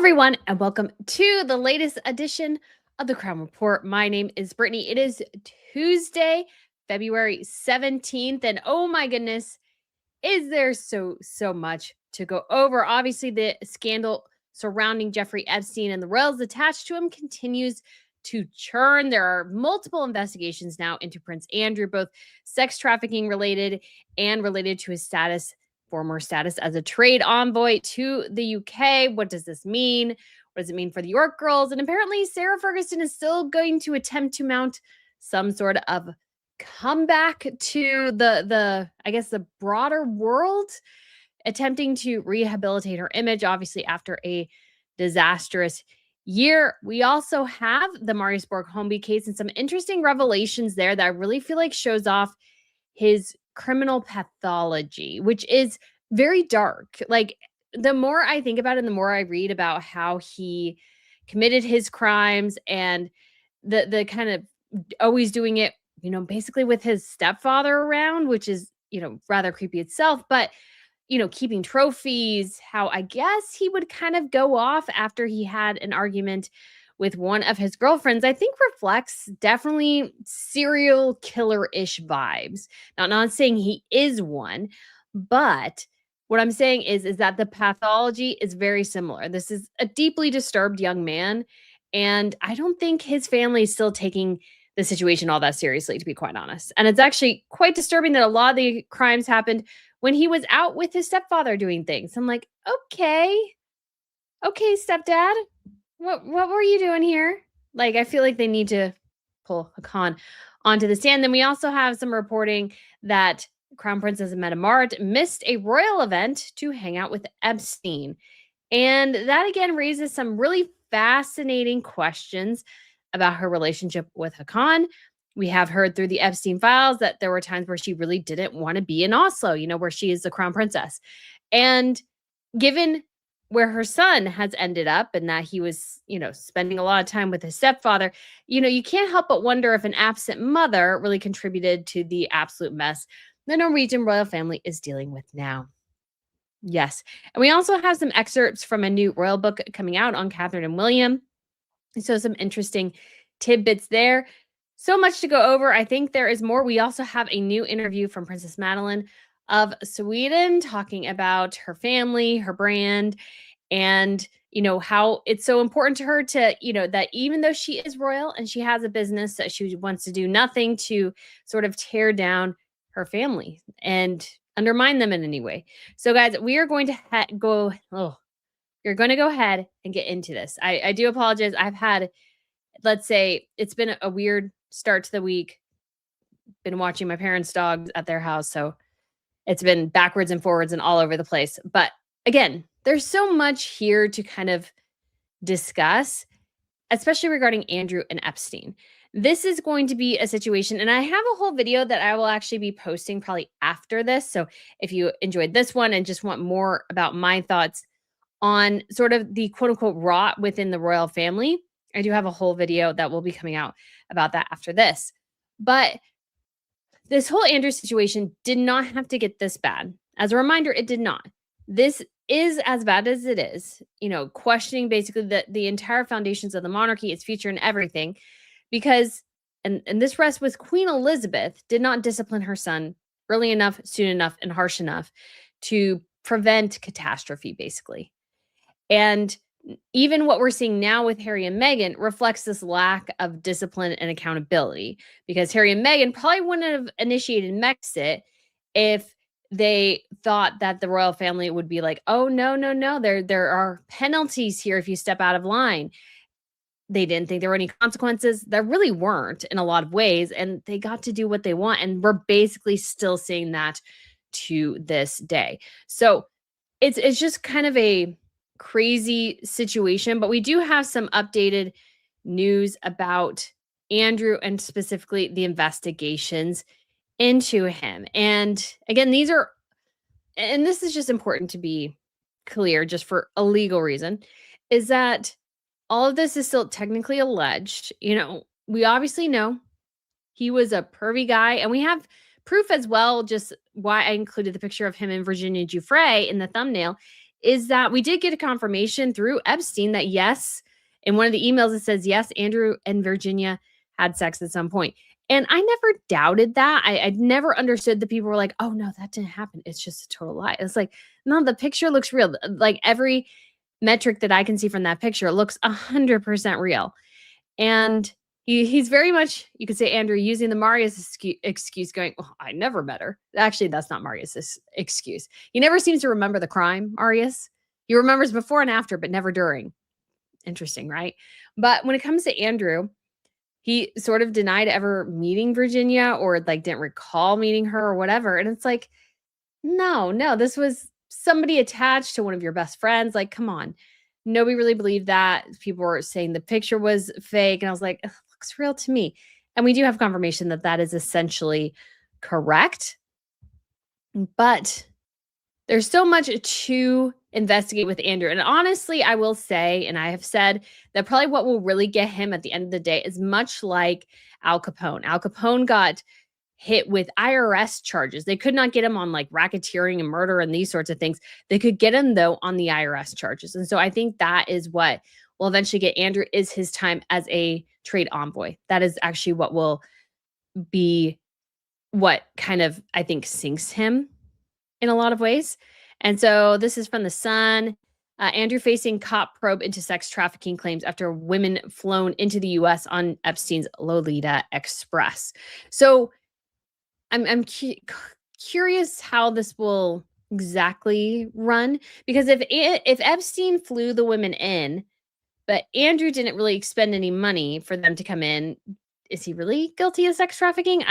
everyone, and welcome to the latest edition of the Crown Report. My name is Brittany. It is Tuesday, February 17th, and oh my goodness, is there so much to go over. Obviously, the scandal surrounding Jeffrey Epstein and the royals attached to him continues to churn. There are multiple investigations now into Prince Andrew, both sex trafficking related and related to his former status as a trade envoy to the UK. What does this mean? What does it mean for the York girls? And apparently Sarah Ferguson is still going to attempt to mount some sort of comeback to the broader world, attempting to rehabilitate her image, obviously after a disastrous year. We also have the Marius Borg Høiby case and some interesting revelations there that I really feel like shows off his criminal pathology, which is very dark. Like, the more I think about it, the more I read about how he committed his crimes and the kind of always doing it, basically with his stepfather around, which is, rather creepy itself, but keeping trophies, how I guess he would kind of go off after he had an argument with one of his girlfriends, I think reflects definitely serial killer-ish vibes. Now, not saying he is one, but what I'm saying is that the pathology is very similar. This is a deeply disturbed young man, and I don't think his family is still taking the situation all that seriously, to be quite honest. And it's actually quite disturbing that a lot of the crimes happened when he was out with his stepfather doing things. I'm like, okay, stepdad. What were you doing here? Like, I feel like they need to pull Hakan onto the stand. Then we also have some reporting that Crown Princess Mette-Marit missed a royal event to hang out with Epstein. And that again raises some really fascinating questions about her relationship with Hakan. We have heard through the Epstein files that there were times where she really didn't want to be in Oslo, where she is the crown princess. And given where her son has ended up and that he was, spending a lot of time with his stepfather, you can't help but wonder if an absent mother really contributed to the absolute mess the Norwegian royal family is dealing with now. Yes. And we also have some excerpts from a new royal book coming out on Catherine and William. So some interesting tidbits there. So much to go over. I think there is more. We also have a new interview from Princess Madeline of Sweden talking about her family, her brand, and how it's so important to her to, that even though she is royal and she has a business, that she wants to do nothing to sort of tear down her family and undermine them in any way. So guys, we are going to you're going to go ahead and get into this. I do apologize. I've had, let's say, it's been a weird start to the week. Been watching my parents' dogs at their house, so it's been backwards and forwards and all over the place. But again, there's so much here to kind of discuss, especially regarding Andrew and Epstein. This is going to be a situation, and I have a whole video that I will actually be posting probably after this. So if you enjoyed this one and just want more about my thoughts on sort of the quote unquote rot within the royal family, I do have a whole video that will be coming out about that after this. But this whole Andrew situation did not have to get this bad. As a reminder, it did not. This is as bad as it is, questioning basically the entire foundations of the monarchy, its future and everything, because, and this rests with Queen Elizabeth, did not discipline her son early enough, soon enough, and harsh enough to prevent catastrophe, basically. And even what we're seeing now with Harry and Meghan reflects this lack of discipline and accountability, because Harry and Meghan probably wouldn't have initiated Mexit if they thought that the royal family would be like, oh, no, there are penalties here if you step out of line. They didn't think there were any consequences. There really weren't in a lot of ways, and they got to do what they want, and we're basically still seeing that to this day. So it's just kind of a crazy situation, but we do have some updated news about Andrew and specifically the investigations into him. And again, this is just important to be clear, just for a legal reason, is that all of this is still technically alleged. We obviously know he was a pervy guy, and we have proof as well, just why I included the picture of him and Virginia Giuffre in the thumbnail, is that we did get a confirmation through Epstein that yes, in one of the emails it says, yes, Andrew and Virginia had sex at some point. And I never doubted that. I never understood that people were like, oh no, that didn't happen. It's just a total lie. It's like, no, the picture looks real. Like every metric that I can see from that picture looks 100% real. And he's very much, you could say, Andrew, using the Marius excuse going, oh, I never met her. Actually, that's not Marius' excuse. He never seems to remember the crime, Marius. He remembers before and after, but never during. Interesting, right? But when it comes to Andrew, he sort of denied ever meeting Virginia or like didn't recall meeting her or whatever. And it's like, no, this was somebody attached to one of your best friends. Like, come on. Nobody really believed that. People were saying the picture was fake. And I was like, it looks real to me. And we do have confirmation that that is essentially correct. But there's so much to investigate with Andrew. And honestly, I will say, and I have said that probably what will really get him at the end of the day is much like Al Capone. Al Capone got hit with IRS charges. They could not get him on like racketeering and murder and these sorts of things. They could get him though on the IRS charges. And so I think that is what will eventually get Andrew is his time as a trade envoy. That is actually what will be what kind of, I think, sinks him in a lot of ways. And so this is from The Sun. Andrew facing cop probe into sex trafficking claims after women flown into the U.S. on Epstein's Lolita Express. So I'm curious how this will exactly run, because if Epstein flew the women in, but Andrew didn't really expend any money for them to come in, is he really guilty of sex trafficking?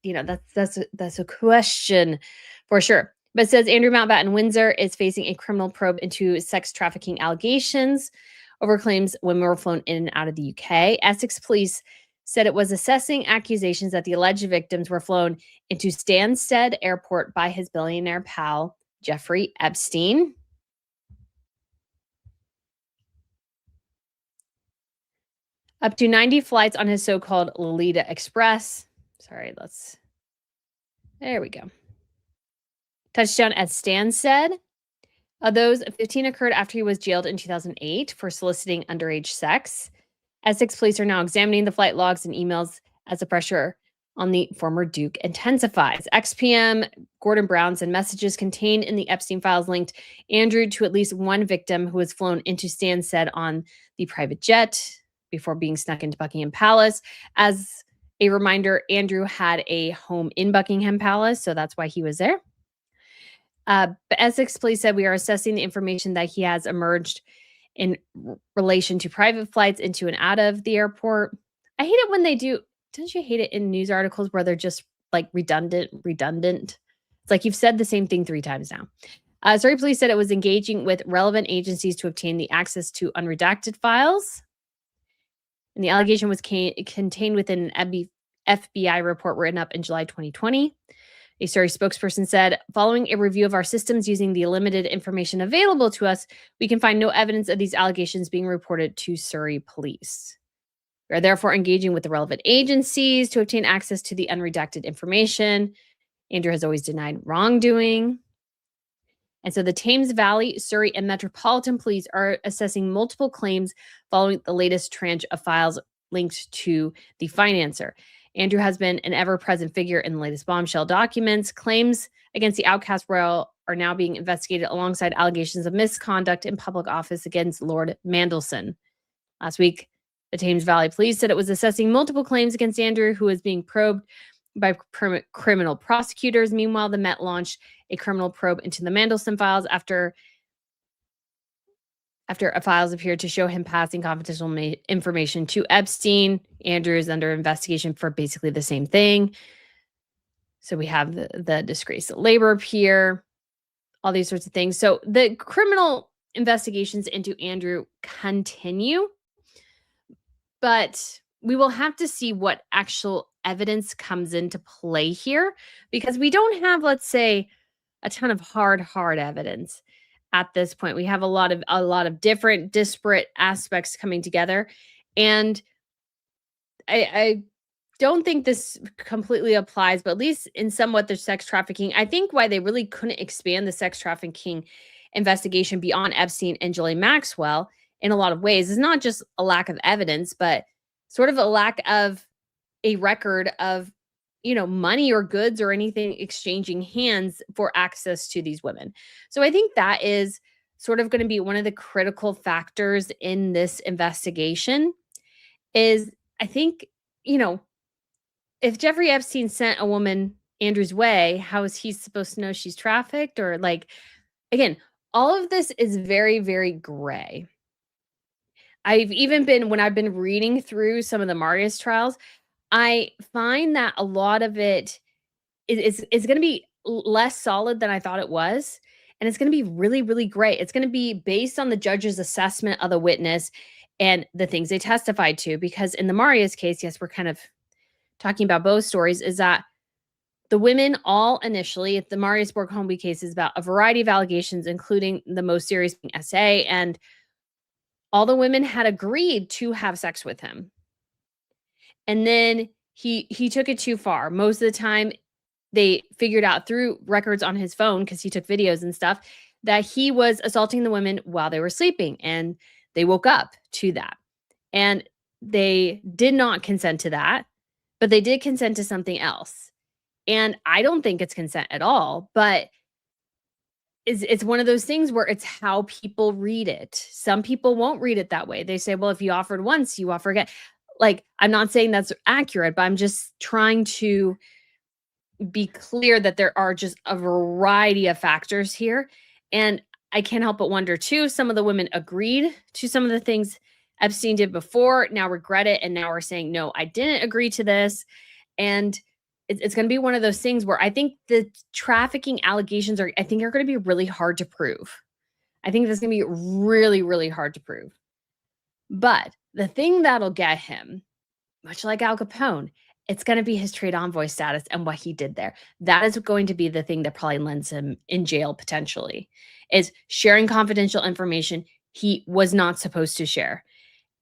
That's a question for sure. But it says Andrew Mountbatten Windsor is facing a criminal probe into sex trafficking allegations over claims women were flown in and out of the UK. Essex police said it was assessing accusations that the alleged victims were flown into Stansted Airport by his billionaire pal, Jeffrey Epstein. Up to 90 flights on his so-called Lolita Express. There we go. Touchdown at Stansted. Of those, 15 occurred after he was jailed in 2008 for soliciting underage sex. Essex police are now examining the flight logs and emails as the pressure on the former Duke intensifies. XPM Gordon Brown said messages contained in the Epstein files linked Andrew to at least one victim who was flown into Stansted on the private jet before being snuck into Buckingham Palace. As a reminder, Andrew had a home in Buckingham Palace, so that's why he was there. But Essex police said we are assessing the information that he has emerged in relation to private flights into and out of the airport. I hate it when they do. Don't you hate it in news articles where they're just like redundant? It's like you've said the same thing 3 times now. Surrey police said it was engaging with relevant agencies to obtain the access to unredacted files. And the allegation was contained within an FBI report written up in July 2020. A Surrey spokesperson said, following a review of our systems using the limited information available to us, we can find no evidence of these allegations being reported to Surrey police. We are therefore engaging with the relevant agencies to obtain access to the unredacted information. Andrew has always denied wrongdoing. And so the Thames Valley, Surrey, and Metropolitan Police are assessing multiple claims following the latest tranche of files linked to the financer. Andrew has been an ever-present figure in the latest bombshell documents. Claims against the outcast royal are now being investigated alongside allegations of misconduct in public office against Lord Mandelson. Last week, the Thames Valley Police said it was assessing multiple claims against Andrew, who is being probed by criminal prosecutors. Meanwhile, the Met launched a criminal probe into the Mandelson files after files appeared to show him passing confidential information to Epstein. Andrew is under investigation for basically the same thing. So we have the disgraced labor here, all these sorts of things. So the criminal investigations into Andrew continue, but we will have to see what actual evidence comes into play here, because we don't have, let's say, a ton of hard evidence. At this point, we have a lot of different disparate aspects coming together. And I don't think this completely applies, but at least in somewhat the sex trafficking, I think why they really couldn't expand the sex trafficking investigation beyond Epstein and Ghislaine Maxwell in a lot of ways is not just a lack of evidence, but sort of a lack of a record of, money or goods or anything exchanging hands for access to these women. So I think that is sort of going to be one of the critical factors in this investigation is I think, if Jeffrey Epstein sent a woman Andrew's way, how is he supposed to know she's trafficked? Or again, all of this is very, very gray. When I've been reading through some of the Marius trials, I find that a lot of it is going to be less solid than I thought it was. And it's going to be really, really gray. It's going to be based on the judge's assessment of the witness and the things they testified to. Because in the Marius case, yes, we're kind of talking about both stories, is that the women all initially, the Marius Borg Høiby case is about a variety of allegations, including the most serious being SA, and all the women had agreed to have sex with him. And then he took it too far. Most of the time, they figured out through records on his phone, because he took videos and stuff, that he was assaulting the women while they were sleeping, and they woke up to that. And they did not consent to that, but they did consent to something else. And I don't think it's consent at all, but it's one of those things where it's how people read it. Some people won't read it that way. They say, well, if you offered once, you offer again. I'm not saying that's accurate, but I'm just trying to be clear that there are just a variety of factors here. And I can't help but wonder too, some of the women agreed to some of the things Epstein did before, now regret it, and now are saying, no, I didn't agree to this. And it's going to be one of those things where I think the trafficking allegations are going to be really hard to prove. I think this is going to be really, really hard to prove. But the thing that'll get him, much like Al Capone, it's going to be his trade envoy status and what he did there. That is going to be the thing that probably lands him in jail potentially, is sharing confidential information he was not supposed to share.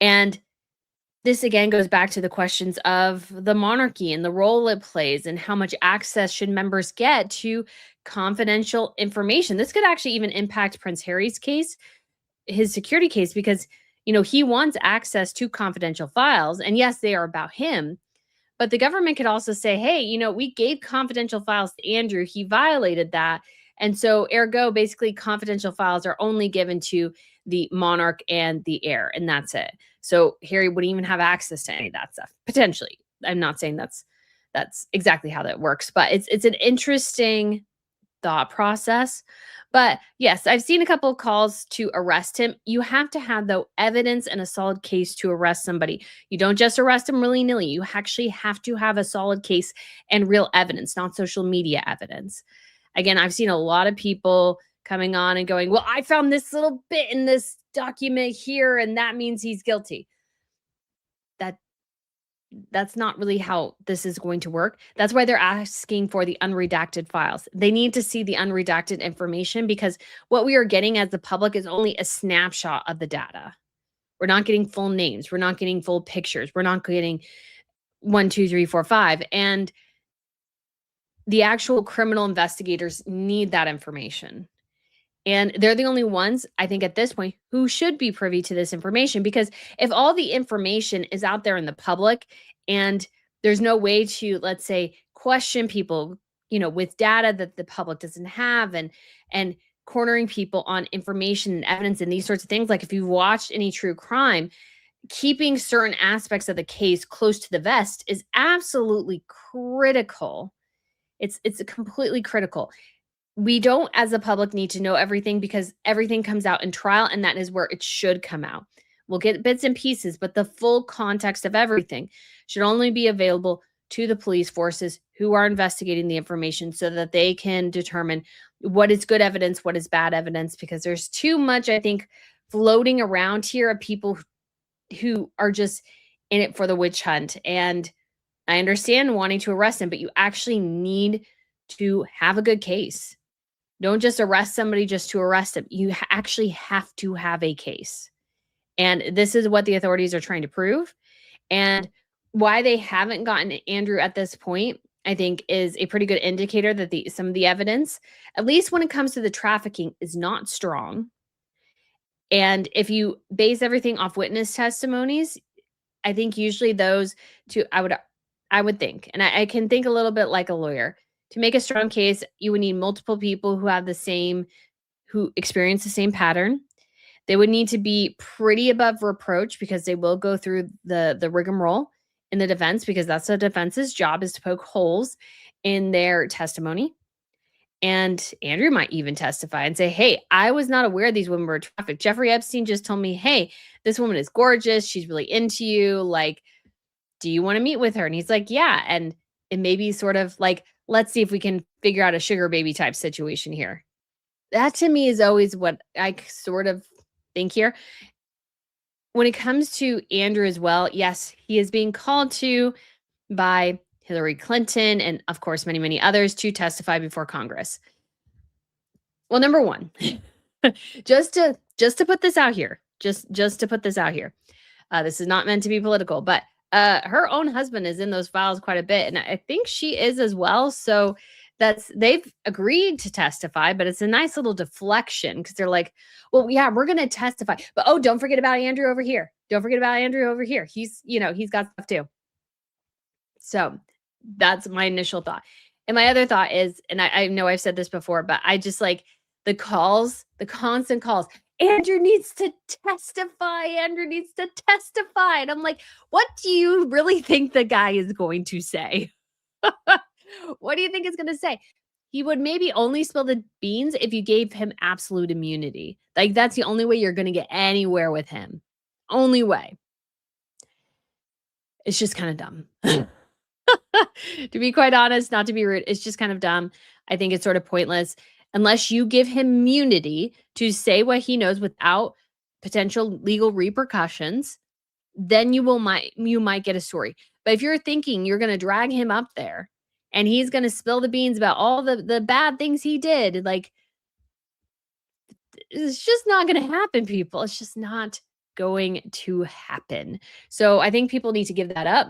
And this again goes back to the questions of the monarchy and the role it plays and how much access should members get to confidential information. This could actually even impact Prince Harry's case, his security case, because, he wants access to confidential files. And yes, they are about him. But the government could also say, hey, we gave confidential files to Andrew. He violated that. And so ergo, basically, confidential files are only given to the monarch and the heir, and that's it. So Harry wouldn't even have access to any of that stuff, potentially. I'm not saying that's exactly how that works, but it's an interesting thought process. But yes, I've seen a couple of calls to arrest him. You have to have, though, evidence and a solid case to arrest somebody. You don't just arrest him willy-nilly. You actually have to have a solid case and real evidence, not social media evidence. Again, I've seen a lot of people coming on and going, well, I found this little bit in this document here, and that means he's guilty. That's not really how this is going to work. That's why they're asking for the unredacted files. They need to see the unredacted information, because what we are getting as the public is only a snapshot of the data. We're not getting full names. We're not getting full pictures. We're not getting 1, 2, 3, 4, 5. And the actual criminal investigators need that information. And they're the only ones, I think, at this point, who should be privy to this information. Because if all the information is out there in the public and there's no way to, let's say, question people, with data that the public doesn't have, and cornering people on information and evidence and these sorts of things, like if you've watched any true crime, keeping certain aspects of the case close to the vest is absolutely critical. It's completely critical. We don't, as a public, need to know everything, because everything comes out in trial, and that is where it should come out. We'll get bits and pieces, but the full context of everything should only be available to the police forces who are investigating the information, so that they can determine what is good evidence, what is bad evidence, because there's too much, I think, floating around here of people who are just in it for the witch hunt. And I understand wanting to arrest him, but you actually need to have a good case. Don't just arrest somebody just to arrest them. You actually have to have a case. And this is what the authorities are trying to prove. And why they haven't gotten Andrew at this point, I think is a pretty good indicator that some of the evidence, at least when it comes to the trafficking, is not strong. And if you base everything off witness testimonies, I think usually those two, I would think, and I can think a little bit like a lawyer. To make a strong case, you would need multiple people who experience the same pattern. They would need to be pretty above reproach because they will go through the rigmarole in the defense, because that's the defense's job, is to poke holes in their testimony. And Andrew might even testify and say, hey, I was not aware these women were trafficked. Jeffrey Epstein just told me, hey, this woman is gorgeous. She's really into you. Like, do you want to meet with her? And he's like, yeah. And it may be sort of like, let's see if we can figure out a sugar baby type situation here. That to me is always what I sort of think here. When it comes to Andrew as well, yes, he is being called to by Hillary Clinton and, of course, many, many others to testify before Congress. Well, number one, just to put this out here, just to put this out here, this is not meant to be political, but her own husband is in those files quite a bit, and I think she is as well. So they've agreed to testify, but it's a nice little deflection because they're like, well, yeah, we're going to testify, but oh, don't forget about Andrew over here. Don't forget about Andrew over here. He's got stuff too. So that's my initial thought. And my other thought is, and I know I've said this before, but I just like the constant calls. Andrew needs to testify. Andrew needs to testify. And I'm like, what do you really think the guy is going to say? What do you think he's going to say? He would maybe only spill the beans if you gave him absolute immunity. Like, that's the only way you're going to get anywhere with him. Only way. It's just kind of dumb. To be quite honest, not to be rude, it's just kind of dumb. I think it's sort of pointless. Unless you give him immunity to say what he knows without potential legal repercussions, then you might get a story. But if you're thinking you're going to drag him up there and he's going to spill the beans about all the bad things he did, like, it's just not going to happen, people. It's just not going to happen. So I think people need to give that up.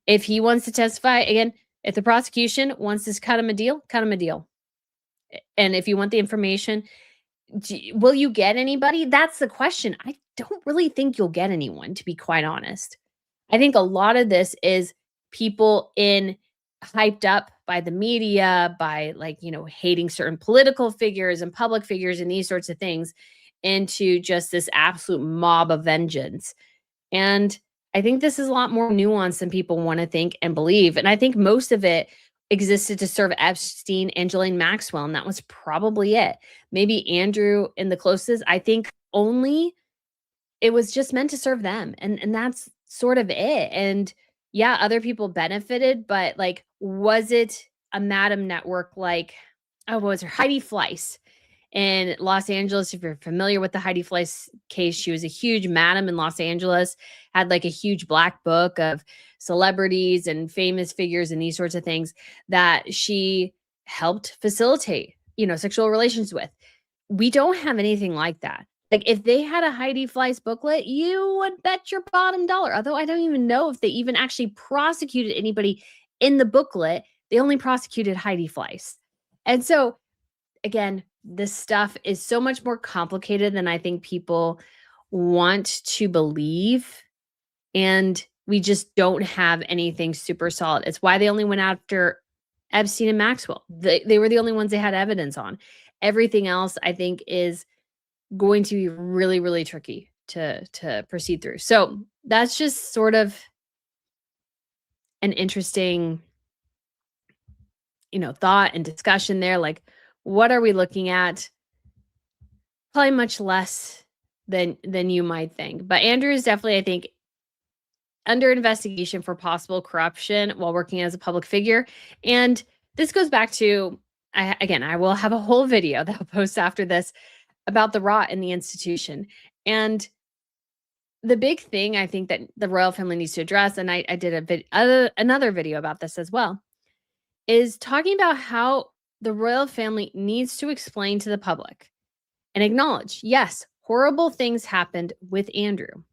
If he wants to testify, again, if the prosecution wants to cut him a deal, cut him a deal. And if you want the information, will you get anybody? That's the question. I don't really think you'll get anyone, to be quite honest. I think a lot of this is people hyped up by the media, by hating certain political figures and public figures and these sorts of things, into just this absolute mob of vengeance. And I think this is a lot more nuanced than people want to think and believe. And I think most of it existed to serve Epstein and Ghislaine Maxwell, and that was probably it. Maybe Andrew in the closest. I think only it was just meant to serve them. And that's sort of it. And yeah, other people benefited, but like, was it a Madam Network like, what was her? Heidi Fleiss in Los Angeles? If you're familiar with the Heidi Fleiss case, she was a huge madam in Los Angeles, had like a huge black book of celebrities and famous figures and these sorts of things that she helped facilitate, sexual relations with. We don't have anything like that. Like, if they had a Heidi Fleiss booklet, you would bet your bottom dollar. Although I don't even know if they even actually prosecuted anybody in the booklet. They only prosecuted Heidi Fleiss. And so, again, this stuff is so much more complicated than I think people want to believe. And we just don't have anything super solid. It's why they only went after Epstein and Maxwell. They were the only ones they had evidence on. Everything else, I think, is going to be really, really tricky to proceed through. So that's just sort of an interesting, thought and discussion there. Like, what are we looking at? Probably much less than you might think. But Andrew is definitely, I think, under investigation for possible corruption while working as a public figure. And this goes back to, I will have a whole video that I'll post after this about the rot in the institution. And the big thing I think that the royal family needs to address, and I did another video about this as well, is talking about how the royal family needs to explain to the public and acknowledge, yes, horrible things happened with Andrew.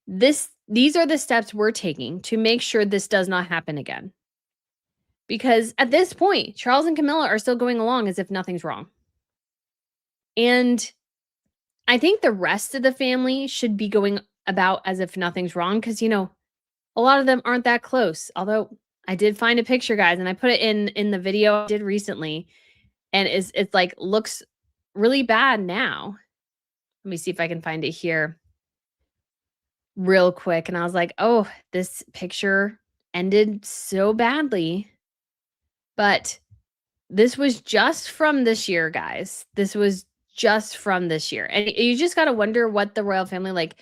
These are the steps we're taking to make sure this does not happen again. because at this point, Charles and Camilla are still going along as if nothing's wrong. And I think the rest of the family should be going about as if nothing's wrong because, a lot of them aren't that close. Although I did find a picture, guys, and I put it in the video I did recently, and it's like looks really bad now. Let me see if I can find it here real quick. And I was like, oh, this picture ended so badly. But this was just from this year, guys. This was just from this year. And you just got to wonder what the royal family, like,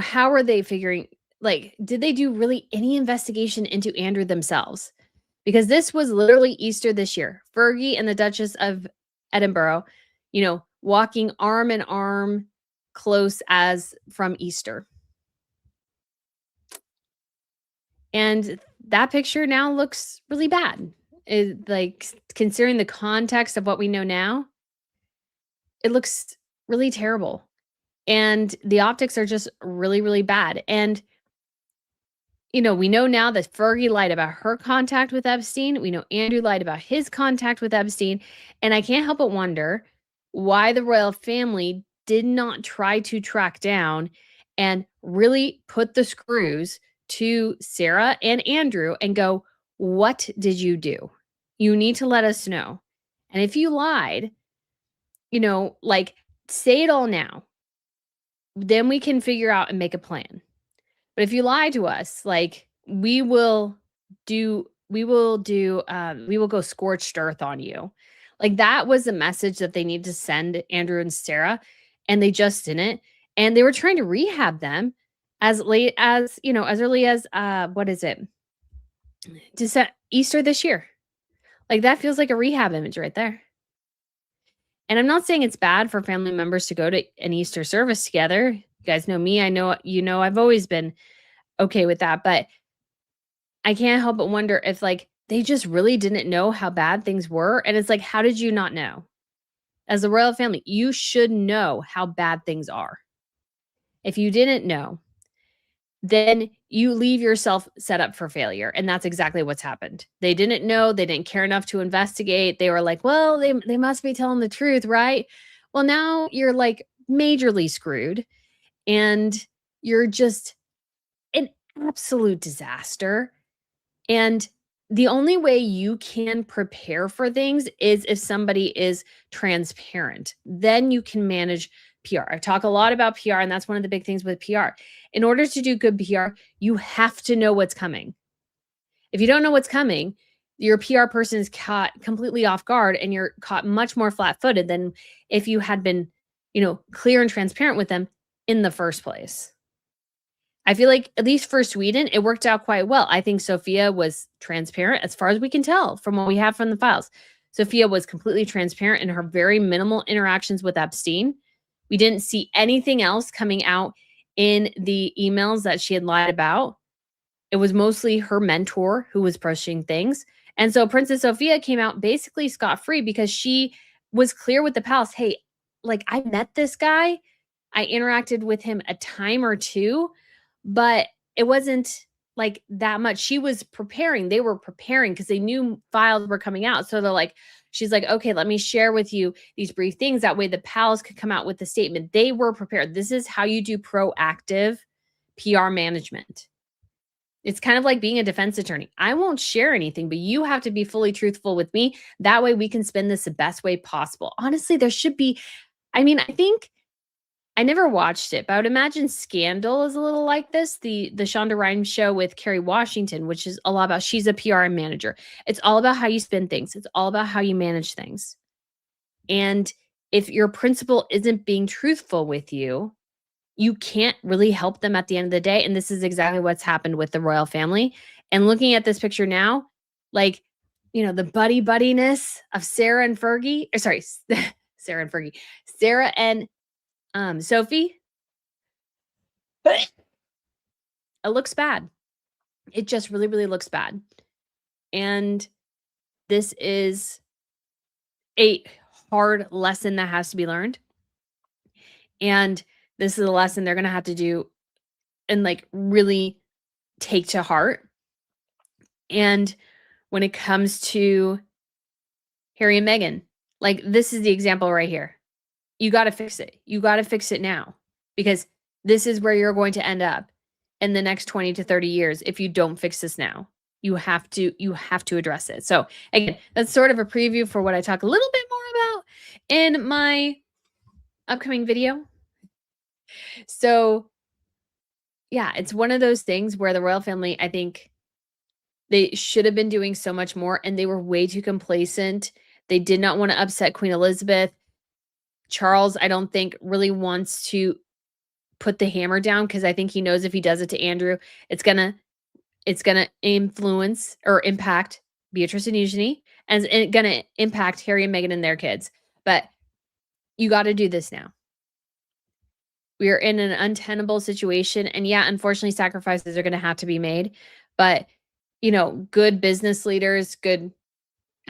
how are they figuring, like, did they do really any investigation into Andrew themselves? Because this was literally Easter this year. Fergie and the Duchess of Edinburgh, walking arm in arm close as from Easter. And that picture now looks really bad. Like, considering the context of what we know now, it looks really terrible. And the optics are just really, really bad. And, we know now that Fergie lied about her contact with Epstein. We know Andrew lied about his contact with Epstein. And I can't help but wonder why the royal family did not try to track down and really put the screws to Sarah and Andrew and go, what did you do? You need to let us know. And if you lied, like, say it all now. Then we can figure out and make a plan. But if you lie to us, like, we will go scorched earth on you. Like, that was the message that they need to send Andrew and Sarah, and they just didn't. And they were trying to rehab them as late as, as early as what is it? Easter this year. Like, that feels like a rehab image right there. And I'm not saying it's bad for family members to go to an Easter service together. You guys know me. I know, I've always been okay with that. But I can't help but wonder if, like, they just really didn't know how bad things were. And it's like, how did you not know? As a royal family, you should know how bad things are. If you didn't know, then you leave yourself set up for failure. And that's exactly what's happened. They didn't know. They didn't care enough to investigate. They were like, well, they must be telling the truth, right? Well, now you're, like, majorly screwed. And you're just an absolute disaster. And the only way you can prepare for things is if somebody is transparent. Then you can manage PR. I talk a lot about PR, and that's one of the big things with PR. In order to do good PR, you have to know what's coming. If you don't know what's coming, your PR person is caught completely off guard, and you're caught much more flat-footed than if you had been, clear and transparent with them in the first place. I feel like, at least for Sweden, it worked out quite well. I think Sophia was transparent as far as we can tell from what we have from the files. Sophia was completely transparent in her very minimal interactions with Epstein. We didn't see anything else coming out in the emails that she had lied about. It was mostly her mentor who was pushing things. And so Princess Sophia came out basically scot-free because she was clear with the palace. Hey, like, I met this guy. I interacted with him a time or two, but it wasn't like that much. She was preparing. They were preparing because they knew files were coming out. So they're like, she's like, okay, let me share with you these brief things. That way the palace could come out with the statement. They were prepared. This is how you do proactive PR management. It's kind of like being a defense attorney. I won't share anything, but you have to be fully truthful with me. That way we can spin this the best way possible. Honestly, there should be, I think I never watched it, but I would imagine Scandal is a little like this. The Shonda Rhimes show with Kerry Washington, which is a lot about, she's a PR manager. It's all about how you spin things. It's all about how you manage things. And if your principal isn't being truthful with you, you can't really help them at the end of the day. And this is exactly what's happened with the royal family. And looking at this picture now, like, the buddiness of Sarah and Fergie, or sorry, Sarah and Fergie, Sarah and Sophie, it looks bad. It just really, really looks bad. And this is a hard lesson that has to be learned. And this is a lesson they're going to have to do and, like, really take to heart. And when it comes to Harry and Meghan. Like, this is the example right here. You got to fix it. You got to fix it now, because this is where you're going to end up in the next 20 to 30 years if you don't fix this now. You have to address it. So again, that's sort of a preview for what I talk a little bit more about in my upcoming video. So yeah, it's one of those things where the royal family, I think they should have been doing so much more, and they were way too complacent. They did not want to upset Queen Elizabeth. Charles, I don't think, really wants to put the hammer down, because I think he knows if he does it to Andrew, it's gonna influence or impact Beatrice and Eugenie, and it's gonna impact Harry and Meghan and their kids. But you got to do this now. We are in an untenable situation, and yeah, unfortunately, sacrifices are going to have to be made. But good business leaders, good,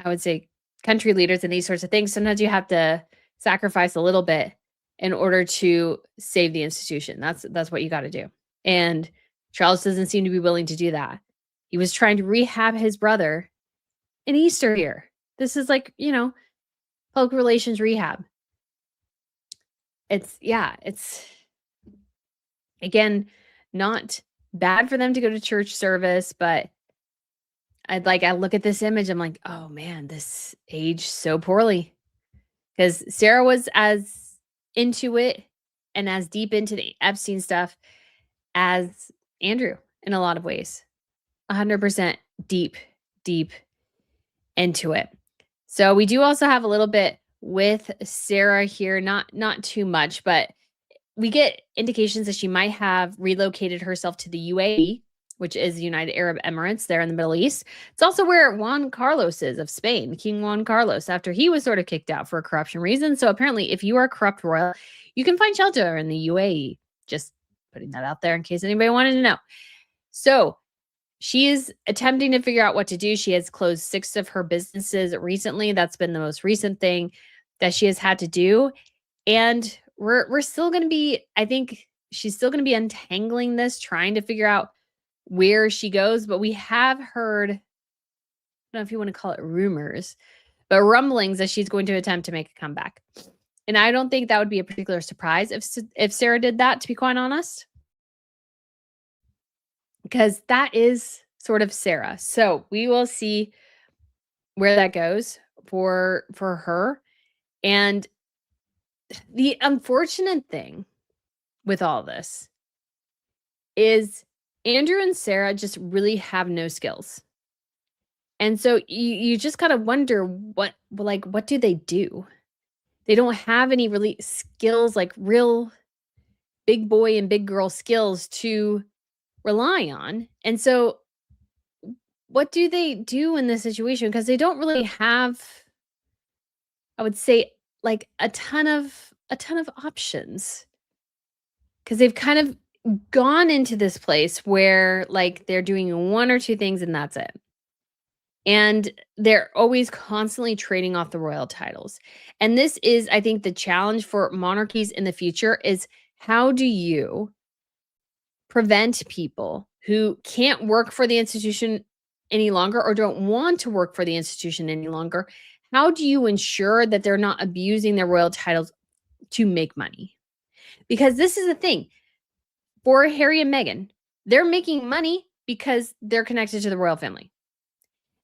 I would say, country leaders, and these sorts of things, sometimes you have to sacrifice a little bit in order to save the institution. That's what you got to do. And Charles doesn't seem to be willing to do that. He was trying to rehab his brother in Easter here. This is like, public relations rehab. It's again, not bad for them to go to church service, but I look at this image, I'm like, oh man, this aged so poorly. Because Sarah was as into it and as deep into the Epstein stuff as Andrew in a lot of ways. 100% deep into it. So we do also have a little bit with Sarah here, not too much, but we get indications that she might have relocated herself to the UAE, which is the United Arab Emirates there in the Middle East. It's also where Juan Carlos is of Spain, King Juan Carlos, after he was sort of kicked out for a corruption reason. So apparently, if you are a corrupt royal, you can find shelter in the UAE. Just putting that out there in case anybody wanted to know. So she is attempting to figure out what to do. She has closed 6 of her businesses recently. That's been the most recent thing that she has had to do. And we're still going to be, I think she's still going to be untangling this, trying to figure out where she goes. But we have heard, I don't know if you want to call it rumors, but rumblings that she's going to attempt to make a comeback. And I don't think that would be a particular surprise if Sarah did that, to be quite honest, because that is sort of Sarah. So we will see where that goes for her. And the unfortunate thing with all this is Andrew and Sarah just really have no skills. And so you just kind of wonder what do they do? They don't have any really skills, like real big boy and big girl skills to rely on. And so what do they do in this situation? Because they don't really have, I would say, like a ton of options. Because they've kind of gone into this place where like they're doing 1 or 2 things and that's it. And they're always constantly trading off the royal titles. And this is, I think, the challenge for monarchies in the future is, how do you prevent people who can't work for the institution any longer or don't want to work for the institution any longer? How do you ensure that they're not abusing their royal titles to make money? Because this is the thing. For Harry and Meghan, they're making money because they're connected to the royal family.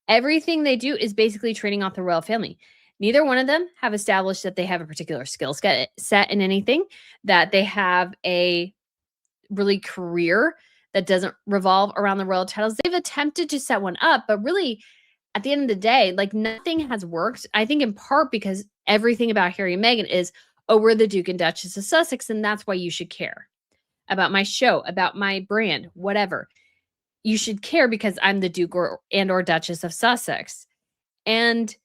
Everything they do is basically trading off the royal family. Neither one of them have established that they have a particular skill set in anything, that they have a really career that doesn't revolve around the royal titles. They've attempted to set one up, but really, at the end of the day, like nothing has worked. I think in part because everything about Harry and Meghan is, oh, we're the Duke and Duchess of Sussex, and that's why you should care about my show, about my brand, whatever. You should care because I'm the Duke or Duchess of Sussex. And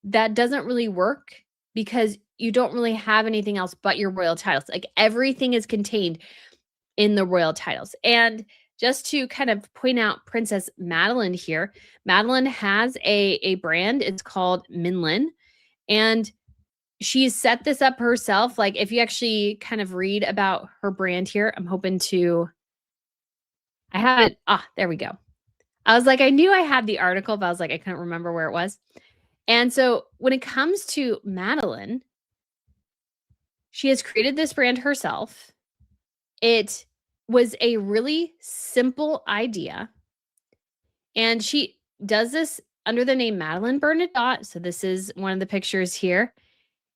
that doesn't really work because you don't really have anything else but your royal titles. Like everything is contained in the royal titles. And just to kind of point out Princess Madeline here, Madeline has a brand. It's called Minlin. And she's set this up herself. Like if you actually kind of read about her brand here, I'm hoping to, I have it. There we go. I was like, I knew I had the article, but I was like, I couldn't remember where it was. And so when it comes to Madeline, she has created this brand herself. It was a really simple idea. And she does this under the name Madeline Bernadotte. So this is one of the pictures here.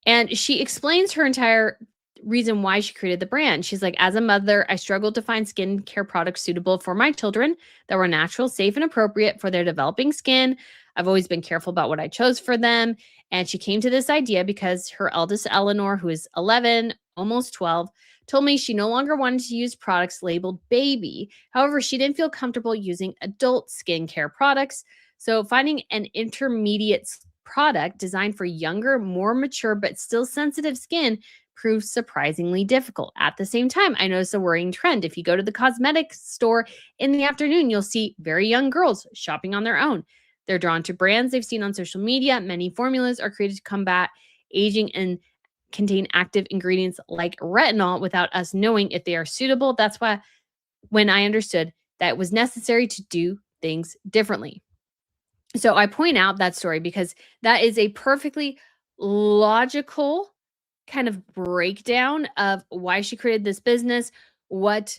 And she explains her entire reason why she created the brand. She's like, as a mother, I struggled to find skincare products suitable for my children that were natural, safe, and appropriate for their developing skin. I've always been careful about what I chose for them. And she came to this idea because her eldest, Eleanor, who is 11, almost 12, told me she no longer wanted to use products labeled baby. However, she didn't feel comfortable using adult skincare products. So finding an intermediate product designed for younger, more mature, but still sensitive skin proved surprisingly difficult. At the same time, I noticed a worrying trend. If you go to the cosmetics store in the afternoon, you'll see very young girls shopping on their own. They're drawn to brands they've seen on social media. Many formulas are created to combat aging and contain active ingredients like retinol without us knowing if they are suitable. That's why when I understood that it was necessary to do things differently. So I point out that story because that is a perfectly logical kind of breakdown of why she created this business, what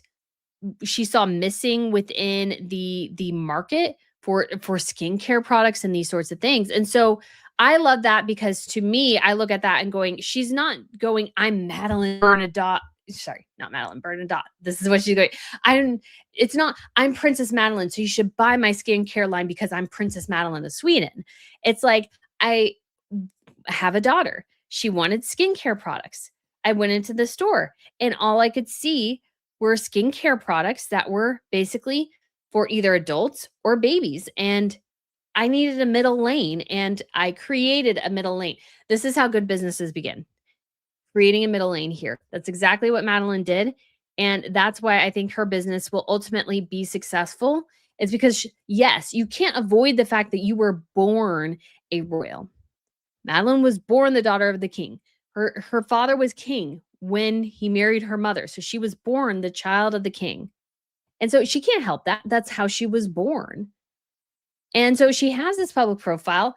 she saw missing within the market for skincare products and these sorts of things. And so I love that because to me, I look at that and going, she's not going, I'm Madeline Bernadotte. Sorry, not Madeline Bernadotte. This is what she's going. It's not, I'm Princess Madeline. So you should buy my skincare line because I'm Princess Madeline of Sweden. It's like, I have a daughter. She wanted skincare products. I went into the store and all I could see were skincare products that were basically for either adults or babies. And I needed a middle lane and I created a middle lane. This is how good businesses begin. Creating a middle lane here. That's exactly what Madeline did. And that's why I think her business will ultimately be successful. It's because, yes, you can't avoid the fact that you were born a royal. Madeline was born the daughter of the king. Her father was king when he married her mother. So she was born the child of the king. And so she can't help that. That's how she was born. And so she has this public profile,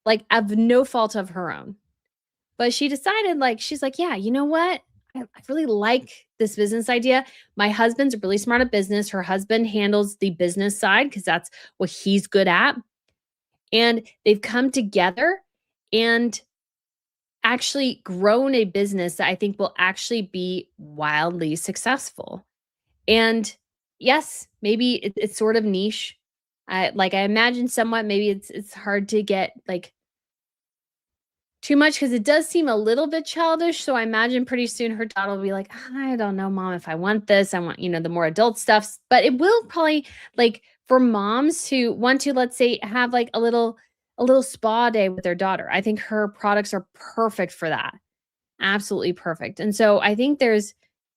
like of no fault of her own. But she decided, like, she's like, yeah, you know what? I really like this business idea. My husband's really smart at business. Her husband handles the business side because that's what he's good at. And they've come together and actually grown a business that I think will actually be wildly successful. And yes, maybe it's sort of niche. I imagine somewhat maybe it's hard to get like too much because it does seem a little bit childish. So I imagine pretty soon her daughter will be like, I don't know, mom, if I want this. I want, the more adult stuff. But it will probably like for moms who want to, let's say, have like a little spa day with their daughter. I think her products are perfect for that. Absolutely perfect. And so I think there's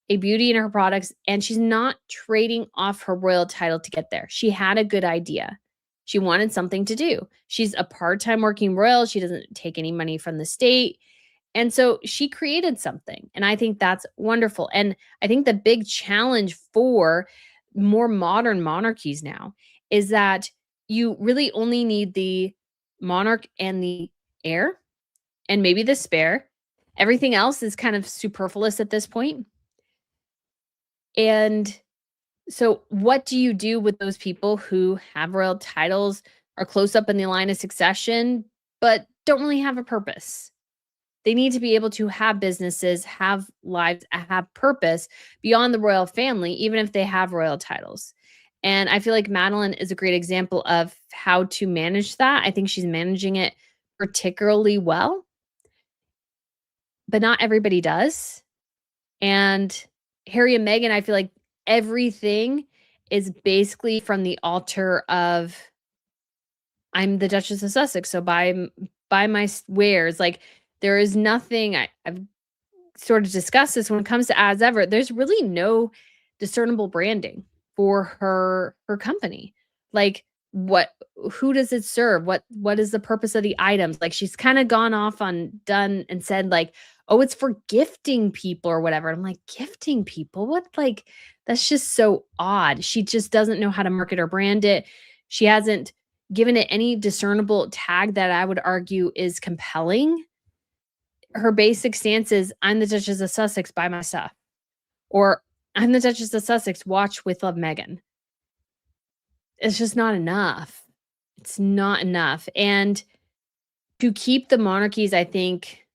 a beauty in her products, and she's not trading off her royal title to get there. She had a good idea. She wanted something to do. She's a part-time working royal. She doesn't take any money from the state. And so she created something. And I think that's wonderful. And I think the big challenge for more modern monarchies now is that you really only need the monarch and the heir and maybe the spare. Everything else is kind of superfluous at this point. And so what do you do with those people who have royal titles, are close up in the line of succession, but don't really have a purpose? They need to be able to have businesses, have lives, have purpose beyond the royal family, even if they have royal titles. And I feel like Madeline is a great example of how to manage that. I think she's managing it particularly well, but not everybody does. And Harry and Meghan, I feel like everything is basically from the altar of I'm the Duchess of Sussex, so buy my wares. Like there is nothing. I've sort of discussed this when it comes to As Ever. There's really no discernible branding for her company. Like who does it serve? What is the purpose of the items? Like she's kind of gone off on done and said like, oh, it's for gifting people or whatever. I'm like, gifting people? What? Like, that's just so odd. She just doesn't know how to market or brand it. She hasn't given it any discernible tag that I would argue is compelling. Her basic stance is, I'm the Duchess of Sussex, buy my stuff. Or I'm the Duchess of Sussex, watch with love, Meghan. It's just not enough. It's not enough. And to keep the monarchies, I think,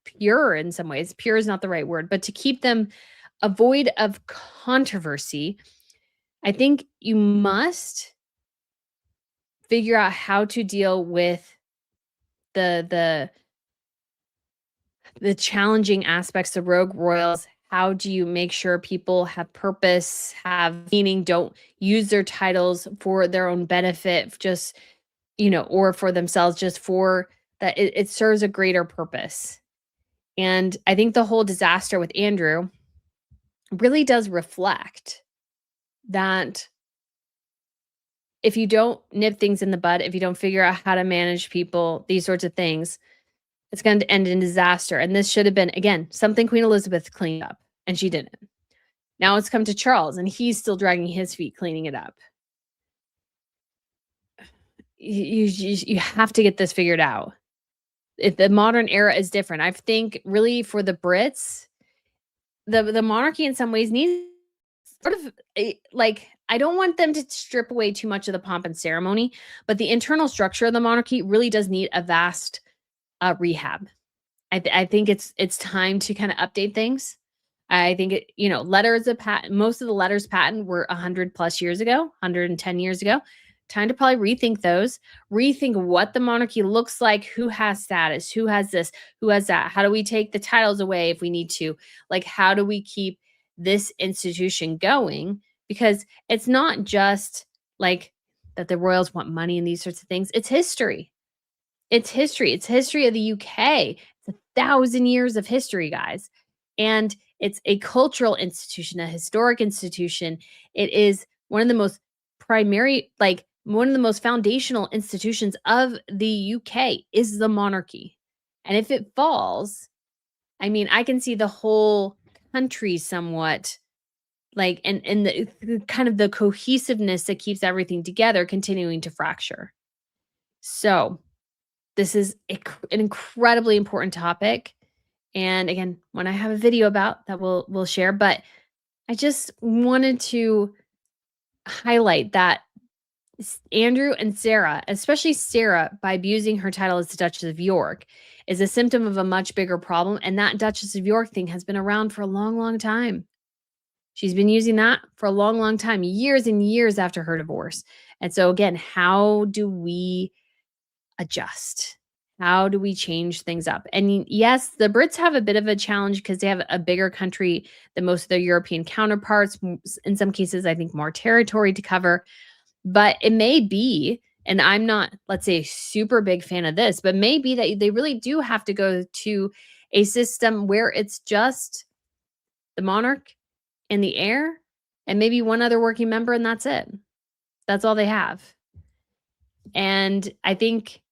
pure in some ways, pure is not the right word, but to keep them void of controversy, I think you must figure out how to deal with the challenging aspects of rogue royals. How do you make sure people have purpose, have meaning, don't use their titles for their own benefit, just, or for themselves, just for that it serves a greater purpose. And I think the whole disaster with Andrew really does reflect that if you don't nip things in the bud, if you don't figure out how to manage people, these sorts of things, it's going to end in disaster. And this should have been, again, something Queen Elizabeth cleaned up, and she didn't. Now it's come to Charles, and he's still dragging his feet cleaning it up. You have to get this figured out. If the modern era is different, I think really for the Brits, the monarchy in some ways needs sort of like, I don't want them to strip away too much of the pomp and ceremony, but the internal structure of the monarchy really does need a vast rehab. I think it's time to kind of update things. I think letters of patent, most of the letters patent were 100 plus years ago, 110 years ago. Time to probably rethink those, rethink what the monarchy looks like, who has status, who has this, who has that. How do we take the titles away if we need to? Like, how do we keep this institution going? Because it's not just like that the royals want money and these sorts of things. It's history. It's history. It's history of the UK. It's 1,000 years of history, guys. And it's a cultural institution, a historic institution. It is one of the most primary, like one of the most foundational institutions of the UK is the monarchy. And if it falls, I mean, I can see the whole country somewhat like, and the kind of the cohesiveness that keeps everything together continuing to fracture. So this is an incredibly important topic. And again, when I have a video about that, we'll share. But I just wanted to highlight that Andrew and Sarah, especially Sarah, by abusing her title as the Duchess of York, is a symptom of a much bigger problem. And that Duchess of York thing has been around for a long, long time. She's been using that for a long, long time, years and years after her divorce. And so again, how do we adjust? How do we change things up? And yes, the Brits have a bit of a challenge because they have a bigger country than most of their European counterparts. In some cases, I think more territory to cover. But it may be, and I'm not, let's say, a super big fan of this, but maybe that they really do have to go to a system where it's just the monarch and the heir and maybe one other working member, and that's it. That's all they have. And I think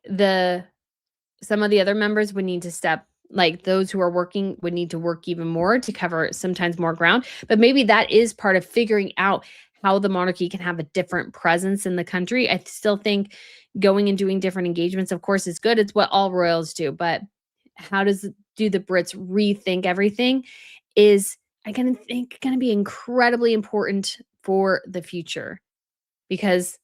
some of the other members would need to step, like those who are working would need to work even more to cover sometimes more ground. But maybe that is part of figuring out how the monarchy can have a different presence in the country. I still think going and doing different engagements, of course, is good. It's what all royals do. But how do the Brits rethink everything is, I think, going to be incredibly important for the future, because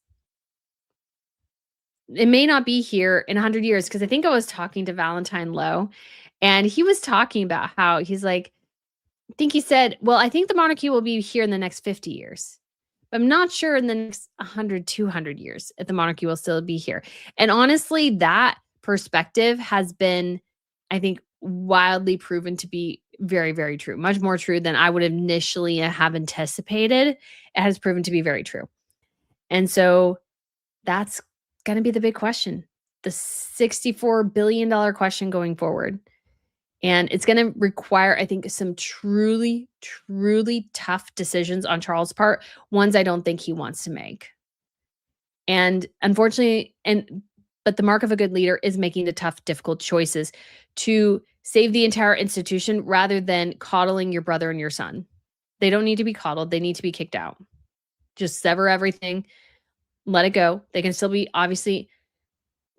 it may not be here in 100 years. Because I think I was talking to Valentine Lowe, and he was talking about how he's like, I think he said, well, I think the monarchy will be here in the next 50 years. But I'm not sure in the next 100, 200 years if the monarchy will still be here. And honestly, that perspective has been, I think, wildly proven to be very, very true. Much more true than I would initially have anticipated. It has proven to be very true. And so that's going to be the big question, the $64 billion question going forward. And it's going to require, I think, some truly, truly tough decisions on Charles' part, ones I don't think he wants to make. And unfortunately, but the mark of a good leader is making the tough, difficult choices to save the entire institution rather than coddling your brother and your son. They don't need to be coddled. They need to be kicked out. Just sever everything. let it go. They can still be obviously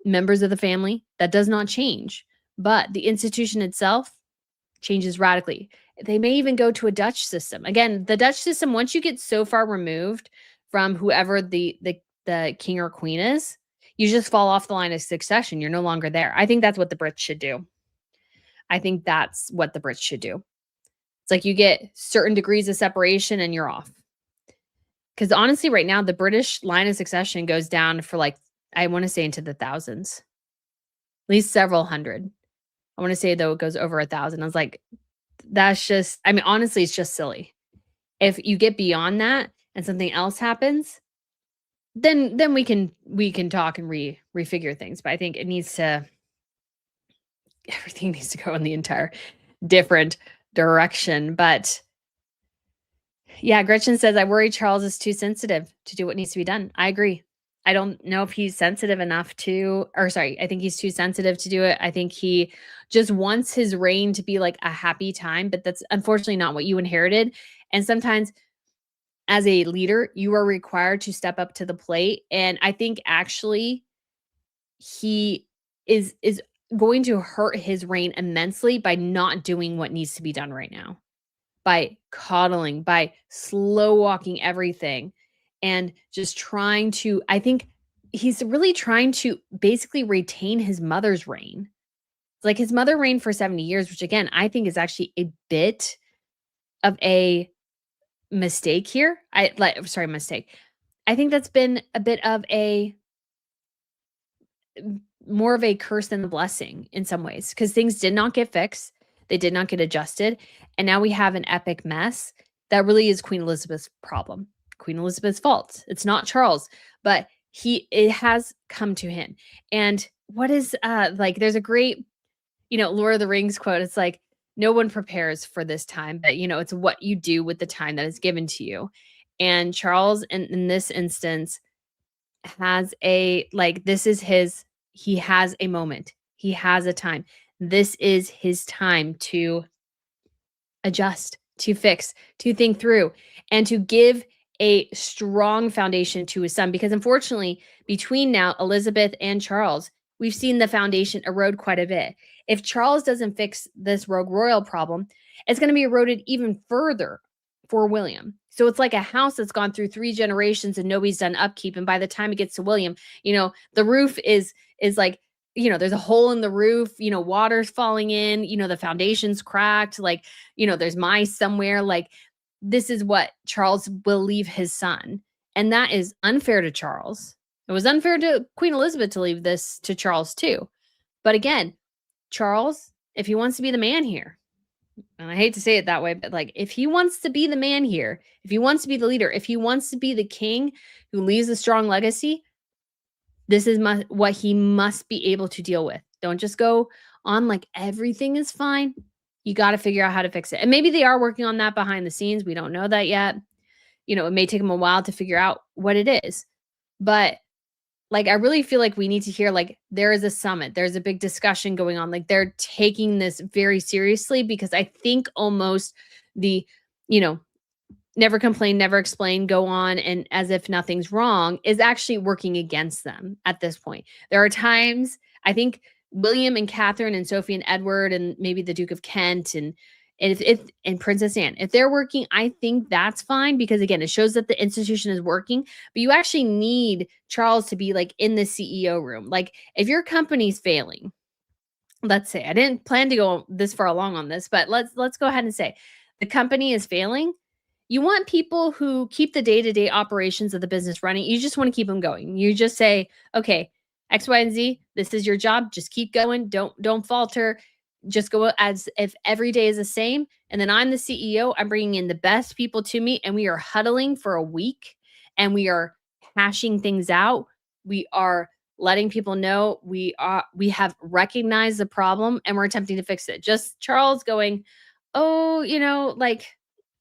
members of the family. That does not change. But the institution itself changes radically. They may even go to a Dutch system. Again, the Dutch system, once you get so far removed from whoever the king or queen is, you just fall off the line of succession. You're no longer there. I think that's what the Brits should do. I think that's what the Brits should do. It's like you get certain degrees of separation and you're off. Because honestly, right now, the British line of succession goes down for like, I want to say into the thousands, at least several hundred. I want to say, though, it goes over 1,000. I was like, that's just, I mean, honestly, it's just silly. If you get beyond that and something else happens, then we can talk and refigure things. But I think everything needs to go in the entire different direction. But yeah, Gretchen says, I worry Charles is too sensitive to do what needs to be done. I agree. I don't know if he's sensitive enough I think he's too sensitive to do it. I think he just wants his reign to be like a happy time, but that's unfortunately not what you inherited. And sometimes as a leader, you are required to step up to the plate. And I think actually he is going to hurt his reign immensely by not doing what needs to be done right now, by coddling, by slow walking everything, and just trying to, I think he's really trying to basically retain his mother's reign. Like his mother reigned for 70 years, which again, I think is actually a bit of a mistake here. Mistake. I think that's been a bit of more of a curse than a blessing in some ways, because things did not get fixed. They did not get adjusted. And now we have an epic mess that really is Queen Elizabeth's problem, Queen Elizabeth's fault. It's not Charles, but it has come to him. And what is there's a great, Lord of the Rings quote. It's like, no one prepares for this time, but it's what you do with the time that is given to you. And Charles, in this instance, has he has a moment. He has a time. This is his time to adjust, to fix, to think through, and to give a strong foundation to his son. Because unfortunately, between now Elizabeth and Charles, we've seen the foundation erode quite a bit. If Charles doesn't fix this rogue royal problem, it's going to be eroded even further for William. So it's like a house that's gone through 3 generations and nobody's done upkeep. And by the time it gets to William, the roof is like, there's a hole in the roof, water's falling in, the foundation's cracked, there's mice somewhere. Like, this is what Charles will leave his son. And that is unfair to Charles. It was unfair to Queen Elizabeth to leave this to Charles too. But again, Charles, if he wants to be the man here, and I hate to say it that way, but if he wants to be the man here, if he wants to be the leader, if he wants to be the king who leaves a strong legacy, this is what he must be able to deal with. Don't just go on like everything is fine. You got to figure out how to fix it. And maybe they are working on that behind the scenes. We don't know that yet. It may take them a while to figure out what it is. But I really feel like we need to hear, there is a summit. There's a big discussion going on. They're taking this very seriously, because I think almost the, never complain, never explain, go on, and as if nothing's wrong is actually working against them at this point. There are times, I think William and Catherine and Sophie and Edward and maybe the Duke of Kent and Princess Anne, if they're working, I think that's fine, because again, it shows that the institution is working. But you actually need Charles to be in the CEO room. If your company's failing, let's say, I didn't plan to go this far along on this, but let's go ahead and say the company is failing. You want people who keep the day-to-day operations of the business running. You just want to keep them going. You just say, okay, X, Y, and Z, this is your job. Just keep going. Don't falter. Just go as if every day is the same. And then I'm the CEO. I'm bringing in the best people to me, and we are huddling for a week, and we are hashing things out. We are letting people know we have recognized the problem, and we're attempting to fix it. Just Charles going, oh,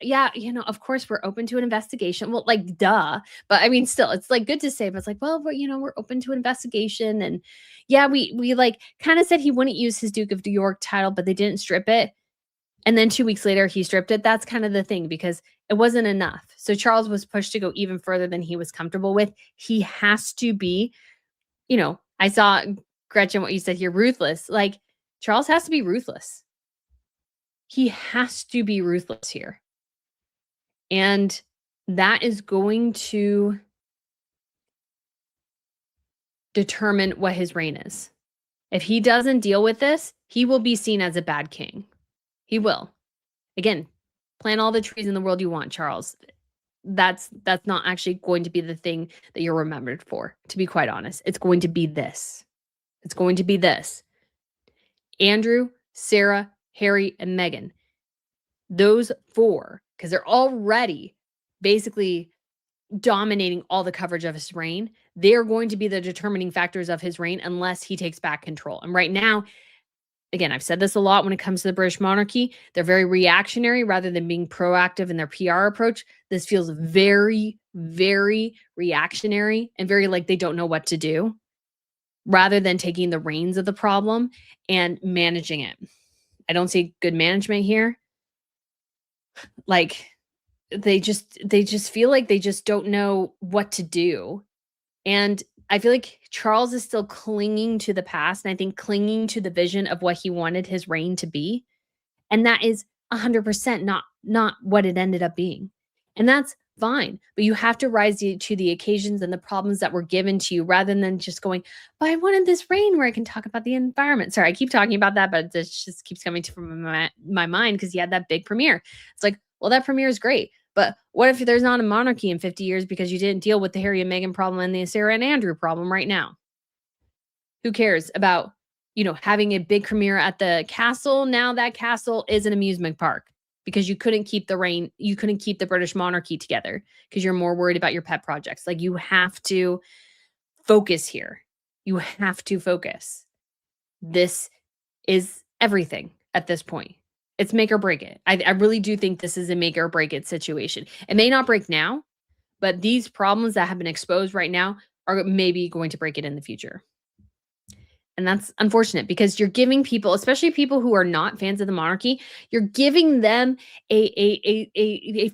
yeah, of course we're open to an investigation. Well, duh. But I mean, still, it's good to say, but it's well, but we're open to an investigation. And yeah, we kind of said he wouldn't use his Duke of York title, but they didn't strip it. And then 2 weeks later, he stripped it. That's kind of the thing, because it wasn't enough. So Charles was pushed to go even further than he was comfortable with. He has to be, I saw, Gretchen, what you said here, ruthless. Like, Charles has to be ruthless. He has to be ruthless here. And that is going to determine what his reign is. If he doesn't deal with this, he will be seen as a bad king. He will. Again, plant all the trees in the world you want, Charles. That's not actually going to be the thing that you're remembered for, to be quite honest. It's going to be this. It's going to be this. Andrew, Sarah, Harry, and Meghan. Those 4, because they're already basically dominating all the coverage of his reign. They're going to be the determining factors of his reign unless he takes back control. And right now, again, I've said this a lot when it comes to the British monarchy. They're very reactionary rather than being proactive in their PR approach. This feels very, very reactionary and very like they don't know what to do, rather than taking the reins of the problem and managing it. I don't see good management here. Like, they just feel like they just don't know what to do. And I feel like Charles is still clinging to the past, and I think clinging to the vision of what he wanted his reign to be. And that is 100% not what it ended up being. And that's fine. But you have to rise to the occasions and the problems that were given to you, rather than just going, but I wanted this reign where I can talk about the environment. Sorry, I keep talking about that, but it just keeps coming to my mind because he had that big premiere. It's like, well, that premiere is great. But what if there's not a monarchy in 50 years because you didn't deal with the Harry and Meghan problem and the Sarah and Andrew problem right now? Who cares about, having a big premiere at the castle? Now that castle is an amusement park because you couldn't keep the British monarchy together because you're more worried about your pet projects. Like, you have to focus here. You have to focus. This is everything at this point. It's make or break it. I really do think this is a make or break it situation. It may not break now, but these problems that have been exposed right now are maybe going to break it in the future. And that's unfortunate because you're giving people, especially people who are not fans of the monarchy, you're giving them a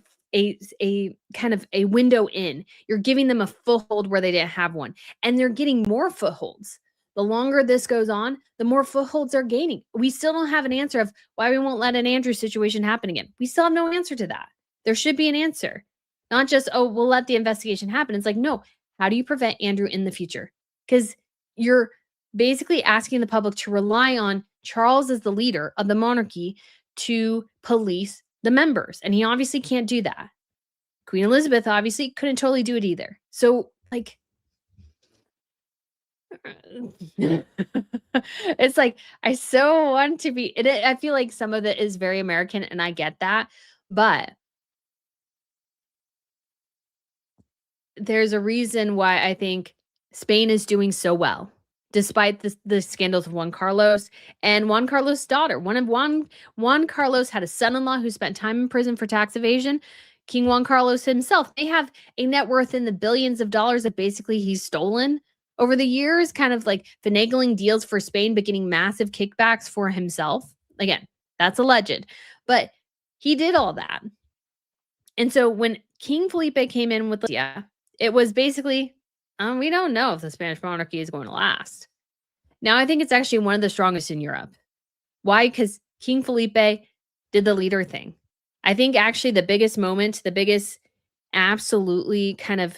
kind of a window in. You're giving them a foothold where they didn't have one. And they're getting more footholds. The longer this goes on, the more footholds they're gaining. We still don't have an answer of why we won't let an Andrew situation happen again. We still have no answer to that. There should be an answer. Not just, oh, we'll let the investigation happen. It's like, no, how do you prevent Andrew in the future? Because you're basically asking the public to rely on Charles as the leader of the monarchy to police the members. And he obviously can't do that. Queen Elizabeth obviously couldn't totally do it either. So, like, it's like, I so want to be, I feel like some of it is very American, and I get that. But there's a reason why I think Spain is doing so well, despite the scandals of Juan Carlos and Juan Carlos' daughter. Juan Carlos had a son-in-law who spent time in prison for tax evasion. King Juan Carlos himself, they have a net worth in the billions of dollars that basically he's stolen over the years, kind of like finagling deals for Spain, but getting massive kickbacks for himself. Again, that's alleged, but he did all that. And so when King Felipe came in with it was basically, we don't know if the Spanish monarchy is going to last. Now, I think it's actually one of the strongest in Europe. Why? Because King Felipe did the leader thing. I think actually the biggest absolutely kind of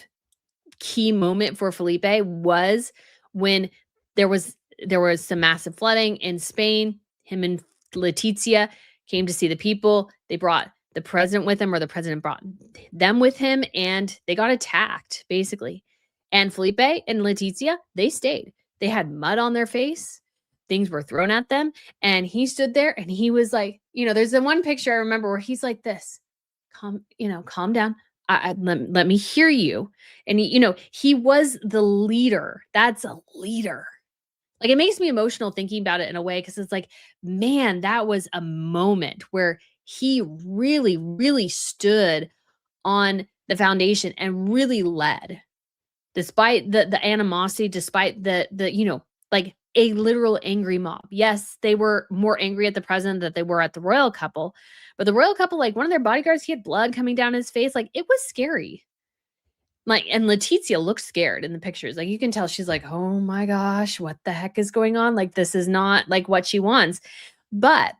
key moment for Felipe was when there was some massive flooding in Spain. Him and Letizia came to see the people. They brought the president with them, or the president brought them with him, and they got attacked, basically. And Felipe and Letizia, they stayed. They had mud on their face. Things were thrown at them. And he stood there and he was like, there's the one picture I remember where he's like this, calm down. Let me hear you. And he was the leader. That's a leader. Like, it makes me emotional thinking about it in a way, because it's like, man, that was a moment where he really, really stood on the foundation and really led, despite the animosity, despite the like a literal angry mob. Yes, they were more angry at the president than they were at the royal couple. But the royal couple, like one of their bodyguards, he had blood coming down his face. Like it was scary. Like, and Letizia looked scared in the pictures. Like you can tell she's like, oh my gosh, what the heck is going on? Like this is not like what she wants. But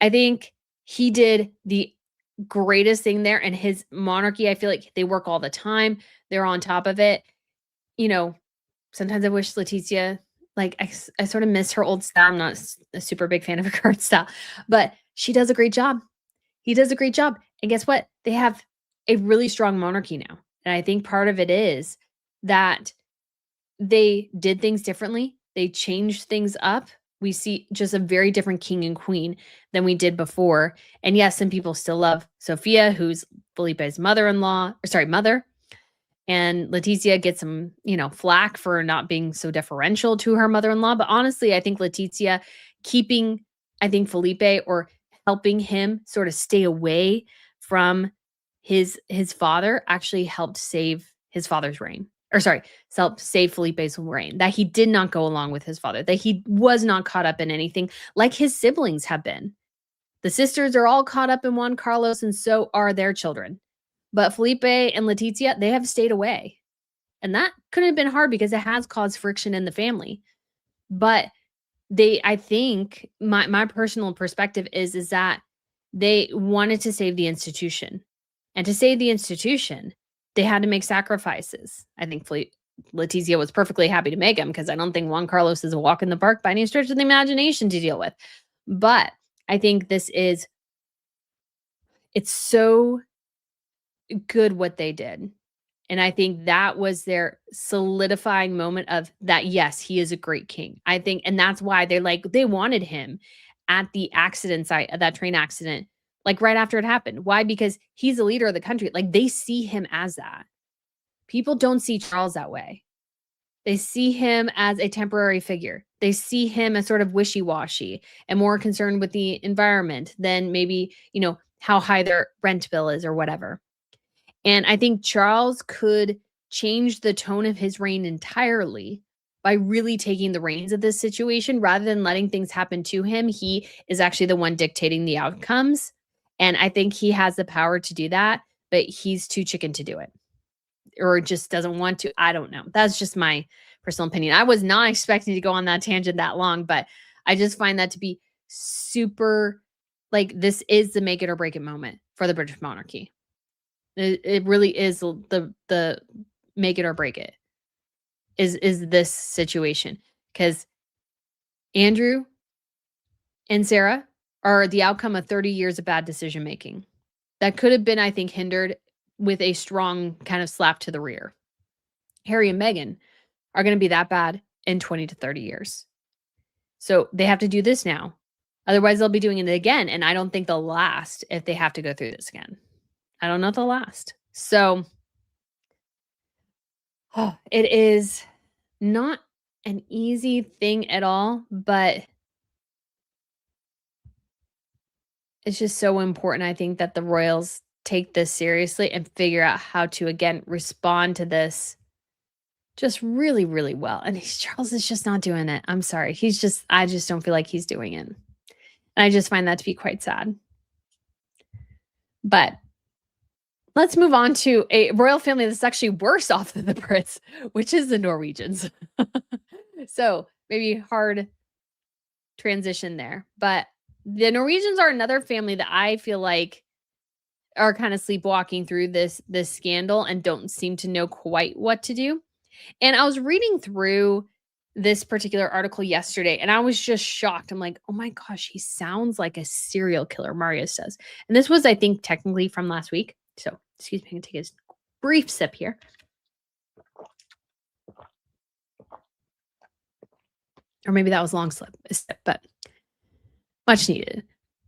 I think he did the greatest thing there. And his monarchy, I feel like they work all the time. They're on top of it. You know, sometimes I wish Letizia, like I sort of miss her old style. I'm not a super big fan of her current style, but she does a great job. He does a great job. And guess what? They have a really strong monarchy now. And I think part of it is that they did things differently. They changed things up. We see just a very different king and queen than we did before. And yes, some people still love Sophia, who's Felipe's mother-in-law, or sorry, mother. And Letizia gets some, flack for not being so deferential to her mother-in-law. But honestly, I think Letizia keeping, Felipe or helping him sort of stay away from his father actually helped save his father's reign. Or sorry, helped save Felipe's reign. That he did not go along with his father. That he was not caught up in anything like his siblings have been. The sisters are all caught up in Juan Carlos, and so are their children. But Felipe and Letizia, they have stayed away. And that could have been hard because it has caused friction in the family. But I think my personal perspective is that they wanted to save the institution. And to save the institution, they had to make sacrifices. I think Letizia was perfectly happy to make them because I don't think Juan Carlos is a walk in the park by any stretch of the imagination to deal with. But I think it's so good what they did. And I think that was their solidifying moment of that. Yes, he is a great king. I think, and that's why they wanted him at the accident site of that train accident, like right after it happened. Why? Because he's the leader of the country. Like they see him as that. People don't see Charles that way. They see him as a temporary figure. They see him as sort of wishy-washy and more concerned with the environment than maybe, how high their rent bill is or whatever. And I think Charles could change the tone of his reign entirely by really taking the reins of this situation rather than letting things happen to him. He is actually the one dictating the outcomes. And I think he has the power to do that, but he's too chicken to do it or just doesn't want to. I don't know. That's just my personal opinion. I was not expecting to go on that tangent that long, but I just find that to be super, like, this is the make it or break it moment for the British monarchy. It really is the make it or break it is this situation, because Andrew and Sarah are the outcome of 30 years of bad decision making that could have been, I think, hindered with a strong kind of slap to the rear. Harry and Meghan are going to be that bad in 20 to 30 years. So they have to do this now. Otherwise, they'll be doing it again. And I don't think they'll last if they have to go through this again. I don't know if they'll last. So it is not an easy thing at all, but it's just so important, I think, that the royals take this seriously and figure out how to, again, respond to this just really, really well. And Charles is just not doing it. I'm sorry. I just don't feel like he's doing it. And I just find that to be quite sad. But let's move on to a royal family that's actually worse off than the Brits, which is the Norwegians. So maybe hard transition there. But the Norwegians are another family that I feel like are kind of sleepwalking through this scandal and don't seem to know quite what to do. And I was reading through this particular article yesterday and I was just shocked. I'm like, oh my gosh, he sounds like a serial killer, Marius does. And this was, I think, technically from last week. So, excuse me, I can take a brief sip here. Or maybe that was long sip, but much needed.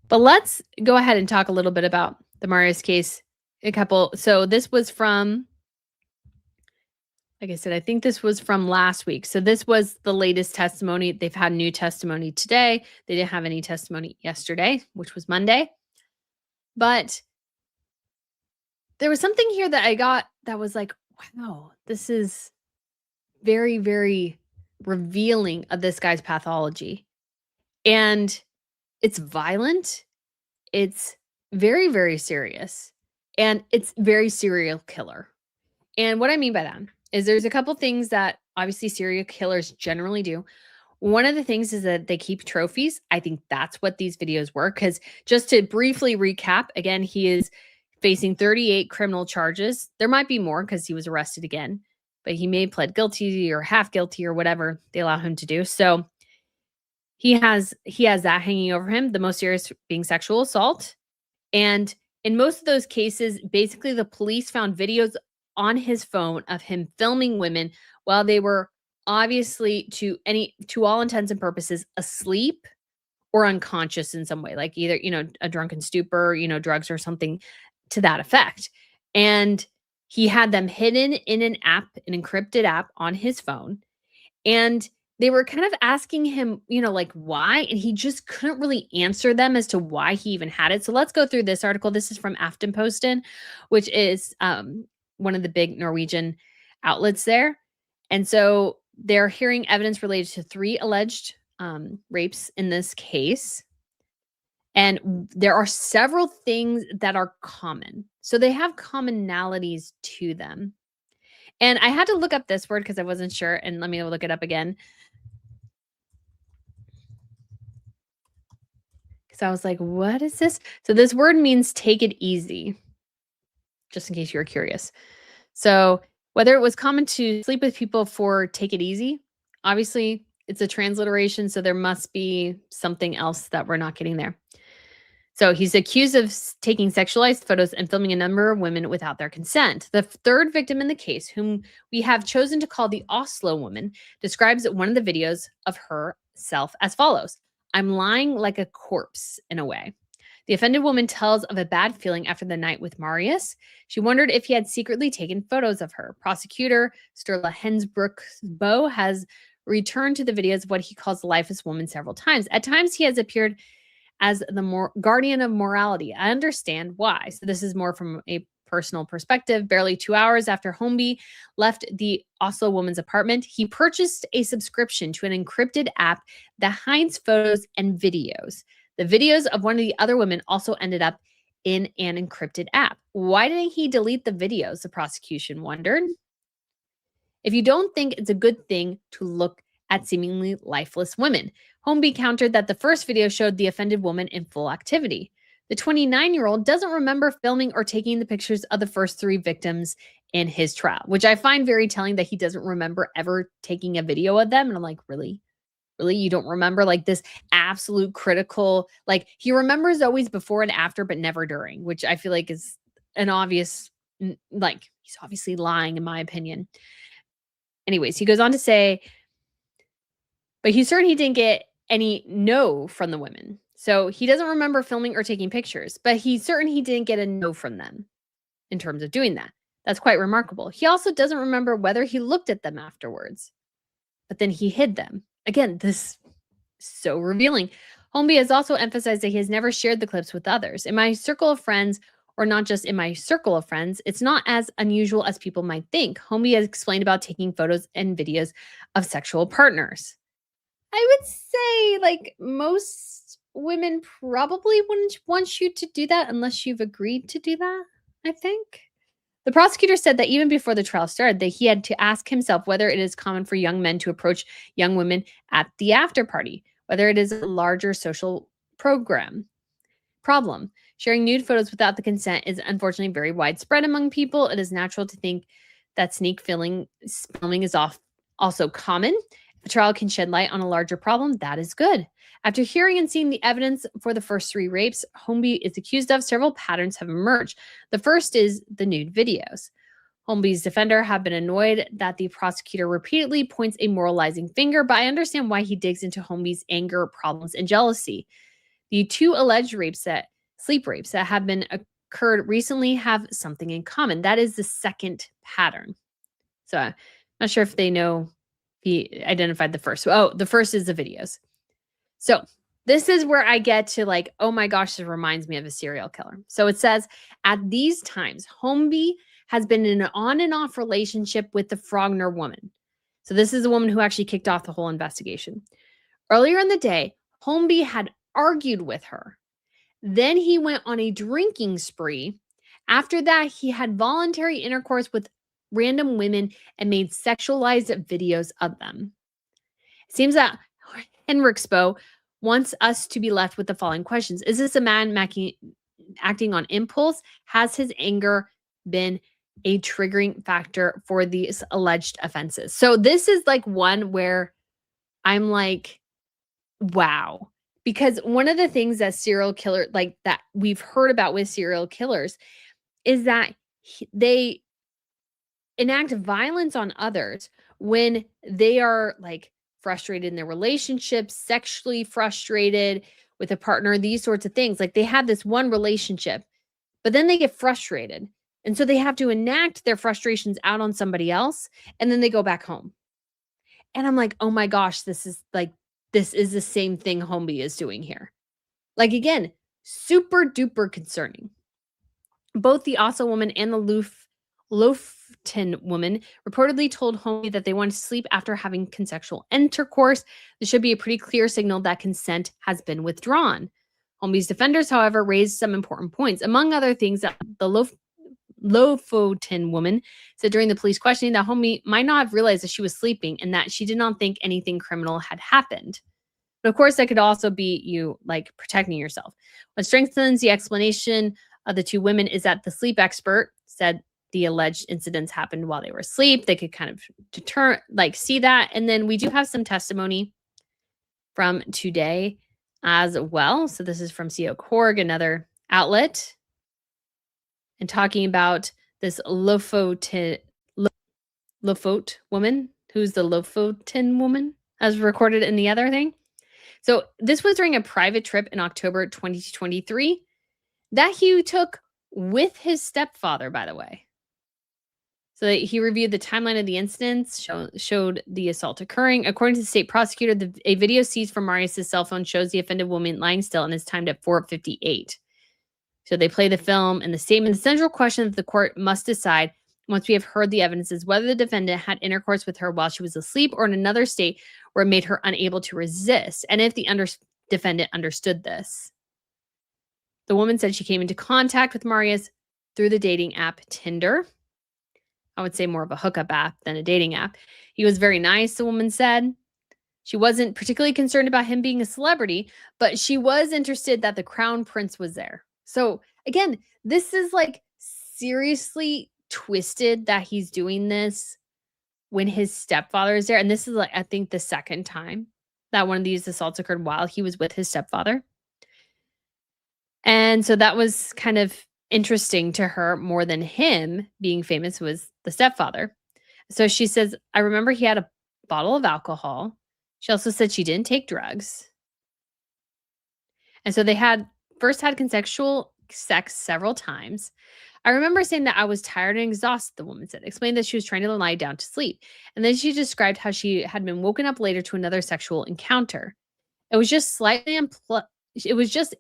But let's go ahead and talk a little bit about the Marius case. So this was from, like I said, I think this was from last week. So this was the latest testimony. They've had new testimony today. They didn't have any testimony yesterday, which was Monday. But there was something here that I got that was like, wow, this is very, very revealing of this guy's pathology. And it's violent, it's very, very serious, and it's very serial killer. And what I mean by that is there's a couple things that obviously serial killers generally do. One of the things is that they keep trophies. I think that's what these videos were. Because just to briefly recap, again, he is facing 38 criminal charges. There might be more because he was arrested again, but he may have pled guilty or half guilty or whatever they allow him to do. So he has that hanging over him, the most serious being sexual assault. And in most of those cases, basically the police found videos on his phone of him filming women while they were obviously to all intents and purposes asleep or unconscious in some way, like either, a drunken stupor, drugs or something to that effect. And he had them hidden in an app, an encrypted app on his phone. And they were kind of asking him, like why, and he just couldn't really answer them as to why he even had it. So let's go through this article. This is from Aftenposten, which is one of the big Norwegian outlets there. And so they're hearing evidence related to 3 alleged rapes in this case. And there are several things that are common. So they have commonalities to them. And I had to look up this word because I wasn't sure. And let me look it up again. Because I was like, what is this? So this word means take it easy, just in case you were curious. So whether it was common to sleep with people for take it easy, obviously it's a transliteration. So there must be something else that we're not getting there. So he's accused of taking sexualized photos and filming a number of women without their consent. The third victim in the case, whom we have chosen to call the Oslo woman, describes one of the videos of herself as follows. I'm lying like a corpse in a way. The offended woman tells of a bad feeling after the night with Marius. She wondered if he had secretly taken photos of her. Prosecutor Sturla Hensbrook-Boe has returned to the videos of what he calls the lifeless woman several times. At times, he has appeared as the guardian of morality. I understand why. So this is more from a personal perspective. Barely 2 hours after Høiby left the Oslo woman's apartment, he purchased a subscription to an encrypted app that hides photos and videos. The videos of one of the other women also ended up in an encrypted app. Why didn't he delete the videos? The prosecution wondered. If you don't think it's a good thing to look at seemingly lifeless women, Høiby countered that the first video showed the offended woman in full activity. The 29-year-old doesn't remember filming or taking the pictures of the first 3 victims in his trial, which I find very telling that he doesn't remember ever taking a video of them. And I'm like, really? Really? You don't remember like this absolute critical, like he remembers always before and after, but never during, which I feel like is an obvious, like he's obviously lying in my opinion. Anyways, he goes on to say, but he's certain he didn't get any no from the women. So he doesn't remember filming or taking pictures, but he's certain he didn't get a no from them in terms of doing that. That's quite remarkable. He also doesn't remember whether he looked at them afterwards, but then he hid them. Again, this is so revealing. Høiby has also emphasized that he has never shared the clips with others. In my circle of friends, or not just in my circle of friends, it's not as unusual as people might think. Høiby has explained about taking photos and videos of sexual partners. I would say like most women probably wouldn't want you to do that unless you've agreed to do that, I think. The prosecutor said that even before the trial started, that he had to ask himself whether it is common for young men to approach young women at the after party, whether it is a larger social problem. Sharing nude photos without the consent is unfortunately very widespread among people. It is natural to think that sneak filming is also common. If a trial can shed light on a larger problem, that is good. After hearing and seeing the evidence for the first 3 rapes Høiby is accused of, several patterns have emerged. The first is the nude videos. Høiby's defender have been annoyed that the prosecutor repeatedly points a moralizing finger, but I understand why he digs into Høiby's anger, problems, and jealousy. The 2 alleged sleep rapes that have been occurred recently have something in common. That is the second pattern. So I'm not sure if they know he identified the first. Oh, the first is the videos. So this is where I get to like, oh my gosh, this reminds me of a serial killer. So it says, at these times, Høiby has been in an on and off relationship with the Frogner woman. So this is the woman who actually kicked off the whole investigation. Earlier in the day, Holmby had argued with her. Then he went on a drinking spree. After that, he had voluntary intercourse with random women and made sexualized videos of them. It seems that Henriksbo wants us to be left with the following questions. Is this a man acting on impulse? Has his anger been a triggering factor for these alleged offenses? So this is like one where I'm like, wow. Because one of the things that serial killer, like that we've heard about with serial killers, is that they enact violence on others when they are like frustrated in their relationships, sexually frustrated with a partner, these sorts of things. Like they have this one relationship, but then they get frustrated. And so they have to enact their frustrations out on somebody else, and then they go back home. And I'm like, oh my gosh, this is the same thing Holmby is doing here. Like again, super duper concerning. Both the Asa woman and the Lofton woman reportedly told Holmby that they wanted to sleep after having consensual intercourse. This should be a pretty clear signal that consent has been withdrawn. Holmby's defenders, however, raised some important points. Among other things, that the Lofoten woman said during the police questioning that Holmby might not have realized that she was sleeping and that she did not think anything criminal had happened. But of course, that could also be you like protecting yourself. What strengthens the explanation of the two women is that the sleep expert said the alleged incidents happened while they were asleep. They could kind of see that. And then we do have some testimony from today as well. So this is from CO Korg, another outlet, and talking about this Lofoten woman. Who's the Lofoten woman, as recorded in the other thing. So this was during a private trip in October 2023 that he took with his stepfather, by the way. So he reviewed the timeline of the incidents, showed the assault occurring. According to the state prosecutor, a video seized from Marius' cell phone shows the offended woman lying still and is timed at 4:58. So they play the film and the statement. The central question that the court must decide once we have heard the evidence is whether the defendant had intercourse with her while she was asleep or in another state where it made her unable to resist, and if the defendant understood this. The woman said she came into contact with Marius through the dating app Tinder. I would say more of a hookup app than a dating app. He was very nice, the woman said. She wasn't particularly concerned about him being a celebrity, but she was interested that the crown prince was there. So again, this is like seriously twisted that he's doing this when his stepfather is there. And this is like, I think the second time that one of these assaults occurred while he was with his stepfather. And so that was kind of interesting to her more than him being famous was the stepfather. So she says, I remember he had a bottle of alcohol. She also said she didn't take drugs. And so they first had consensual sex several times. I remember saying that I was tired and exhausted, the woman said, explained that she was trying to lie down to sleep. And then she described how she had been woken up later to another sexual encounter. It was just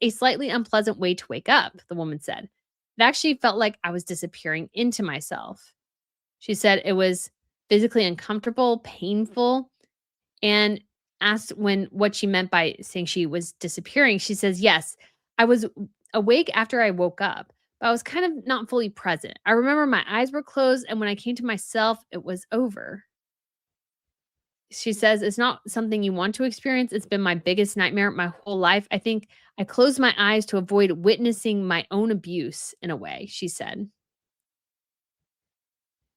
a slightly unpleasant way to wake up, the woman said. It actually felt like I was disappearing into myself. She said it was physically uncomfortable, painful, and asked what she meant by saying she was disappearing. She says, yes, I was awake after I woke up, but I was kind of not fully present. I remember my eyes were closed, and when I came to myself, it was over. She says, it's not something you want to experience. It's been my biggest nightmare my whole life. I think I closed my eyes to avoid witnessing my own abuse in a way, she said.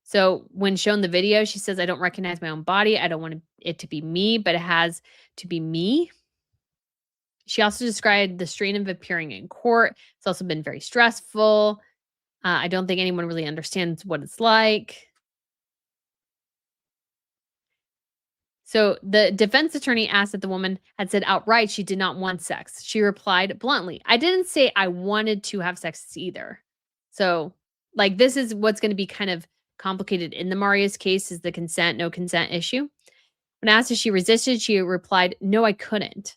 So when shown the video, she says, I don't recognize my own body. I don't want it to be me, but it has to be me. She also described the strain of appearing in court. It's also been very stressful. I don't think anyone really understands what it's like. So the defense attorney asked that the woman had said outright she did not want sex. She replied bluntly, I didn't say I wanted to have sex either. So like this is what's going to be kind of complicated in the Marius case is the consent, no consent issue. When asked if she resisted, she replied, no, I couldn't.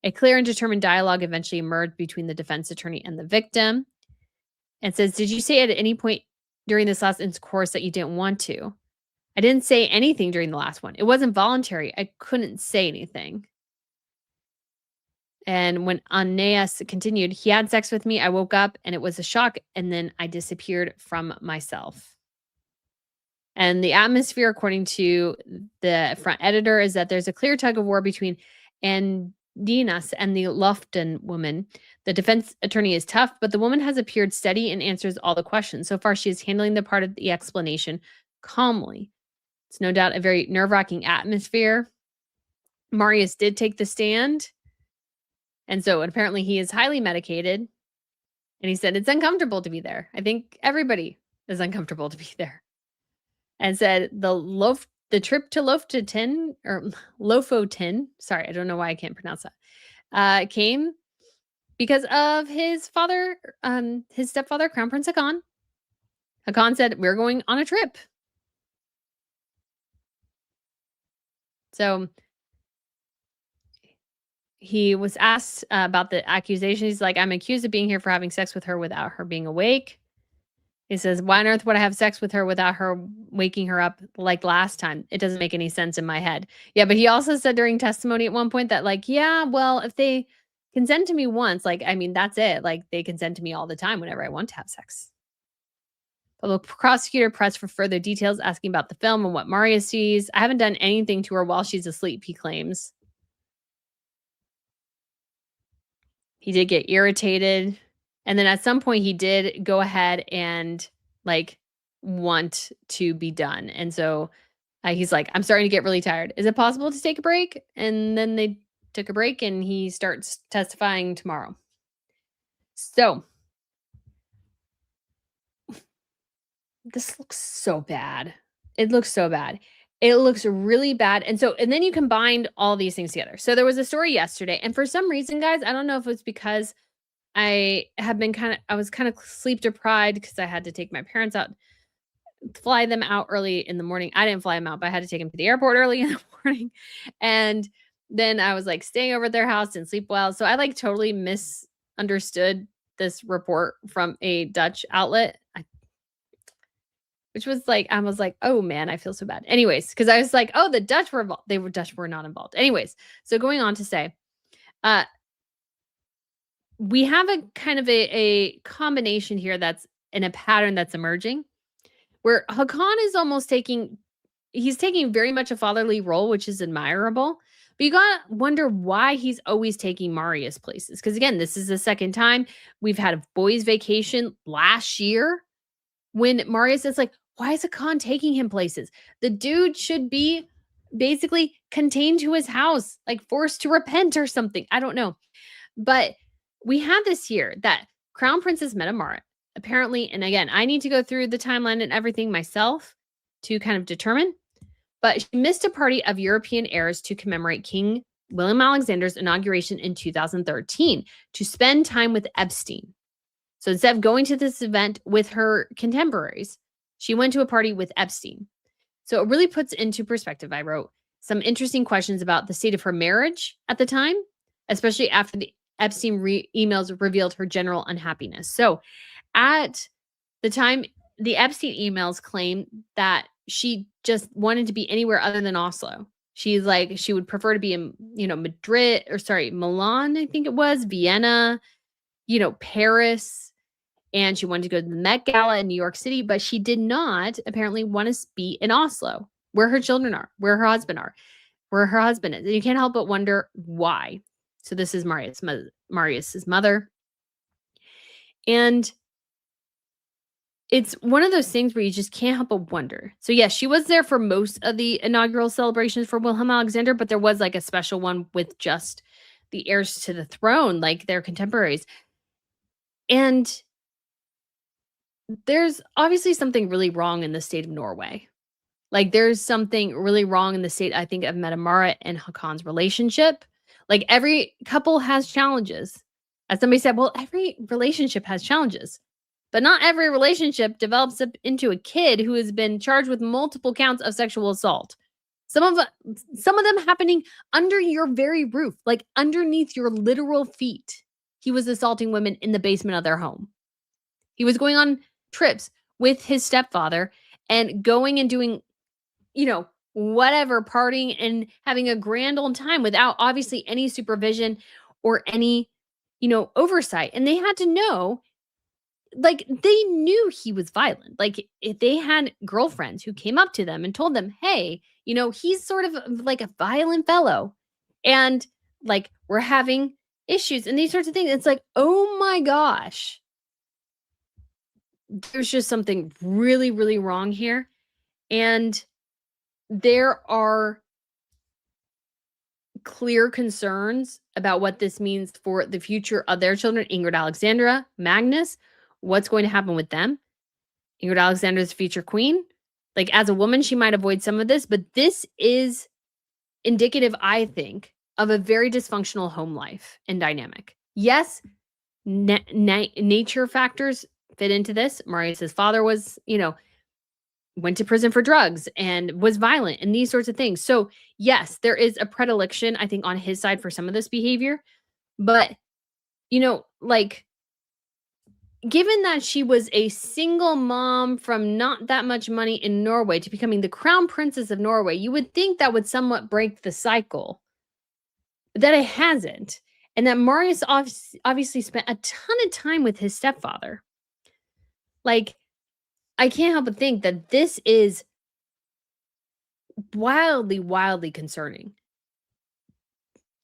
A clear and determined dialogue eventually emerged between the defense attorney and the victim. And says, did you say at any point during this last intercourse that you didn't want to? I didn't say anything during the last one. It wasn't voluntary. I couldn't say anything. And when Aeneas continued, he had sex with me. I woke up and it was a shock. And then I disappeared from myself. And the atmosphere, according to the front editor, is that there's a clear tug of war between Andinas and the Lofton woman. The defense attorney is tough, but the woman has appeared steady and answers all the questions. So far, she is handling the part of the explanation calmly. It's no doubt a very nerve-wracking atmosphere. Marius did take the stand. And so apparently he is highly medicated. And he said it's uncomfortable to be there. I think everybody is uncomfortable to be there. And said the trip to Lofoten or Lofoten, sorry, I don't know why I can't pronounce that, came because of his father, his stepfather, Crown Prince Hakan. Hakan said, we're going on a trip. So he was asked about the accusation. He's like, I'm accused of being here for having sex with her without her being awake. He says, why on earth would I have sex with her without her waking her up like last time? It doesn't make any sense in my head. Yeah, but he also said during testimony at one point that like, yeah, well, if they consent to me once, like, I mean, that's it. Like they consent to me all the time whenever I want to have sex. Public prosecutor pressed for further details, asking about the film and what Marius sees. I haven't done anything to her while she's asleep, he claims. He did get irritated. And then at some point he did go ahead and like want to be done. And so he's like, I'm starting to get really tired. Is it possible to take a break? And then they took a break and he starts testifying tomorrow. So this looks so bad. It looks so bad. It looks really bad. And then you combined all these things together. So there was a story yesterday. And for some reason, guys, I don't know if it's because I was kind of sleep deprived because I had to take my parents out, fly them out early in the morning. I didn't fly them out, but I had to take them to the airport early in the morning. And then I was like staying over at their house and sleep well. So I like totally misunderstood this report from a Dutch outlet, which was like, I was like, oh man, I feel so bad. Anyways, because I was like, oh, the Dutch were involved. Dutch were not involved. Anyways, so going on to say, we have a kind of a combination here that's in a pattern that's emerging where Hakan is almost he's taking very much a fatherly role, which is admirable. But you got to wonder why he's always taking Marius places. Because again, this is the second time we've had a boys' vacation last year when Marius is like, why is Hakan taking him places? The dude should be basically contained to his house, like forced to repent or something. I don't know. But we had this here that Crown Princess Mette-Marit apparently, and again, I need to go through the timeline and everything myself to kind of determine, but she missed a party of European heirs to commemorate King William Alexander's inauguration in 2013 to spend time with Epstein. So instead of going to this event with her contemporaries, she went to a party with Epstein. So it really puts into perspective, I wrote, some interesting questions about the state of her marriage at the time, especially after the Epstein emails revealed her general unhappiness. So at the time, the Epstein emails claim that she just wanted to be anywhere other than Oslo. She's like, she would prefer to be in, Milan, I think it was, Vienna, Paris. And she wanted to go to the Met Gala in New York City, but she did not apparently want to be in Oslo, where her children are, where her husband is. And you can't help but wonder why. So this is Marius's mother. And it's one of those things where you just can't help but wonder. So yes, she was there for most of the inaugural celebrations for Wilhelm Alexander, but there was like a special one with just the heirs to the throne, like their contemporaries. And there's obviously something really wrong in the state of Norway. Like there's something really wrong in the state, I think, of Mette-Marit and Hakan's relationship. Like every couple has challenges. As somebody said, well, every relationship has challenges, but not every relationship develops up into a kid who has been charged with multiple counts of sexual assault. Some of them happening under your very roof, like underneath your literal feet. He was assaulting women in the basement of their home. He was going on trips with his stepfather and going and doing whatever, partying and having a grand old time without obviously any supervision or any, oversight. And they had to know, like, they knew he was violent. Like, if they had girlfriends who came up to them and told them, hey, he's sort of like a violent fellow. And like, we're having issues and these sorts of things. It's like, oh my gosh, there's just something really, really wrong here. And there are clear concerns about what this means for the future of their children. Ingrid Alexandra, Magnus, what's going to happen with them? Ingrid Alexandra's future queen. Like, as a woman, she might avoid some of this, but this is indicative, I think, of a very dysfunctional home life and dynamic. Yes, nature factors fit into this. Marius's father was, went to prison for drugs and was violent and these sorts of things. So yes, there is a predilection, I think, on his side for some of this behavior. But, like, given that she was a single mom from not that much money in Norway to becoming the crown princess of Norway, you would think that would somewhat break the cycle. But that it hasn't. And that Marius obviously spent a ton of time with his stepfather. Like, I can't help but think that this is wildly, wildly concerning.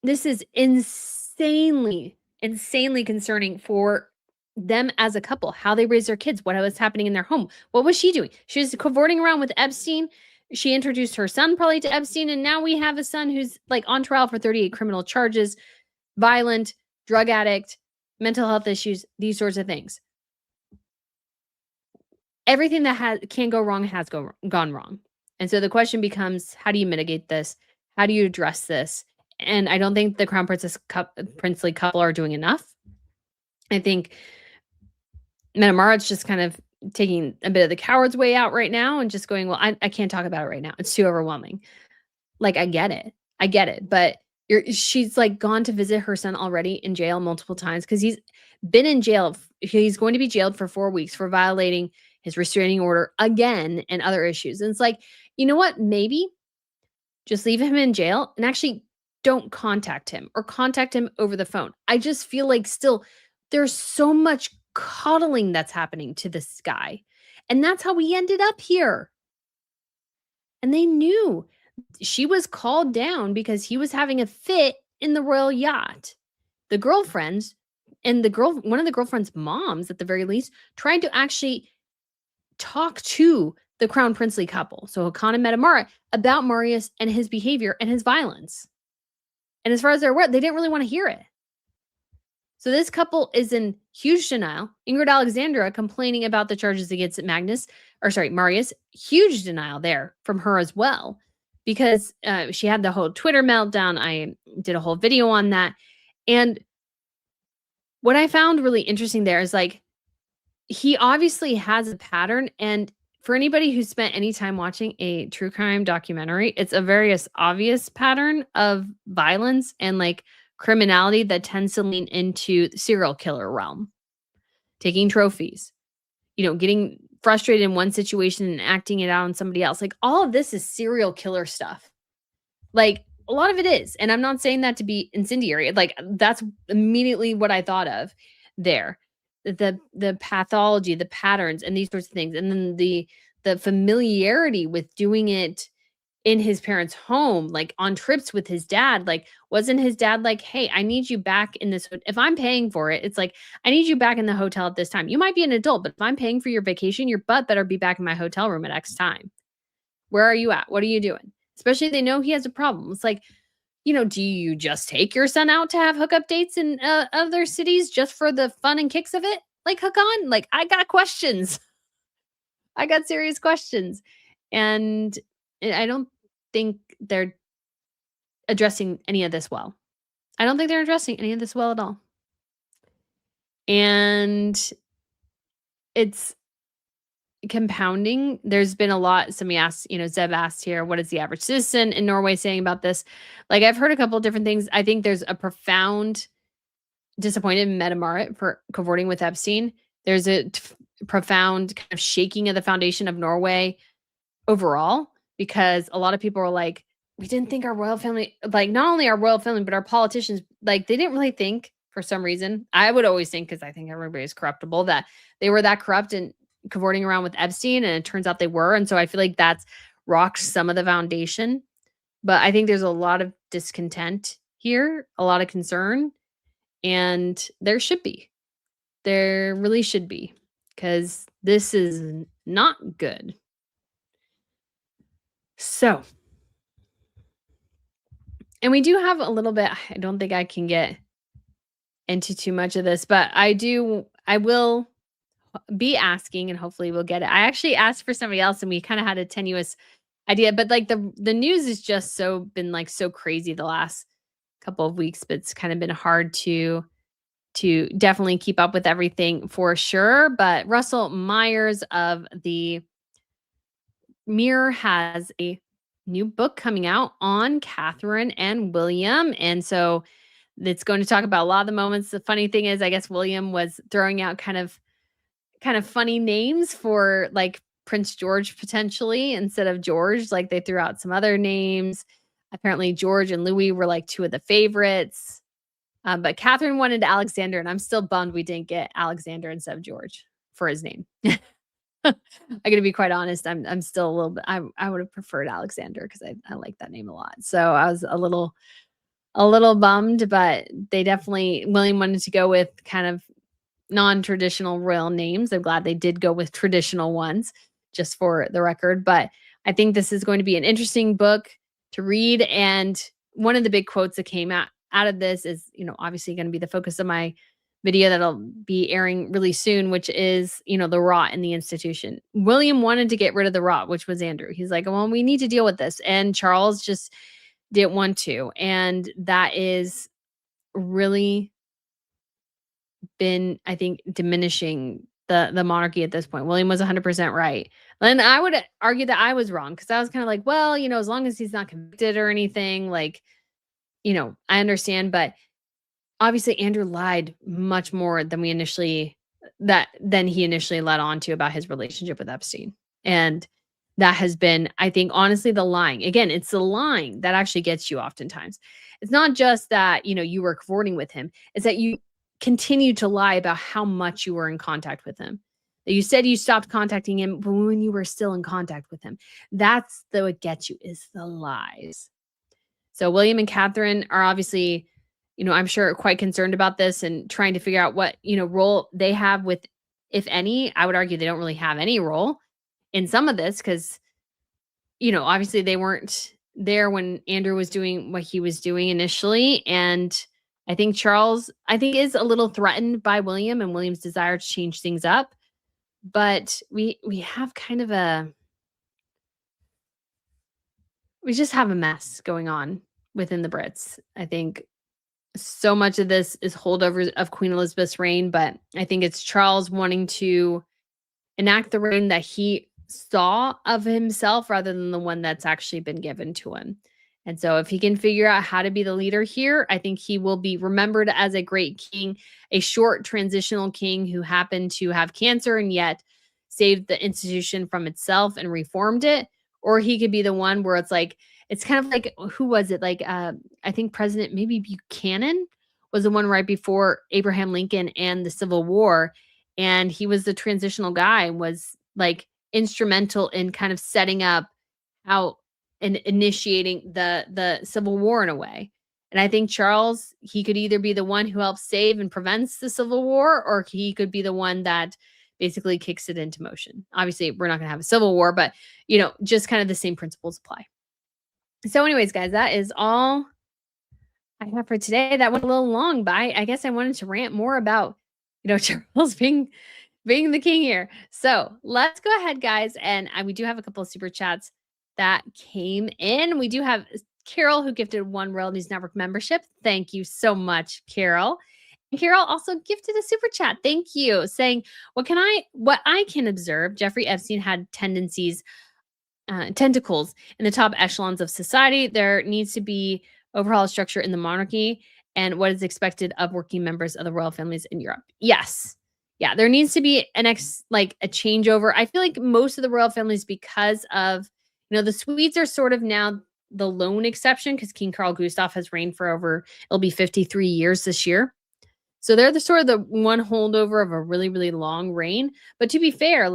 This is insanely, insanely concerning for them as a couple, how they raise their kids, what was happening in their home. What was she doing? She was cavorting around with Epstein. She introduced her son probably to Epstein, and now we have a son who's like on trial for 38 criminal charges, violent, drug addict, mental health issues, these sorts of things. Everything that can go wrong has gone wrong. And so the question becomes, how do you mitigate this? How do you address this? And I don't think the Crown Princely couple are doing enough. I think Mette-Marit's just kind of taking a bit of the coward's way out right now and just going, well, I can't talk about it right now. It's too overwhelming. Like, I get it. But she's like gone to visit her son already in jail multiple times because he's been in jail. He's going to be jailed for 4 weeks for violating his restraining order again and other issues. And it's like, you know what? Maybe just leave him in jail and actually don't contact him or contact him over the phone. I just feel like still there's so much coddling that's happening to this guy. And that's how we ended up here. And they knew she was called down because he was having a fit in the royal yacht. The girlfriends and one of the girlfriend's moms, at the very least, tried to actually talk to the crown princely couple, so Hakan and Mette-Marit, about Marius and his behavior and his violence. And as far as they're aware, they didn't really want to hear it. So this couple is in huge denial. Ingrid Alexandra complaining about the charges against Marius, huge denial there from her as well, because she had the whole Twitter meltdown. I did a whole video on that. And what I found really interesting there is, like, he obviously has a pattern. And for anybody who spent any time watching a true crime documentary, it's a very obvious pattern of violence and like criminality that tends to lean into the serial killer realm. Taking trophies, getting frustrated in one situation and acting it out on somebody else. Like, all of this is serial killer stuff. Like, a lot of it is. And I'm not saying that to be incendiary. Like, that's immediately what I thought of there. The pathology, the patterns, and these sorts of things. And then the familiarity with doing it in his parents' home, like on trips with his dad. Like, wasn't his dad like, hey, I need you back in this. If I'm paying for it, it's like, I need you back in the hotel at this time. You might be an adult, but if I'm paying for your vacation, your butt better be back in my hotel room at X time. Where are you at? What are you doing? Especially if they know he has a problem. It's like, do you just take your son out to have hookup dates in other cities just for the fun and kicks of it? Like, Hakan, like, I got questions. I got serious questions. And I don't think they're addressing any of this well. I don't think they're addressing any of this well at all. And it's compounding. There's been a lot. Somebody asked, Zeb asked here, what is the average citizen in Norway saying about this? Like, I've heard a couple of different things. I think there's a profound disappointment in Mette-Marit for cavorting with Epstein. There's a profound kind of shaking of the foundation of Norway overall. because a lot of people were like, we didn't think our royal family, like not only our royal family, but our politicians, like they didn't really think for some reason. I would always think, because I think everybody is corruptible, that they were that corrupt and cavorting around with Epstein, and it turns out they were. And so I feel like that's rocked some of the foundation. But I think there's a lot of discontent here, a lot of concern, and there should be. There really should be, because this is not good. So, and we do have a little bit, I don't think I can get into too much of this, but I will be asking, and hopefully we'll get it. I actually asked for somebody else and we kind of had a tenuous idea, but like the news has just been like so crazy the last couple of weeks, but it's kind of been hard to definitely keep up with everything for sure. But Russell Myers of the Mirror has a new book coming out on Catherine and William. And so it's going to talk about a lot of the moments. The funny thing is, I guess William was throwing out kind of funny names for like Prince George potentially instead of George. Like they threw out some other names. Apparently George and Louis were like two of the favorites. But Catherine wanted Alexander, and I'm still bummed we didn't get Alexander instead of George for his name. I got to be quite honest. I'm still a little bit. I would have preferred Alexander because I like that name a lot. So I was a little bummed, but they definitely, William wanted to go with kind of non-traditional royal names. I'm glad they did go with traditional ones, just for the record. But I think this is going to be an interesting book to read. And one of the big quotes that came out of this is, obviously going to be the focus of my video that'll be airing really soon, which is, the rot in the institution. William wanted to get rid of the rot, which was Andrew. He's like, well, we need to deal with this. And Charles just didn't want to. And that is really been, I think, diminishing the monarchy at this point. William was 100% right. And I would argue that I was wrong, because I was kind of like, well, as long as he's not convicted or anything, like, I understand. But obviously Andrew lied much more than he initially let on to about his relationship with Epstein. And that has been, I think, honestly, the lying. Again, it's the lying that actually gets you oftentimes. It's not just that, you were cavorting with him. It's that you continue to lie about how much you were in contact with him. That you said you stopped contacting him, but when you were still in contact with him. That's what gets you, is the lies. So William and Catherine are obviously, I'm sure quite concerned about this and trying to figure out what, role they have with, if any. I would argue they don't really have any role in some of this, because, obviously they weren't there when Andrew was doing what he was doing initially. And I think Charles, is a little threatened by William and William's desire to change things up. But we have kind of we just have a mess going on within the Brits. I think so much of this is holdovers of Queen Elizabeth's reign, but I think it's Charles wanting to enact the reign that he saw of himself rather than the one that's actually been given to him. And so if he can figure out how to be the leader here, I think he will be remembered as a great king, a short transitional king who happened to have cancer and yet saved the institution from itself and reformed it. Or he could be the one where it's like, it's kind of like, who was it? Like, I think President maybe Buchanan was the one right before Abraham Lincoln and the Civil War. And he was the transitional guy, was like instrumental in kind of setting up how and initiating the Civil War in a way. And I think Charles, he could either be the one who helps save and prevents the Civil War, or he could be the one that basically kicks it into motion. Obviously, we're not going to have a Civil War, but, just kind of the same principles apply. So anyways, guys, that is all I have for today. That went a little long, but I guess I wanted to rant more about, Charles being the king here. So let's go ahead, guys. And we do have a couple of super chats that came in. We do have Carol, who gifted 1 Royal News Network membership. Thank you so much, Carol. And Carol also gifted a super chat. Thank you. Saying, what I can observe, Jeffrey Epstein had tentacles in the top echelons of society. There needs to be overhaul structure in the monarchy and what is expected of working members of the royal families in Europe. Yes. Yeah, there needs to be a changeover. I feel like most of the royal families, because of, The Swedes are sort of now the lone exception because King Carl Gustaf has reigned for it'll be 53 years this year. So they're the sort of the one holdover of a really, really long reign. But to be fair,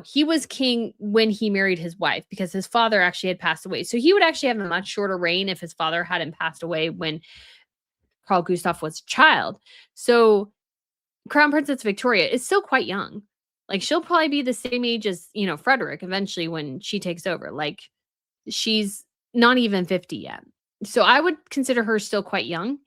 he was king when he married his wife because his father actually had passed away. So he would actually have a much shorter reign if his father hadn't passed away when Carl Gustaf was a child. So Crown Princess Victoria is still quite young. Like she'll probably be the same age as, Frederick eventually when she takes over. Like she's not even 50 yet. So I would consider her still quite young.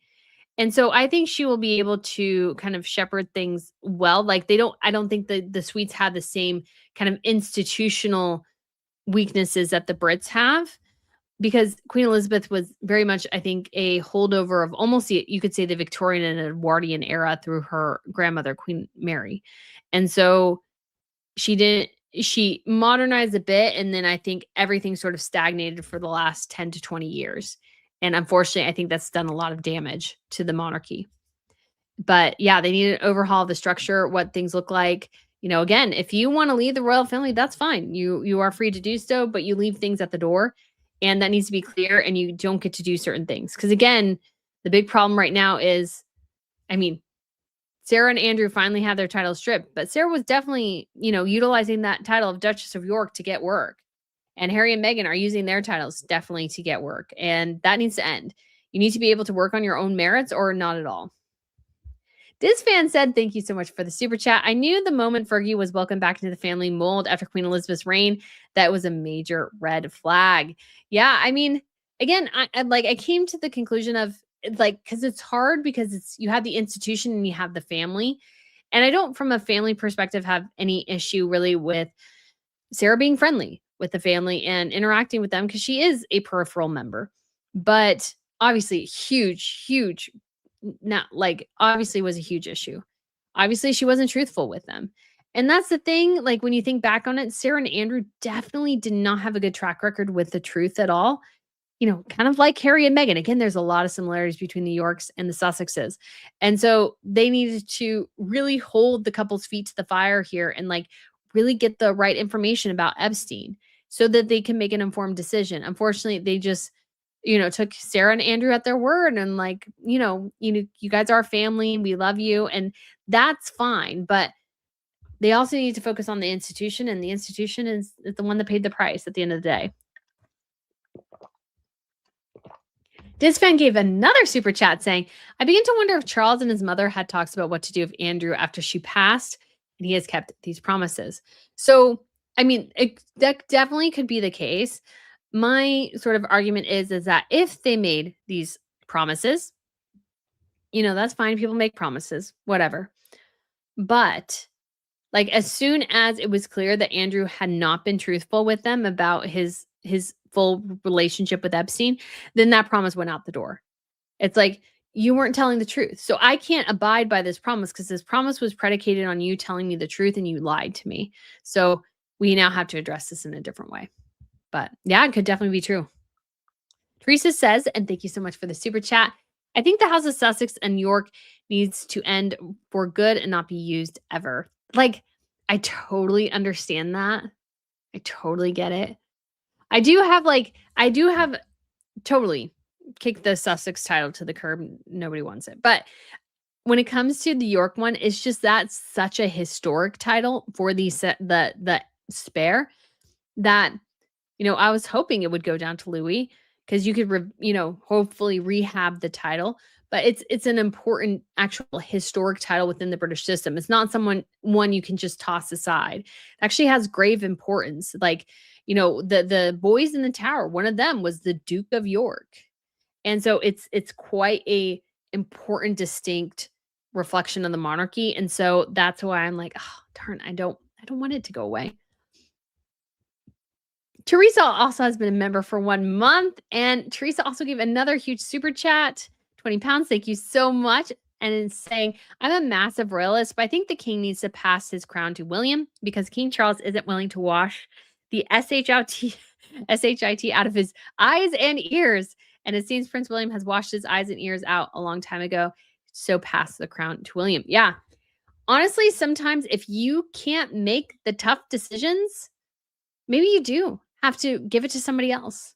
And so I think she will be able to kind of shepherd things well. Like I don't think the Swedes have the same kind of institutional weaknesses that the Brits have because Queen Elizabeth was very much, I think, a holdover of almost you could say the Victorian and Edwardian era through her grandmother, Queen Mary. And so she modernized a bit. And then I think everything sort of stagnated for the last 10 to 20 years. And unfortunately, I think that's done a lot of damage to the monarchy. But yeah, they need to overhaul the structure, what things look like. Again, if you want to leave the royal family, that's fine. You are free to do so, but you leave things at the door. And that needs to be clear, and you don't get to do certain things. Because again, the big problem right now is, Sarah and Andrew finally had their titles stripped, but Sarah was definitely, utilizing that title of Duchess of York to get work. And Harry and Meghan are using their titles definitely to get work. And that needs to end. You need to be able to work on your own merits or not at all. This fan said, thank you so much for the super chat. I knew the moment Fergie was welcomed back into the family mold after Queen Elizabeth's reign, that was a major red flag. Yeah, again, I came to the conclusion of because it's hard because you have the institution and you have the family. And I don't, from a family perspective, have any issue really with Sarah being friendly with the family and interacting with them because she is a peripheral member. But obviously, huge, obviously was a huge issue. Obviously, she wasn't truthful with them. And that's the thing, when you think back on it, Sarah and Andrew definitely did not have a good track record with the truth at all. Kind of like Harry and Meghan. Again, there's a lot of similarities between the Yorks and the Sussexes. And so they needed to really hold the couple's feet to the fire here and really get the right information about Epstein so that they can make an informed decision. Unfortunately, they just, took Sarah and Andrew at their word and you guys are family. We love you. And that's fine. But they also need to focus on the institution, and the institution is the one that paid the price at the end of the day. This fan gave another super chat saying, I begin to wonder if Charles and his mother had talks about what to do with Andrew after she passed, and he has kept these promises. So, that definitely could be the case. My sort of argument is that if they made these promises, that's fine. People make promises, whatever. But as soon as it was clear that Andrew had not been truthful with them about his full relationship with Epstein, then that promise went out the door. It's you weren't telling the truth. So I can't abide by this promise because this promise was predicated on you telling me the truth and you lied to me. So we now have to address this in a different way. But yeah, it could definitely be true. Teresa says, and thank you so much for the super chat, I think the House of Sussex and York needs to end for good and not be used ever. I totally understand that. I totally get it. I do have totally kick the Sussex title to the curb. Nobody wants it. But when it comes to the York one, it's just that's such a historic title for the spare that, I was hoping it would go down to Louis because you could, hopefully rehab the title. But it's an important actual historic title within the British system. It's not one you can just toss aside. It actually has grave importance. The boys in the tower, one of them was the Duke of York. And so it's quite a important, distinct reflection of the monarchy. And so that's why I'm oh, darn, I don't want it to go away. Teresa also has been a member for 1 month. And Teresa also gave another huge super chat, 20 pounds. Thank you so much. And it's saying, I'm a massive royalist, but I think the king needs to pass his crown to William because King Charles isn't willing to wash the SHIT out of his eyes and ears. And it seems Prince William has washed his eyes and ears out a long time ago. So pass the crown to William. Yeah. Honestly, sometimes if you can't make the tough decisions, maybe you do have to give it to somebody else.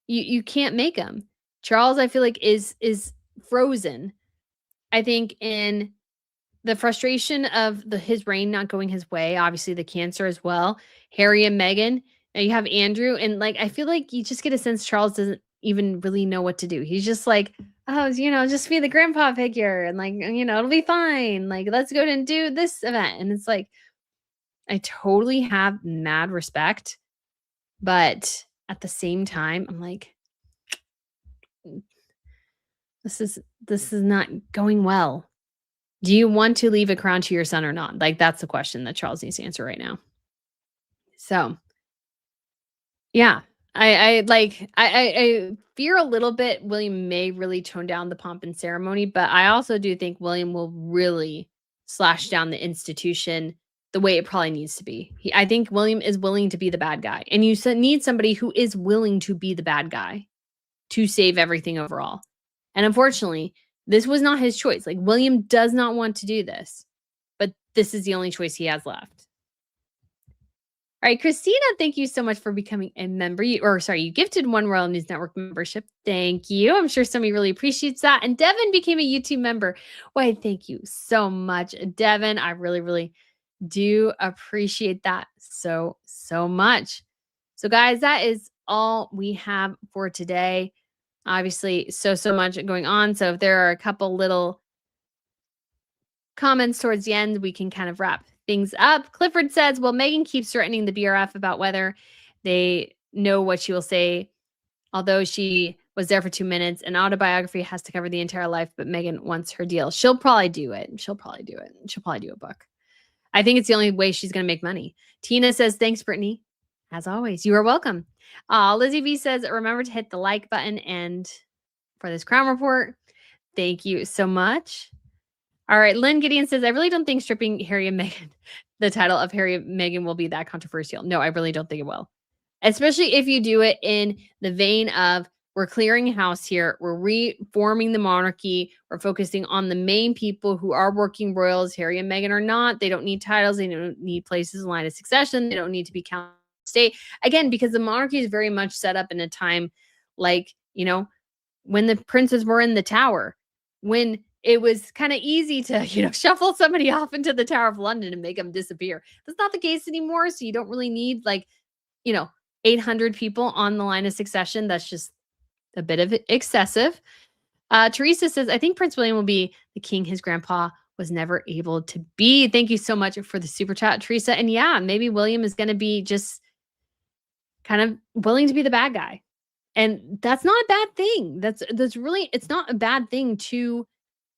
You can't make him. Charles, I feel like is frozen. I think in the frustration of his reign not going his way, obviously the cancer as well, Harry and Meghan, and you have Andrew, and like I feel like you just get a sense Charles doesn't even really know what to do. He's just like, oh, just be the grandpa figure, and like it'll be fine. Like let's go and do this event, and it's like I totally have mad respect, but at the same time, I'm like, this is not going well. Do you want to leave a crown to your son or not? Like, that's the question that Charles needs to answer right now. So, yeah, I fear a little bit William may really tone down the pomp and ceremony, but I also do think William will really slash down the institution the way it probably needs to be. I think William is willing to be the bad guy, and you need somebody who is willing to be the bad guy to save everything overall. And unfortunately, this was not his choice. Like, William does not want to do this, but this is the only choice he has left. All right, Christina, thank you so much for becoming a member. You gifted one Royal News Network membership. Thank you. I'm sure somebody really appreciates that. And Devin became a YouTube member. Why, thank you so much, Devin. I really, really do appreciate that so much. So, guys, that is all we have for today. Obviously, so much going on. So if there are a couple little comments towards the end, we can kind of wrap things up. Clifford says, well, Meghan keeps threatening the BRF about whether they know what she will say, although she was there for 2 minutes. An autobiography has to cover the entire life, but Meghan wants her deal. She'll probably do it. She'll probably do a book. I think it's the only way she's going to make money. Tina says, thanks, Brittany. As always, you are welcome. Lizzie V says, remember to hit the like button and for this Crown Report. Thank you so much. All right. Lynn Gideon says, I really don't think stripping Harry and Meghan, the title of Harry and Meghan, will be that controversial. No, I really don't think it will. Especially if you do it in the vein of, we're clearing house here. We're reforming the monarchy. We're focusing on the main people who are working royals. Harry and Meghan are not. They don't need titles. They don't need places in line of succession. They don't need to be counted state. Again, because the monarchy is very much set up in a time like, when the princes were in the Tower, when it was kind of easy to, shuffle somebody off into the Tower of London and make them disappear. That's not the case anymore. So you don't really need 800 people on the line of succession. That's just a bit of excessive. Teresa says, I think Prince William will be the king his grandpa was never able to be. Thank you so much for the super chat, Teresa. And yeah, maybe William is going to be just kind of willing to be the bad guy. And that's not a bad thing. That's really, it's not a bad thing to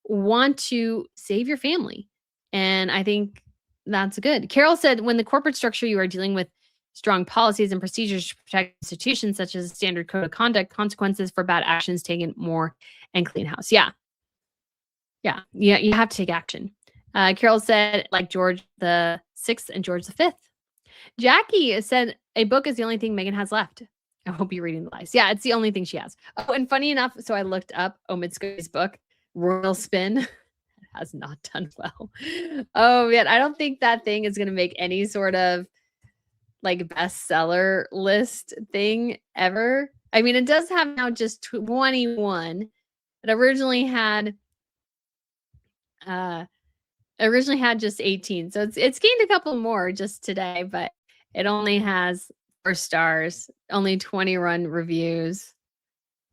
want to save your family. And I think that's good. Carol said, when the corporate structure you are dealing with strong policies and procedures to protect institutions such as a standard code of conduct, consequences for bad actions taken more and clean house. Yeah. You have to take action. Carol said, like George the VI and George V. Jackie said, a book is the only thing Meghan has left. I hope you're reading the lies. Yeah, it's the only thing she has. Oh, and funny enough, so I looked up Omid Scobie's book, Royal Spin. It has not done well. Oh, man, I don't think that thing is going to make any sort of bestseller list thing ever. I mean, it does have now just 21. It originally had just 18. So it's gained a couple more just today, but it only has 4 stars, only 20 run reviews.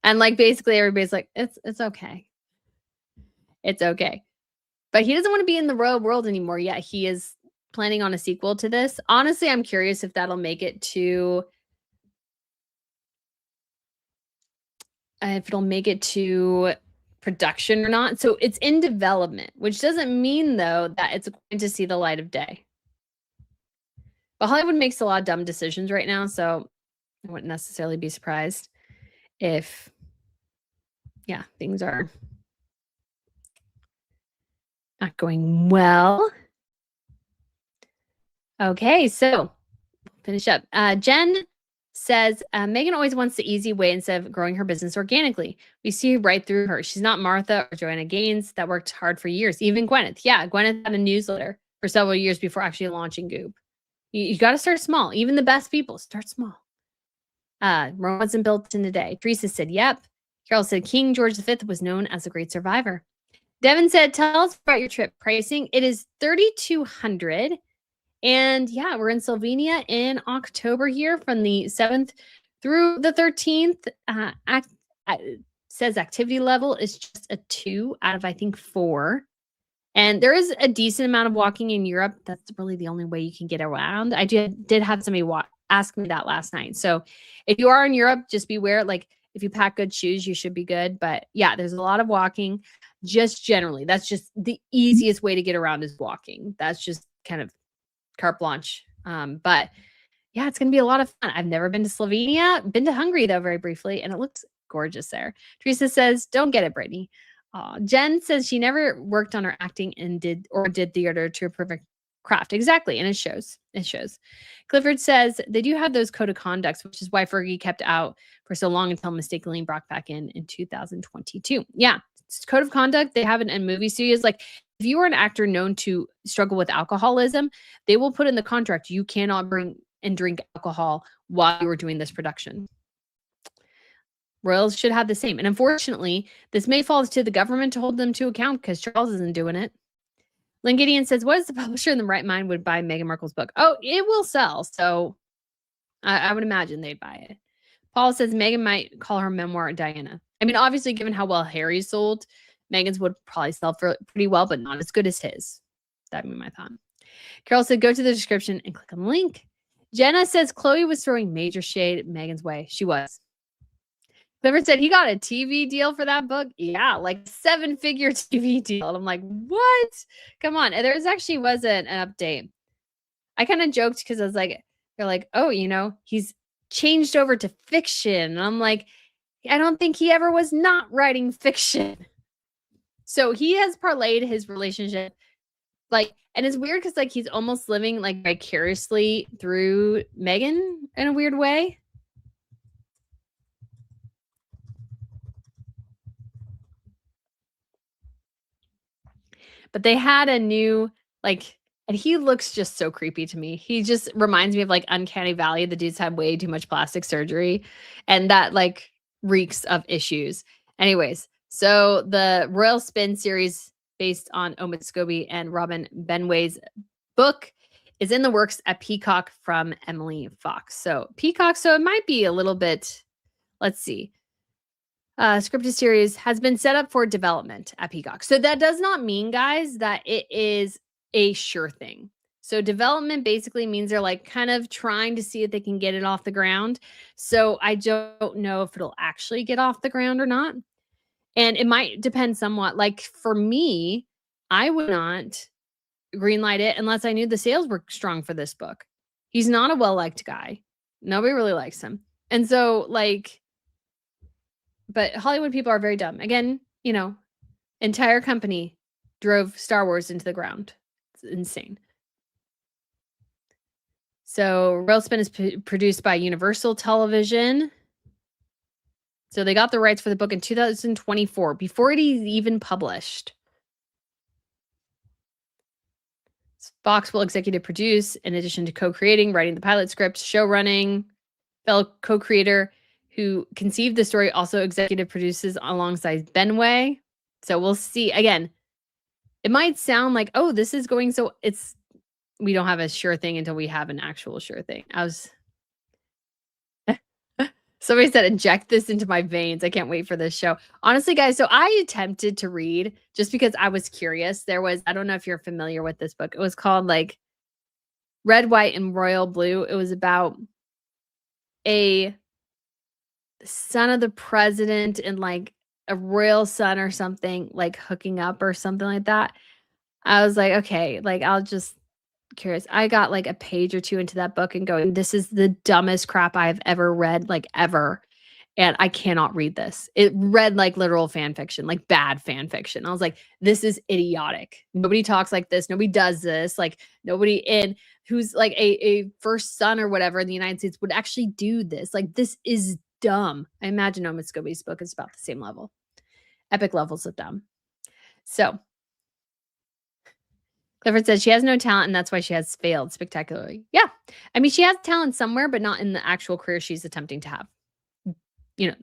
And basically everybody's like, it's okay. It's okay. But he doesn't want to be in the royal world anymore yet. He is planning on a sequel to this. Honestly, I'm curious if that'll make it to production or not. So it's in development, which doesn't mean though that it's going to see the light of day. But Hollywood makes a lot of dumb decisions right now, so I wouldn't necessarily be surprised if things are not going well. Okay, so finish up. Jen says, Meghan always wants the easy way instead of growing her business organically. We see right through her. She's not Martha or Joanna Gaines that worked hard for years. Even Gwyneth. Yeah, Gwyneth had a newsletter for several years before actually launching Goop. You got to start small. Even the best people start small. Rome wasn't built in a day. Teresa said, yep. Carol said, King George V was known as a great survivor. Devin said, tell us about your trip pricing. It is $3,200. And yeah, we're in Slovenia in October here from the 7th through the 13th. Says activity level is just a 2 out of, I think, 4. And there is a decent amount of walking in Europe. That's really the only way you can get around. I did have somebody ask me that last night. So if you are in Europe, just beware. Like if you pack good shoes, you should be good. But yeah, there's a lot of walking. Just generally, that's just the easiest way to get around is walking. That's just kind of carte blanche. But yeah, it's going to be a lot of fun. I've never been to Slovenia. Been to Hungary though, very briefly, and it looks gorgeous there. Teresa says, "Don't get it, Brittany." Jen says she never worked on her acting and did theater to a perfect craft. Exactly, and it shows. It shows. Clifford says they do have those code of conducts, which is why Fergie kept out for so long until mistakenly brought back in 2022. Yeah, it's code of conduct. They have it in movie studios. Like if you are an actor known to struggle with alcoholism, they will put in the contract you cannot bring and drink alcohol while you were doing this production. Royals should have the same. And unfortunately, this may fall to the government to hold them to account because Charles isn't doing it. Lynn Gideon says, what is the publisher in the right mind would buy Meghan Markle's book? Oh, it will sell. So I would imagine they'd buy it. Paul says Meghan might call her memoir Diana. I mean, obviously, given how well Harry's sold, Meghan's would probably sell for pretty well, but not as good as his. That'd be my thought. Carol said, go to the description and click on the link. Jenna says Chloe was throwing major shade at Meghan's way. She was. Clifford said he got a TV deal for that book. Yeah, like 7-figure TV deal. And I'm like, what? Come on. And there was an update. I kind of joked because I was like, they're like, oh, he's changed over to fiction. And I'm like, I don't think he ever was not writing fiction. So he has parlayed his relationship. And it's weird because he's almost living vicariously through Meghan in a weird way. But they had a new and he looks just so creepy to me. He just reminds me of Uncanny Valley. The dude's had way too much plastic surgery, and that reeks of issues. Anyways, so the Royal Spin series based on Omid Scobie and Robin Benway's book is in the works at Peacock from Emily Fox. So Peacock, so it might be a little bit, let's see. Scripted series has been set up for development at Peacock. So that does not mean, guys, that it is a sure thing. So development basically means they're kind of trying to see if they can get it off the ground. So I don't know if it'll actually get off the ground or not. And it might depend somewhat. For me, I would not greenlight it unless I knew the sales were strong for this book. He's not a well-liked guy. Nobody really likes him. And so but Hollywood people are very dumb. Again, entire company drove Star Wars into the ground. It's insane. So Royal Spin is produced by Universal Television. So they got the rights for the book in 2024, before it is even published. Fox will executive produce, in addition to co-creating, writing the pilot script, show running. Fellow co-creator who conceived the story also executive produces alongside Benway. So we'll see. Again, it might sound like, oh, this is going so we don't have a sure thing until we have an actual sure thing. Somebody said, inject this into my veins. I can't wait for this show. Honestly, guys, so I attempted to read just because I was curious. I don't know if you're familiar with this book. It was called Red, White, and Royal Blue. It was about a son of the president and a royal son or something hooking up or something like that. I was like, okay, I'll just curious. I got a page or two into that book and going, this is the dumbest crap I've ever read, ever. And I cannot read this. It read literal fan fiction, bad fan fiction. I was like, this is idiotic. Nobody talks like this. Nobody does this. Nobody in who's a first son or whatever in the United States would actually do this. This is dumb. I imagine Omid Scobie's book is about the same level. Epic levels of dumb. So Clifford says she has no talent and that's why she has failed spectacularly. Yeah. I mean, she has talent somewhere, but not in the actual career she's attempting to have.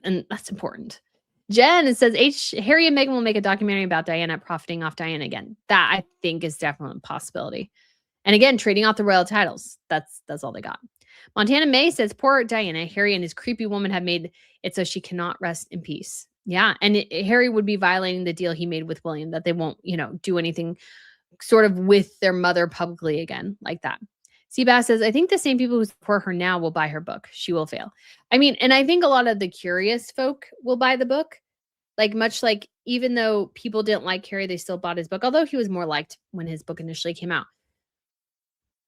And that's important. Jen says Harry and Meghan will make a documentary about Diana profiting off Diana again. That I think is definitely a possibility. And again, trading off the royal titles. That's all they got. Montana May says, poor Diana, Harry and his creepy woman have made it so she cannot rest in peace. Yeah. And Harry would be violating the deal he made with William that they won't, do anything sort of with their mother publicly again like that. Seabass says, I think the same people who support her now will buy her book. She will fail. I mean, and I think a lot of the curious folk will buy the book. Like much like even though people didn't like Harry, they still bought his book, although he was more liked when his book initially came out.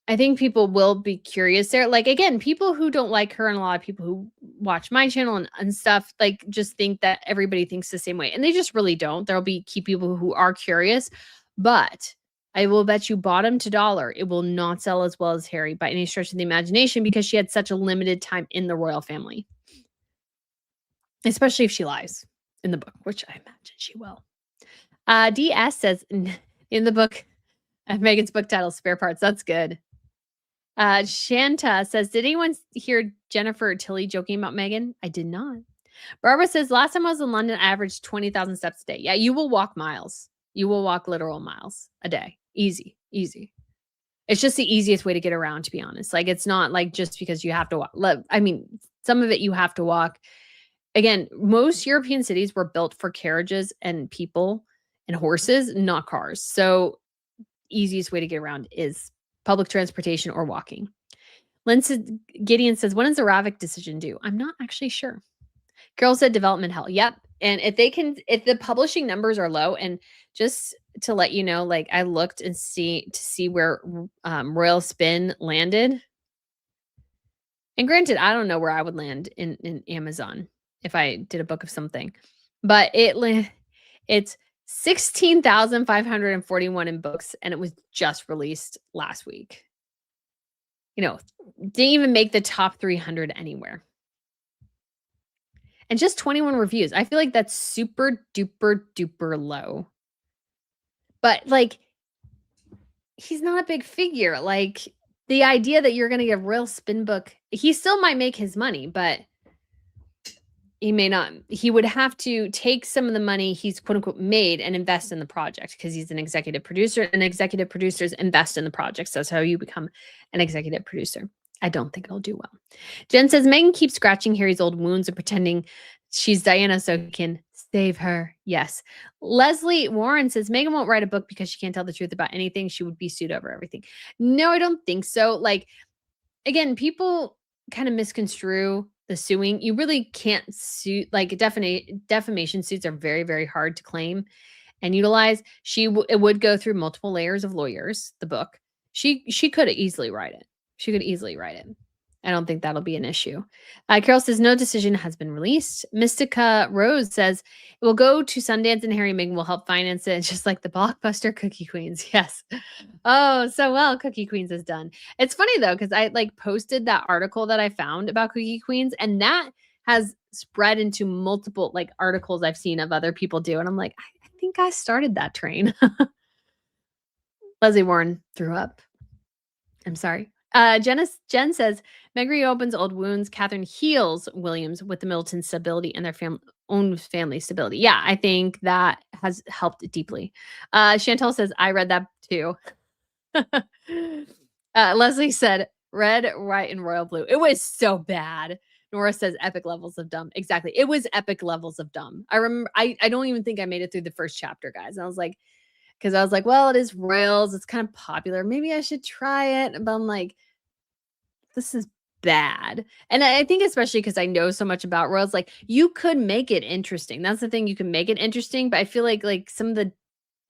I think people will be curious there. Like, again, people who don't like her and a lot of people who watch my channel and stuff, like, just think that everybody thinks the same way. And they just really don't. There'll be key people who are curious. But I will bet you bottom to dollar, it will not sell as well as Harry by any stretch of the imagination because she had such a limited time in the royal family. Especially if she lies in the book, which I imagine she will. DS says, in the book, Meghan's book title, Spare Parts. That's good. Shanta says, did anyone hear Jennifer Tilly joking about Meghan? I did not. Barbara says, last time I was in London, I averaged 20,000 steps a day. Yeah, you will walk miles. You will walk literal miles a day. Easy. It's just the easiest way to get around, to be honest. Like, it's not like just because you have to walk. I mean, some of it you have to walk. Again, most European cities were built for carriages and people and horses, not cars. So easiest way to get around is public transportation or walking. Gideon says, when is the Ravik decision due? I'm not actually sure. Carol said development hell. Yep. And if the publishing numbers are low, and just to let you know, like I looked and see where Royal Spin landed. And granted, I don't know where I would land in Amazon if I did a book of something, but it's 16,541 in books, and it was just released last week. Didn't even make the top 300 anywhere. And just 21 reviews. I feel like that's super duper duper low. But like, he's not a big figure. Like, the idea that you're going to get a Royal Spin book, he still might make his money, but he may not. He would have to take some of the money he's quote unquote made and invest in the project because he's an executive producer, and executive producers invest in the project. So that's how you become an executive producer. I don't think it'll do well. Jen says, Meghan keeps scratching Harry's old wounds and pretending she's Diana so he can save her. Yes. Leslie Warren says, Meghan won't write a book because she can't tell the truth about anything. She would be sued over everything. No, I don't think so. Like, again, people kind of misconstrue the suing. You really can't sue. Like, defamation suits are very, very hard to claim and utilize. It would go through multiple layers of lawyers, the book. She could easily write it. She could easily write it. I don't think that'll be an issue. Carol says, no decision has been released. Mystica Rose says, it will go to Sundance and Harry and Meghan will help finance it, just like the blockbuster Cookie Queens. Yes. Oh, so well, Cookie Queens is done. It's funny, though, because I posted that article that I found about Cookie Queens, and that has spread into multiple articles I've seen of other people do. And I'm like, I think I started that train. Leslie Warren threw up. I'm sorry. Jen says, Meg reopens old wounds. Catherine heals Williams with the Middleton stability and their own family stability. Yeah, I think that has helped deeply. Chantel says, I read that too. Leslie said, red, white, and royal blue. It was so bad. Nora says, epic levels of dumb. Exactly. It was epic levels of dumb. I remember, I don't even think I made it through the first chapter, guys. And I was like, well, it is royals. It's kind of popular. Maybe I should try it. But I'm like, this is bad. And I think especially because I know so much about royals, like you could make it interesting. That's the thing. You can make it interesting. But I feel like some of the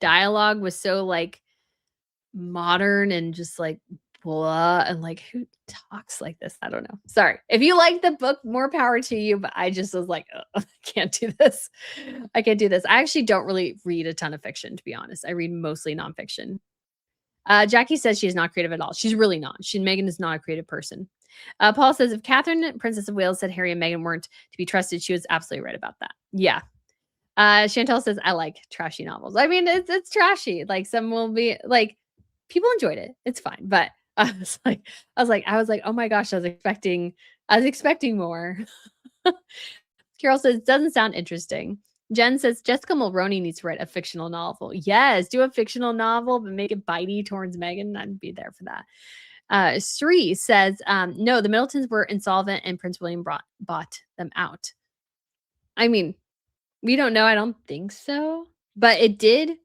dialogue was so modern and just blah. And who talks like this? I don't know. Sorry. If you like the book, more power to you. But I just was like, I can't do this. I can't do this. I actually don't really read a ton of fiction, to be honest. I read mostly nonfiction. Jackie says she is not creative at all. She's really not. Meghan is not a creative person. Paul says, if Catherine, Princess of Wales, said Harry and Meghan weren't to be trusted, she was absolutely right about that. Yeah. Chantel says, I like trashy novels. I mean, it's trashy. Some will be people enjoyed it. It's fine. But I was like, oh my gosh, I was expecting more. Carol says, doesn't sound interesting. Jen says, Jessica Mulroney needs to write a fictional novel. Yes, do a fictional novel, but make it bitey towards Meghan. I'd be there for that. Sri says, no, the Middletons were insolvent and Prince William bought them out. I mean, we don't know. I don't think so. But it did.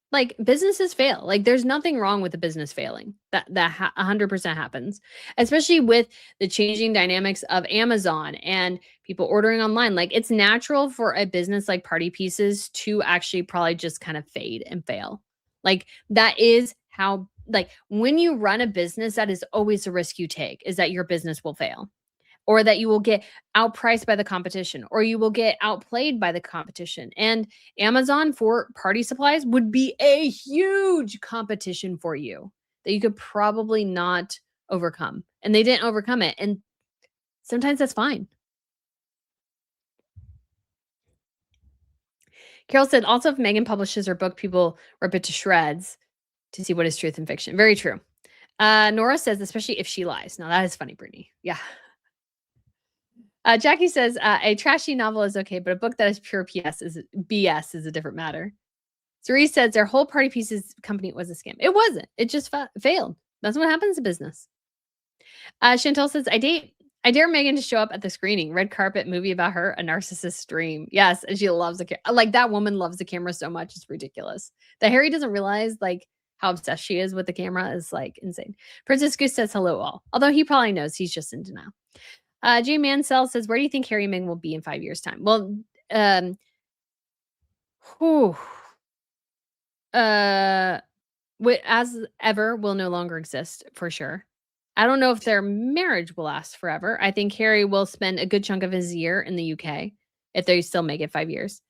Like, businesses fail. Like, there's nothing wrong with a business failing. That 100% happens, especially with the changing dynamics of Amazon and people ordering online. Like, it's natural for a business like Party Pieces to actually probably just kind of fade and fail. Like, that is how, like, when you run a business, that is always a risk you take, is that your business will fail, or that you will get outpriced by the competition, or you will get outplayed by the competition. And Amazon for party supplies would be a huge competition for you that you could probably not overcome. And they didn't overcome it. And sometimes that's fine. Carol said, also, if Meghan publishes her book, people rip it to shreds to see what is truth and fiction. Very true. Nora says, especially if she lies. Now, that is funny, Brittany. Yeah. Jackie says, a trashy novel is okay, but a book that is pure BS is a different matter. Cerise says their whole Party Pieces company was a scam. It wasn't. It just failed. That's what happens to business. Chantal says, I dare Meghan to show up at the screening. Red carpet movie about her, a narcissist dream. Yes, and she loves the camera. Like, that woman loves the camera so much, it's ridiculous. That Harry doesn't realize, like, how obsessed she is with the camera is, like, insane. Princess Goose says hello all. Although he probably knows, he's just in denial. Jay Mansell says, where do you think Harry and Meghan will be in 5 years' time? Well, as ever will no longer exist for sure. I don't know if their marriage will last forever. I think Harry will spend a good chunk of his year in the UK if they still make it 5 years.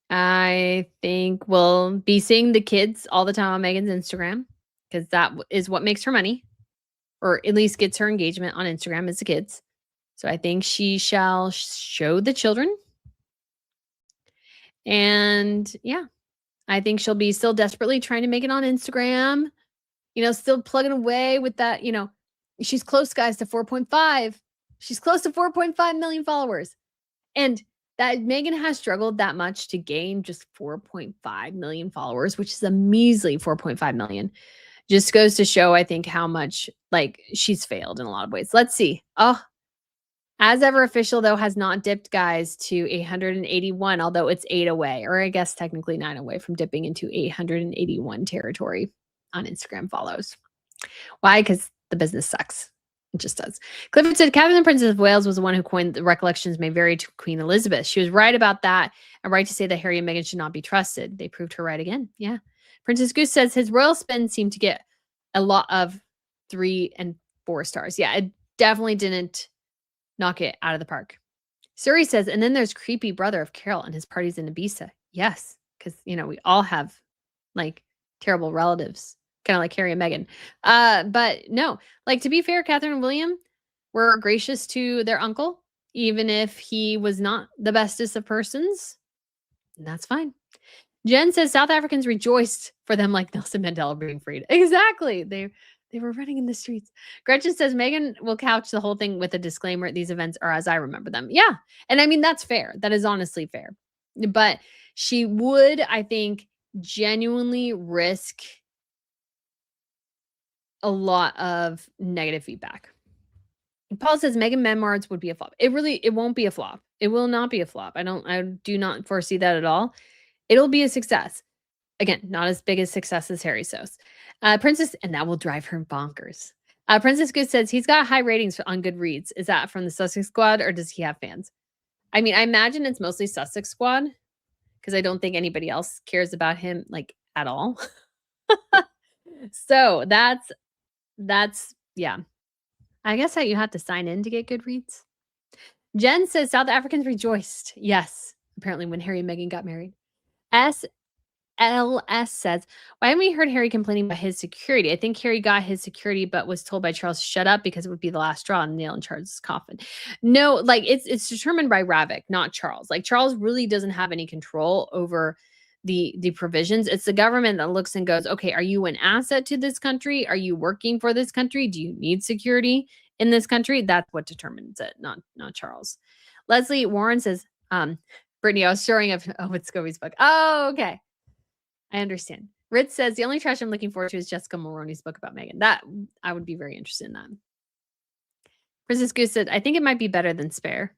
I think we'll be seeing the kids all the time on Meghan's Instagram, because that is what makes her money, or at least gets her engagement on Instagram, is the kids. So I think she shall show the children. And yeah, I think she'll be still desperately trying to make it on Instagram, still plugging away with that, she's close, guys, to 4.5. She's close to 4.5 million followers. And that Meghan has struggled that much to gain just 4.5 million followers, which is a measly 4.5 million. Just goes to show, I think, how much, like, she's failed in a lot of ways. Let's see. As ever official, though, has not dipped, guys, to 881, although it's 8 away, or I guess technically 9 away from dipping into 881 territory on Instagram follows. Why? Because the business sucks. It just does. Clifford said, Catherine the Princess of Wales was the one who coined the recollections may vary to Queen Elizabeth. She was right about that, and right to say that Harry and Meghan should not be trusted. They proved her right again. Yeah. Princess Goose says, his royal spin seemed to get a lot of 3 and 4 stars. Yeah, it definitely didn't knock it out of the park. Suri says, and then there's creepy brother of Carol and his parties in Ibiza. Yes, because, we all have, like, terrible relatives, kind of like Harry and Meghan. But no, like, to be fair, Catherine and William were gracious to their uncle, even if he was not the bestest of persons. And that's fine. Jen says South Africans rejoiced for them like Nelson Mandela being freed. Exactly. They were running in the streets. Gretchen says Meghan will couch the whole thing with a disclaimer. These events are as I remember them. Yeah. And I mean, that's fair. That is honestly fair. But she would, I think, genuinely risk a lot of negative feedback. Paul says Meghan memoirs would be a flop. It won't be a flop. It will not be a flop. I do not foresee that at all. It'll be a success. Again, not as big a success as Harry Sos. Princess, and that will drive her bonkers. Princess Good says he's got high ratings on Goodreads. Is that from the Sussex squad, or does he have fans? I mean, I imagine it's mostly Sussex squad, because I don't think anybody else cares about him, like, at all. So that's yeah. I guess that you have to sign in to get Goodreads. Jen says South Africans rejoiced. Yes, apparently when Harry and Meghan got married. LS says, why haven't we heard Harry complaining about his security? I think Harry got his security, but was told by Charles, shut up, because it would be the last straw and nail in Charles's coffin. No, like, it's determined by Ravik, not Charles. Like, Charles really doesn't have any control over the provisions. It's the government that looks and goes, okay, are you an asset to this country? Are you working for this country? Do you need security in this country? That's what determines it, not Charles. Leslie Warren says, Brittany, I was showing up with Scobie's book. Oh, okay. I understand. Ritz says, the only trash I'm looking forward to is Jessica Mulroney's book about Meghan. That I would be very interested in that. Princess Goose said, I think it might be better than Spare.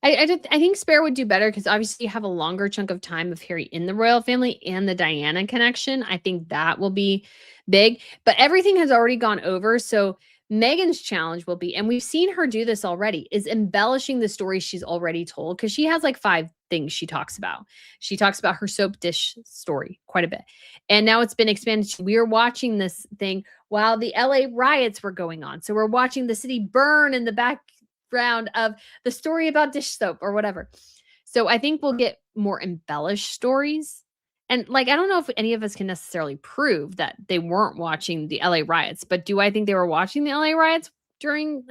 I think Spare would do better because obviously you have a longer chunk of time of Harry in the royal family and the Diana connection. I think that will be big, but everything has already gone over. So Meghan's challenge will be, and we've seen her do this already, is embellishing the story she's already told because she has like 5 things she talks about. She talks about her soap dish story quite a bit. And now it's been expanded. We are watching this thing while the LA riots were going on. So we're watching the city burn in the background of the story about dish soap or whatever. So I think we'll get more embellished stories. And like, I don't know if any of us can necessarily prove that they weren't watching the LA riots, but do I think they were watching the LA riots during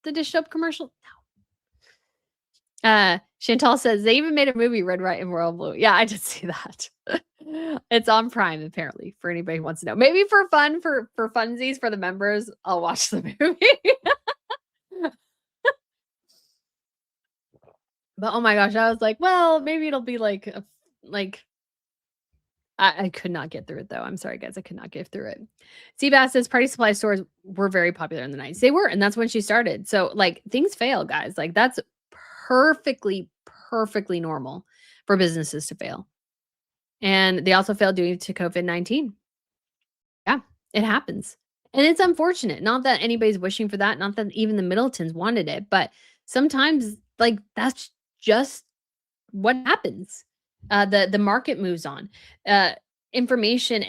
the dish soap commercial? No. Chantal says they even made a movie, Red, White, and Royal Blue. Yeah, I did see that. It's on Prime, apparently, for anybody who wants to know. Maybe for fun, for funsies, for the members, I'll watch the movie. But oh my gosh, I was like, well, maybe it'll be like I could not get through it though. I'm sorry, guys. I could not get through it. Seabass says party supply stores were very popular in the 90s. They were, and that's when she started. So like things fail, guys. Like that's perfectly normal for businesses to fail. And they also failed due to COVID-19. Yeah, it happens. And it's unfortunate. Not that anybody's wishing for that, not that even the Middletons wanted it, but sometimes like that's just what happens. The market moves on. Information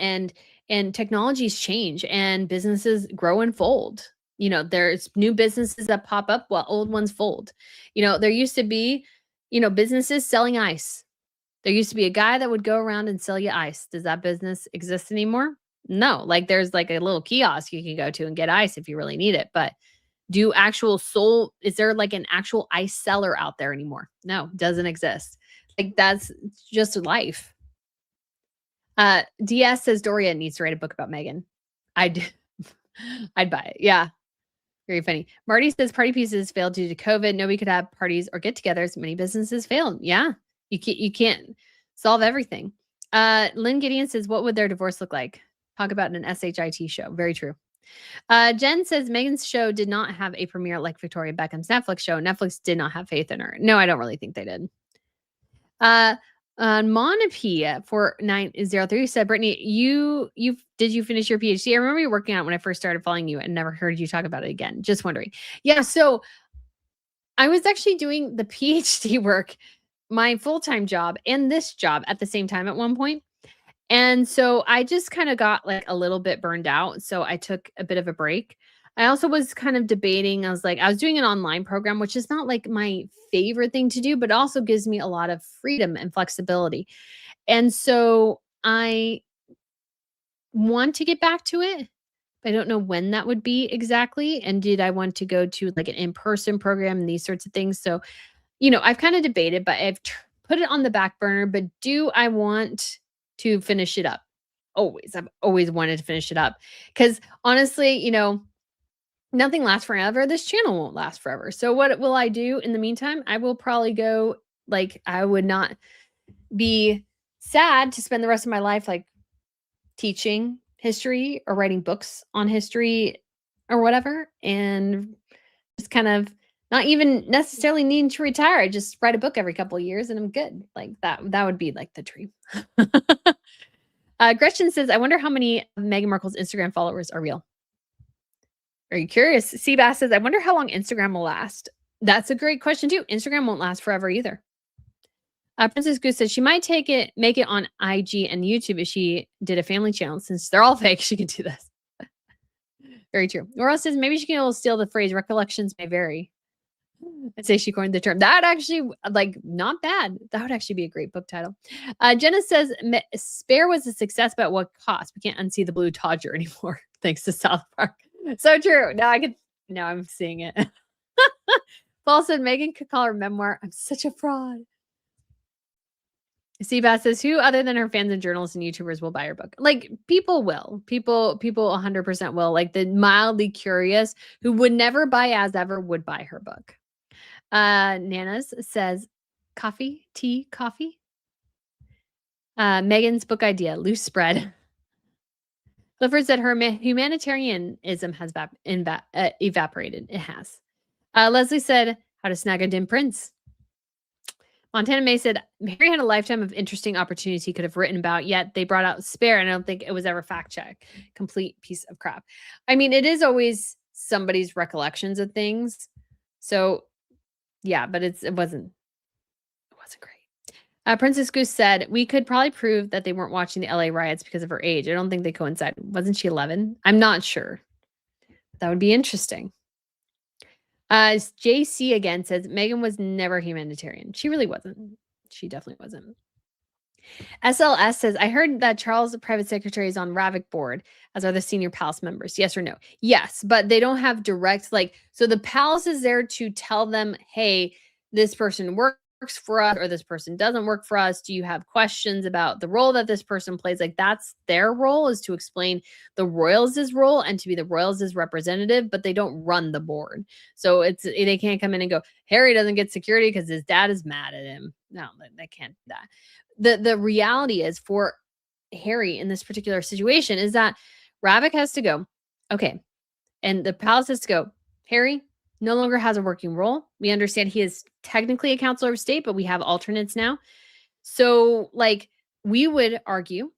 and technologies change and businesses grow and fold. You know, there's new businesses that pop up while old ones fold. You know, there used to be, businesses selling ice. There used to be a guy that would go around and sell you ice. Does that business exist anymore? No. Like there's like a little kiosk you can go to and get ice if you really need it. But is there like an actual ice seller out there anymore? No, doesn't exist. Like that's just life. DS says Doria needs to write a book about Meghan. I'd buy it. Yeah. Very funny. Marty says party pieces failed due to COVID. Nobody could have parties or get-togethers. Many businesses failed. Yeah. You can't solve everything. Lynn Gideon says, what would their divorce look like? Talk about an SHIT show. Very true. Jen says Meghan's show did not have a premiere like Victoria Beckham's Netflix show. Netflix did not have faith in her. No, I don't really think they did. Monopia 4903 said, Brittany, did you finish your PhD? I remember you working on it when I first started following you and never heard you talk about it again. Just wondering. Yeah, so I was actually doing the PhD work, my full-time job and this job at the same time at one point. And so I just kind of got like a little bit burned out. So I took a bit of a break. I also was kind of debating. I was doing an online program, which is not like my favorite thing to do, but also gives me a lot of freedom and flexibility. And so I want to get back to it. But I don't know when that would be exactly. And did I want to go to like an in-person program and these sorts of things? So, I've kind of debated, but I've put it on the back burner. But do I want to finish it up? I've always wanted to finish it up because honestly, nothing lasts forever. This channel won't last forever. So what will I do in the meantime? I will probably go, I would not be sad to spend the rest of my life teaching history or writing books on history or whatever, and just kind of not even necessarily needing to retire. I just write a book every couple of years and I'm good. That would be the dream. Gretchen says, I wonder how many of Meghan Markle's Instagram followers are real. Are you curious? Seabass says, I wonder how long Instagram will last. That's a great question too. Instagram won't last forever either. Princess Goose says she might make it on IG and YouTube if she did a family channel. Since they're all fake, she can do this. Very true. Laurel says maybe she can steal the phrase recollections may vary and say she coined the term. That actually, not bad. That would actually be a great book title. Jenna says Spare was a success, but at what cost? We can't unsee the blue Todger anymore. Thanks to South Park. So true. Now I'm seeing it. Paul said Meghan could call her memoir, I'm such a fraud. Seabass says, who other than her fans and journalists and YouTubers will buy her book? Like, people will. People 100% will. Like, the mildly curious who would never buy As Ever would buy her book. Nanas says, coffee, tea, coffee. Megan's book idea, loose spread. Clifford said her humanitarianism has evaporated. It has. Leslie said, how to snag a dim prince. Montana May said, Harry had a lifetime of interesting opportunities he could have written about, yet they brought out Spare, and I don't think it was ever fact-checked. Complete piece of crap. I mean, it is always somebody's recollections of things. So, yeah, but it wasn't great. Princess Goose said, we could probably prove that they weren't watching the LA riots because of her age. I don't think they coincide. Wasn't she 11? I'm not sure. That would be interesting. JC again says, Megan was never humanitarian. She really wasn't. She definitely wasn't. SLS says, I heard that Charles, the private secretary, is on Ravic board, as are the senior palace members. Yes or no? Yes, but they don't have direct, so the palace is there to tell them, hey, this person works for us or this person doesn't work for us. Do you have questions about the role that this person plays? Like, that's their role, is to explain the royals' role and to be the royals' representative, but they don't run the board. So they can't come in and go, Harry doesn't get security because his dad is mad at him. No, they can't do that. The reality is, for Harry in this particular situation, is that Ravic has to go, okay, and the palace has to go, Harry no longer has a working role. We understand he is technically a counselor of state, but we have alternates now. So, we would argue,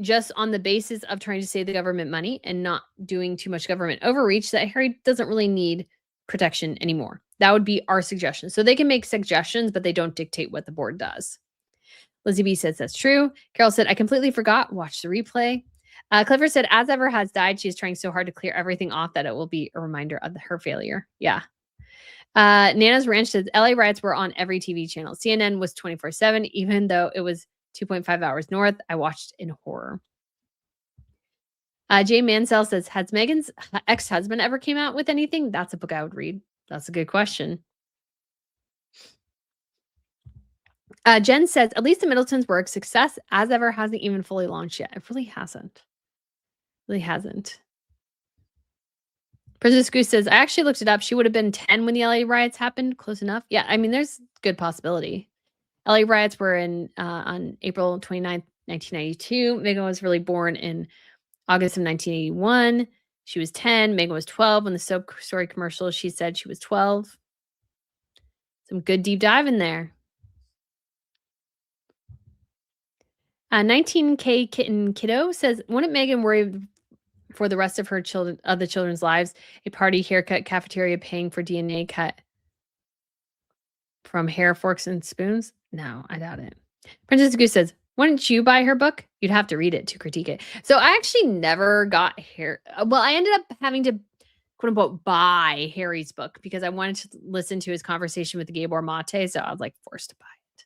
just on the basis of trying to save the government money and not doing too much government overreach, that Harry doesn't really need protection anymore. That would be our suggestion. So they can make suggestions, but they don't dictate what the board does. Lizzie B says that's true. Carol said, I completely forgot. Watch the replay. Clifford said, As Ever has died. She is trying so hard to clear everything off that it will be a reminder of her failure. Yeah. Nana's Ranch says, LA riots were on every TV channel. CNN was 24/7, even though it was 2.5 hours north. I watched in horror. Jay Mansell says, has Megan's ex-husband ever came out with anything? That's a book I would read. That's a good question. Jen says, at least the Middletons were a success. As Ever hasn't even fully launched yet. It really hasn't. Really hasn't. Princess Goose says, I actually looked it up. She would have been 10 when the LA riots happened. Close enough. Yeah, I mean, there's good possibility. LA riots were on April 29th, 1992. Megan was really born in August of 1981. She was 10. Megan was 12 when the soap story commercial, she said she was 12. Some good deep dive in there. 19K Kitten Kiddo says, wouldn't Megan worry for the rest of her the children's lives, a party, haircut, cafeteria, paying for DNA cut from hair, forks, and spoons? No, I doubt it. Princess Goose says, wouldn't you buy her book? You'd have to read it to critique it. So I actually never got I ended up having to, quote unquote, buy Harry's book because I wanted to listen to his conversation with Gabor Mate. So I was forced to buy it.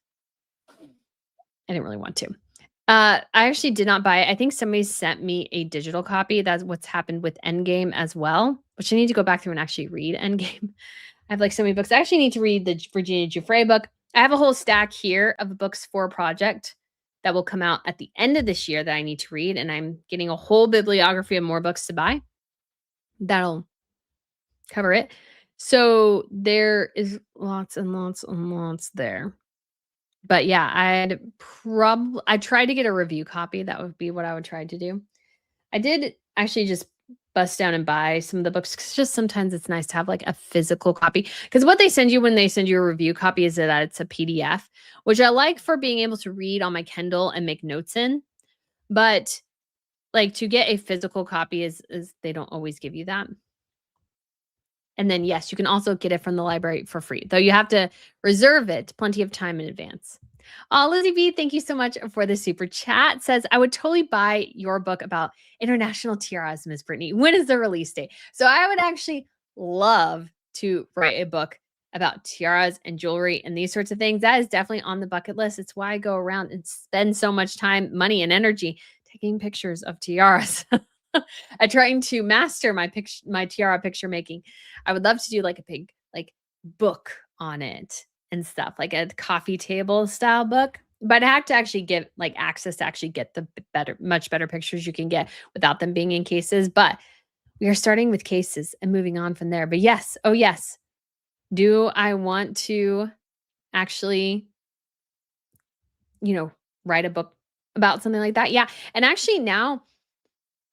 I didn't really want to. I actually did not buy it. I think somebody sent me a digital copy. That's what's happened with Endgame as well, which I need to go back through and actually read Endgame. I have so many books. I actually need to read the Virginia Giuffre book. I have a whole stack here of books for a project that will come out at the end of this year that I need to read. And I'm getting a whole bibliography of more books to buy. That'll cover it. So there is lots and lots and lots there. But yeah, I'd try to get a review copy. That would be what I would try to do. I did actually just bust down and buy some of the books because just sometimes it's nice to have a physical copy. Because what they send you when they send you a review copy is that it's a PDF, which I like for being able to read on my Kindle and make notes in. But to get a physical copy is they don't always give you that. And then, yes, you can also get it from the library for free, though you have to reserve it plenty of time in advance. Lizzie B, thank you so much for the super chat. Says, I would totally buy your book about international tiaras, Ms. Brittany. When is the release date? So I would actually love to write a book about tiaras and jewelry and these sorts of things. That is definitely on the bucket list. It's why I go around and spend so much time, money, and energy taking pictures of tiaras. I'm trying to master my tiara picture making. I would love to do a big book on it and stuff, like a coffee table style book. But I have to actually get like access to actually get the much better pictures you can get without them being in cases. But we are starting with cases and moving on from there. But yes, oh yes. Do I want to actually, write a book about something like that? Yeah. And actually now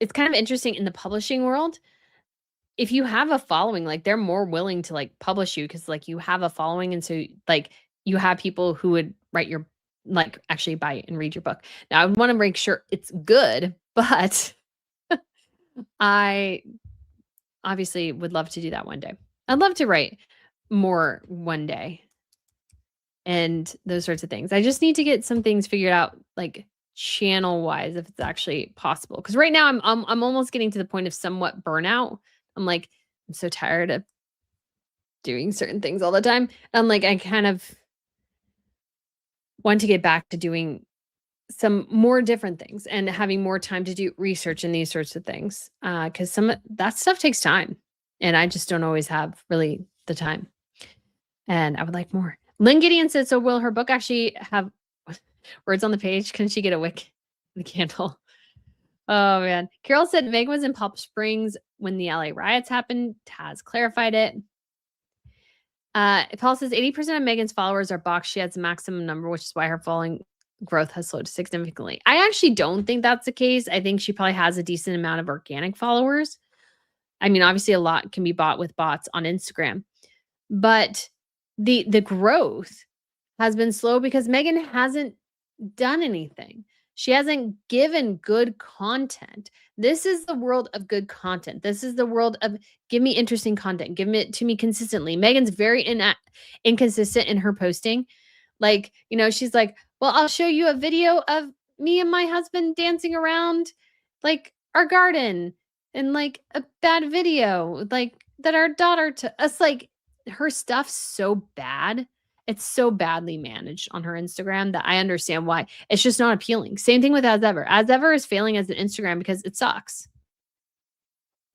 it's kind of interesting in the publishing world. If you have a following, like they're more willing to like publish you because like you have a following. And so like you have people who would write your like actually buy and read your book. Now I want to make sure it's good, but I obviously would love to do that one day. I'd love to write more one day and those sorts of things. I just need to get some things figured out, like channel wise, if it's actually possible. Because right now I'm almost getting to the point of somewhat burnout. I'm like, I'm so tired of doing certain things all the time. I'm like, I kind of want to get back to doing some more different things and having more time to do research and these sorts of things. Because some of that stuff takes time, and I just don't always have really the time. And I would like more. Lynn Gideon said, so will her book actually have words on the page? Can she get a wick, the candle? Oh man. Carol said Meg was in Palm Springs when the LA riots happened. Taz clarified it. Paul says 80% of Megan's followers are boxed. She has a maximum number, which is why her following growth has slowed significantly. I actually don't think that's the case. I think she probably has a decent amount of organic followers. I mean, obviously a lot can be bought with bots on Instagram, but the growth has been slow because Megan hasn't done anything. She hasn't given good content. This is the world of good content. This is the world of give me interesting content. Give it to me consistently. Megan's very inconsistent in her posting. Like, she's like, well, I'll show you a video of me and my husband dancing around like our garden and like a bad video, like that our daughter to us. Like her stuff's so bad. It's so badly managed on her Instagram that I understand why. It's just not appealing. Same thing with As Ever. As Ever is failing as an Instagram because it sucks.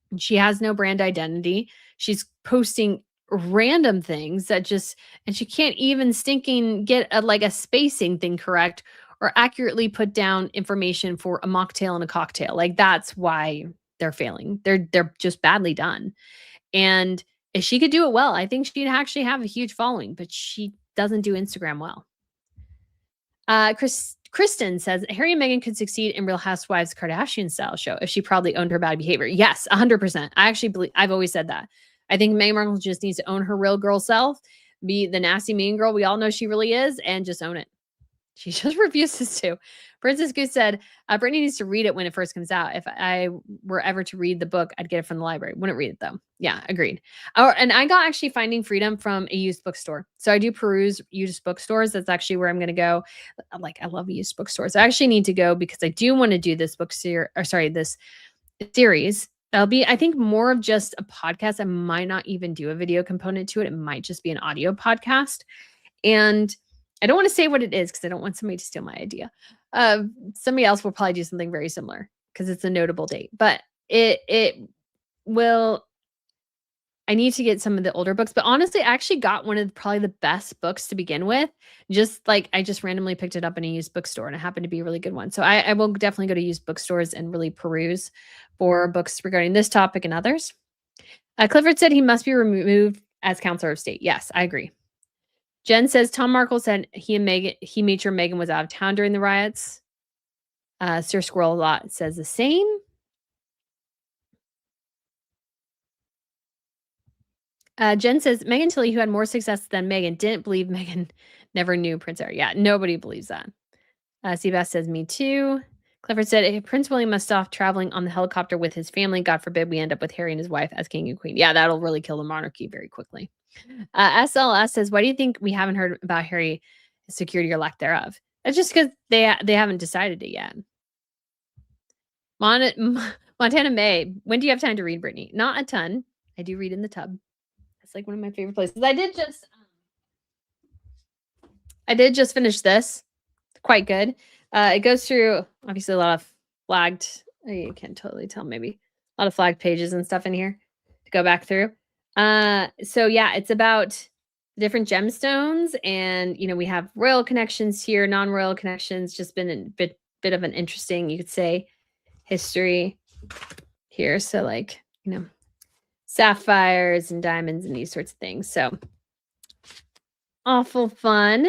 And she has no brand identity. She's posting random things that and she can't even stinking get a spacing thing correct or accurately put down information for a mocktail and a cocktail. Like that's why they're failing. They're just badly done. And if she could do it well, I think she'd actually have a huge following, but she doesn't do Instagram well. Kristen says Harry and Meghan could succeed in Real Housewives Kardashian style show if she probably owned her bad behavior. Yes, 100%. I actually believe, I've always said that. I think Meghan Markle just needs to own her real girl self, be the nasty mean girl we all know she really is, and just own it. She just refuses to. Princess Goose said, Brittany needs to read it when it first comes out. If I were ever to read the book, I'd get it from the library. Wouldn't read it though. Yeah, agreed. And I got actually Finding Freedom from a used bookstore. So I do peruse used bookstores. That's actually where I'm going to go. I love used bookstores. I actually need to go because I do want to do this this series. That'll be, I think, more of just a podcast. I might not even do a video component to it. It might just be an audio podcast. And I don't want to say what it is because I don't want somebody to steal my idea. Somebody else will probably do something very similar because it's a notable date. But it will. I need to get some of the older books. But honestly, I actually got one of probably the best books to begin with. I just randomly picked it up in a used bookstore, and it happened to be a really good one. So I will definitely go to used bookstores and really peruse for books regarding this topic and others. Clifford said he must be removed as counselor of state. Yes, I agree. Jen says Tom Markle said he made sure Meghan was out of town during the riots. Sir Squirrel a lot says the same. Jen says Meghan Tilly, who had more success than Meghan, didn't believe Meghan never knew Prince Harry. Yeah, nobody believes that. Seabass says me too. Clifford said if Prince William must stop traveling on the helicopter with his family, God forbid we end up with Harry and his wife as king and queen. Yeah, that'll really kill the monarchy very quickly. SLS says, why do you think we haven't heard about Harry security or lack thereof? It's just because they haven't decided it yet. Montana May, when do you have time to read, Brittany? Not a ton. I do read in the tub. It's like one of my favorite places. I did just finish this. Quite good. It goes through obviously a lot of flagged. You can't totally tell, maybe a lot of flagged pages and stuff in here to go back through. So yeah, it's about different gemstones, and we have royal connections here, non-royal connections. Just been a bit of an interesting, you could say, history here. So like sapphires and diamonds and these sorts of things. So awful fun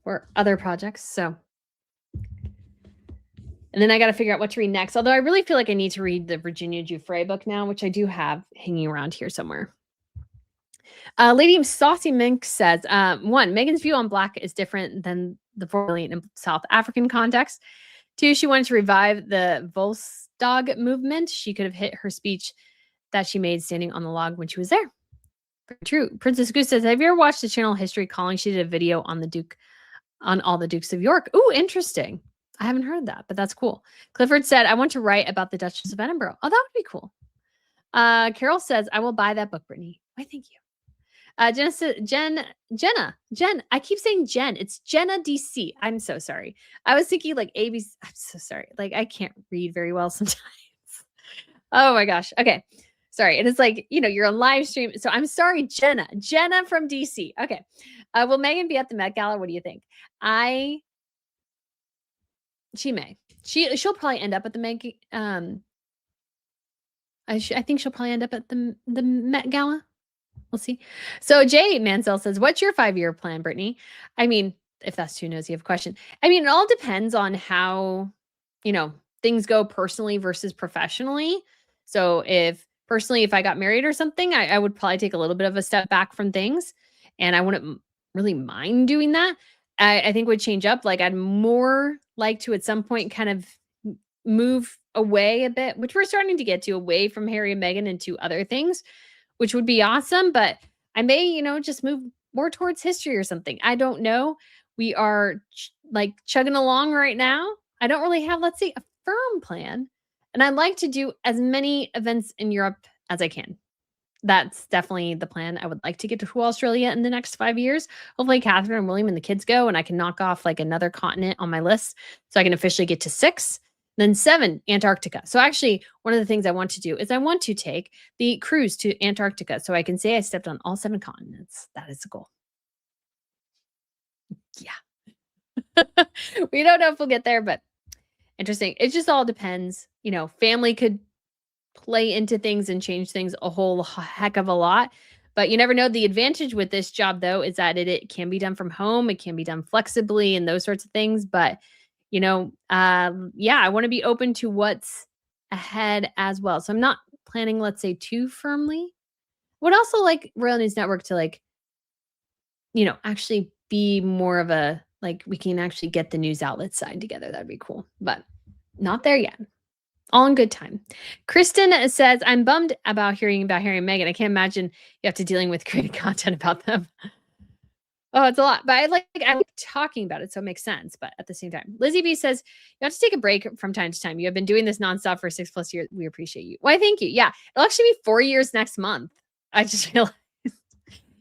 for other projects. So, and then I got to figure out what to read next. Although I really feel like I need to read the Virginia Giuffre book now, which I do have hanging around here somewhere. Lady Saucy Mink says, 1, Meghan's view on Black is different than the 4 million in South African context. 2, she wanted to revive the Volksdog movement. She could have hit her speech that she made standing on the log when she was there. Very true. Princess Goose says, have you ever watched the channel History Calling? She did a video on all the Dukes of York. Ooh, interesting. I haven't heard that, but that's cool. Clifford said, I want to write about the Duchess of Edinburgh. Oh, that would be cool. Carol says, I will buy that book, Brittany. Why, thank you. Jenna, I keep saying Jen. It's Jenna DC. I'm so sorry. I was thinking like ABC. I'm so sorry. Like I can't read very well sometimes. Oh my gosh. Okay. Sorry. And it's like, you're on live stream. So I'm sorry, Jenna from DC. Okay. Will Meghan be at the Met Gala? What do you think? She may. She'll probably end up at the Met. I think she'll probably end up at the Met Gala. We'll see. So Jay Mansell says, what's your 5-year plan, Brittany? I mean, if that's too nosy of a question. I mean, it all depends on how, things go personally versus professionally. So if I got married or something, I would probably take a little bit of a step back from things. And I wouldn't really mind doing that. I think would change up. Like I'd more like to at some point kind of move away a bit, which we're starting to get to, away from Harry and Meghan into other things, which would be awesome. But I may, just move more towards history or something. I don't know. We are chugging along right now. I don't really have, let's say, a firm plan. And I'd like to do as many events in Europe as I can. That's definitely the plan. I would like to get to Australia in the next 5 years. Hopefully Catherine and William and the kids go and I can knock off like another continent on my list so I can officially get to 6. Then 7, Antarctica. So actually, one of the things I want to do is I want to take the cruise to Antarctica so I can say I stepped on all 7 continents. That is the goal. Yeah. We don't know if we'll get there, but interesting. It just all depends. Family could play into things and change things a whole heck of a lot. But you never know. The advantage with this job, though, is that it can be done from home. It can be done flexibly and those sorts of things. But I want to be open to what's ahead as well. So I'm not planning, let's say, too firmly. Would also like Royal News Network to actually be more of a, we can actually get the news outlet side together. That'd be cool, but not there yet. All in good time. Kristen says, I'm bummed about hearing about Harry and Meghan. I can't imagine you have to dealing with creating content about them. Oh, it's a lot, but I like talking about it, so it makes sense. But at the same time, Lizzie B says, you have to take a break from time to time. You have been doing this nonstop for 6+ years. We appreciate you. Why, thank you. Yeah, it'll actually be 4 years next month. I just realized.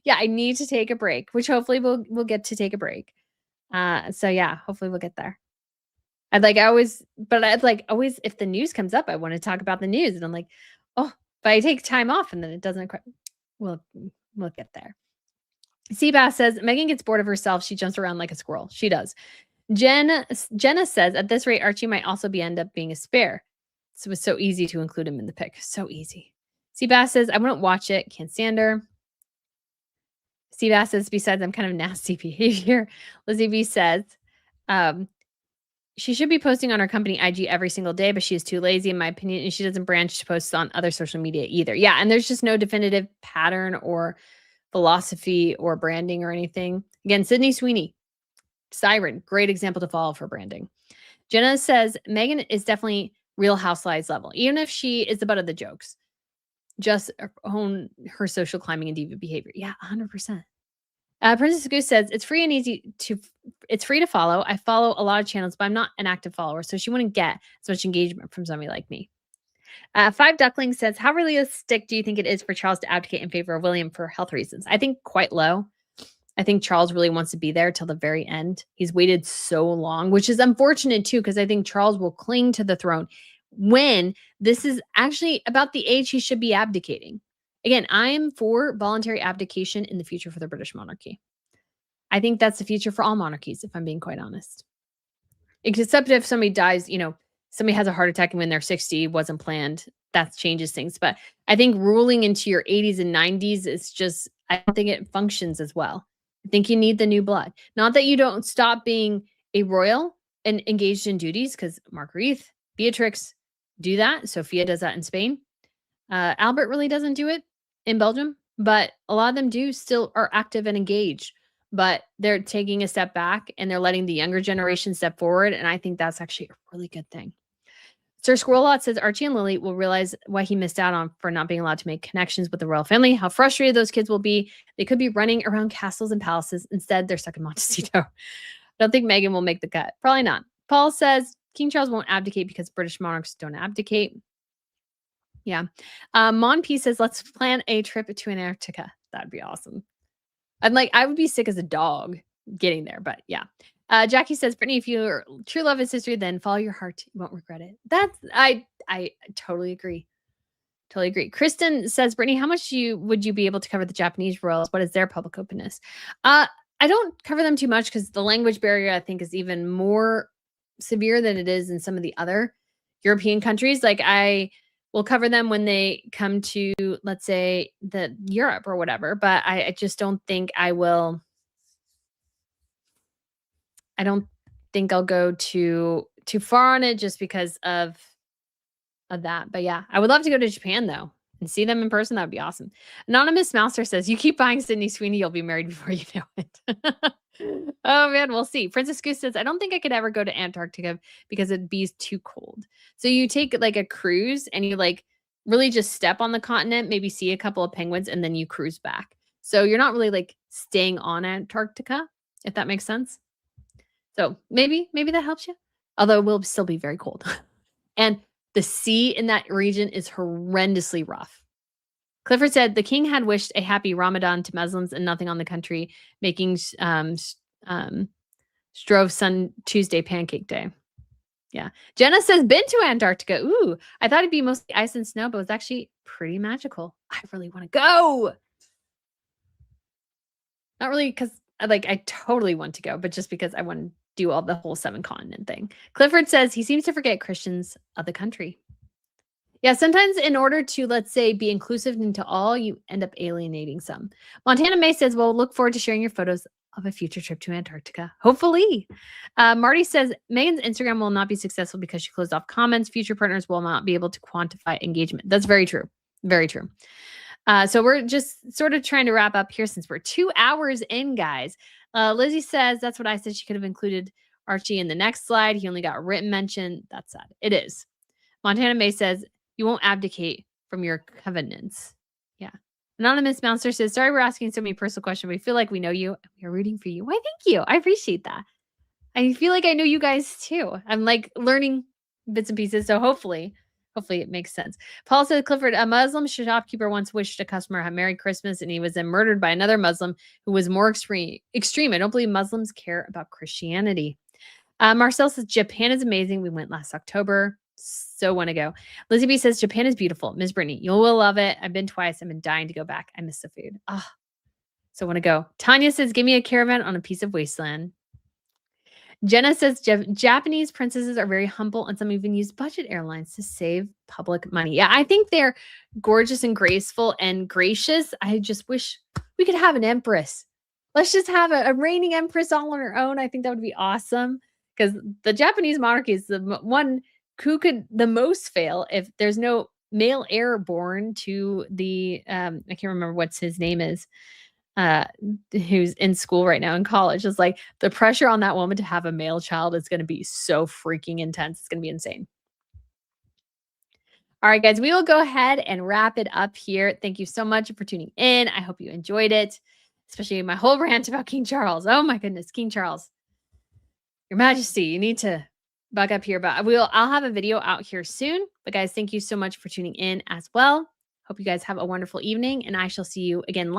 Yeah, I need to take a break, which hopefully we'll get to take a break. So yeah, hopefully we'll get there. I'd always, if the news comes up, I want to talk about the news. And I'm like, oh, but I take time off and then it doesn't quite, we'll get there. Seabass says, Meghan gets bored of herself. She jumps around like a squirrel. She does. Jenna says, at this rate, Archie might also end up being a spare. So it was so easy to include him in the pick. So easy. Seabass says, I wouldn't watch it. Can't stand her. Seabass says, besides, I'm kind of nasty behavior. Lizzie B says, she should be posting on her company IG every single day, but she is too lazy, in my opinion, and she doesn't branch to post on other social media either. Yeah, and there's just no definitive pattern or philosophy or branding or anything. Again, Sydney Sweeney, Siren, great example to follow for branding. Jenna says, Meghan is definitely Real Housewives level, even if she is the butt of the jokes. Just own her social climbing and diva behavior. Yeah, 100%. Princess Goose says, it's free to follow. I follow a lot of channels, but I'm not an active follower, so she wouldn't get as much engagement from somebody like me. 5 Duckling says, how realistic do you think it is for Charles to abdicate in favor of William for health reasons? I think quite low. I think Charles really wants to be there till the very end. He's waited so long, which is unfortunate too, because I think Charles will cling to the throne when this is actually about the age he should be abdicating. Again, I am for voluntary abdication in the future for the British monarchy. I think that's the future for all monarchies, if I'm being quite honest. Except if somebody dies, somebody has a heart attack when they're 60, wasn't planned, that changes things. But I think ruling into your 80s and 90s is just, I don't think it functions as well. I think you need the new blood. Not that you don't stop being a royal and engaged in duties, because Marguerite, Beatrix do that. Sophia does that in Spain. Albert really doesn't do it in Belgium, but a lot of them do still are active and engaged, but they're taking a step back and they're letting the younger generation step forward. And I think that's actually a really good thing. Sir Squirrelot says Archie and Lily will realize what he missed out on for not being allowed to make connections with the royal family, how frustrated those kids will be. They could be running around castles and palaces. Instead, they're stuck in Montecito. I don't think Meghan will make the cut. Probably not. Paul says King Charles won't abdicate because British monarchs don't abdicate. Yeah. Mon P says, let's plan a trip to Antarctica. That'd be awesome. I would be sick as a dog getting there, but yeah. Jackie says, Brittany, if your true love is history, then follow your heart. You won't regret it. I totally agree. Totally agree. Kristen says, Brittany, how much would you be able to cover the Japanese royals? What is their public openness? I don't cover them too much because the language barrier, I think, is even more severe than it is in some of the other European countries. I will cover them when they come to, let's say, the Europe or whatever, but I just don't think I will. I don't think I'll go too far on it just because of that. But yeah, I would love to go to Japan though and see them in person. That would be awesome. Anonymous Mouser says, you keep buying Sydney Sweeney, you'll be married before you know it. Oh man, we'll see. Princess Goose says, I don't think I could ever go to Antarctica because it'd be too cold. So you take a cruise and you really just step on the continent, maybe see a couple of penguins, and then you cruise back. So you're not really staying on Antarctica, if that makes sense. So maybe that helps you. Although it will still be very cold. And the sea in that region is horrendously rough. Clifford said the king had wished a happy Ramadan to Muslims and nothing on the country, making Strove Sun Tuesday Pancake Day. Yeah. Jenna says, been to Antarctica. Ooh, I thought it'd be mostly ice and snow, but it was actually pretty magical. I really want to go. Not really because I totally want to go, but just because I want to do all the whole 7-continent thing. Clifford says he seems to forget Christians of the country. Yeah, sometimes in order to, let's say, be inclusive into all, you end up alienating some. Montana May says, well, look forward to sharing your photos of a future trip to Antarctica. Hopefully. Marty says, Megan's Instagram will not be successful because she closed off comments. Future partners will not be able to quantify engagement. That's very true. Very true. So we're just sort of trying to wrap up here since we're 2 hours in, guys. Lizzie says, that's what I said. She could have included Archie in the next slide. He only got written mention. That's sad. It is. Montana May says, you won't abdicate from your covenants. Yeah. Anonymous Bouncer says, sorry, we're asking so many personal questions. We feel like we know you. We are rooting for you. Why, thank you. I appreciate that. I feel like I know you guys too. I'm learning bits and pieces. So hopefully it makes sense. Paul said, Clifford, a Muslim shopkeeper once wished a customer a Merry Christmas, and he was then murdered by another Muslim who was more extreme. I don't believe Muslims care about Christianity. Marcel says, Japan is amazing. We went last October. So want to go. Lizzie B says, Japan is beautiful. Ms. Brittany, you will love it. I've been twice. I've been dying to go back. I miss the food. So want to go. Tanya says, give me a caravan on a piece of wasteland. Jenna says, Japanese princesses are very humble and some even use budget airlines to save public money. Yeah, I think they're gorgeous and graceful and gracious. I just wish we could have an empress. Let's just have a reigning empress all on her own. I think that would be awesome because the Japanese monarchy is the one who could the most fail if there's no male heir born to the, I can't remember what his name is. Who's in school right now in college, is the pressure on that woman to have a male child is going to be so freaking intense. It's going to be insane. All right, guys, we will go ahead and wrap it up here. Thank you so much for tuning in. I hope you enjoyed it, especially my whole rant about King Charles. Oh my goodness, King Charles, Your Majesty, you need to bug up here, but I'll have a video out here soon. But guys, thank you so much for tuning in as well. Hope you guys have a wonderful evening, and I shall see you again live.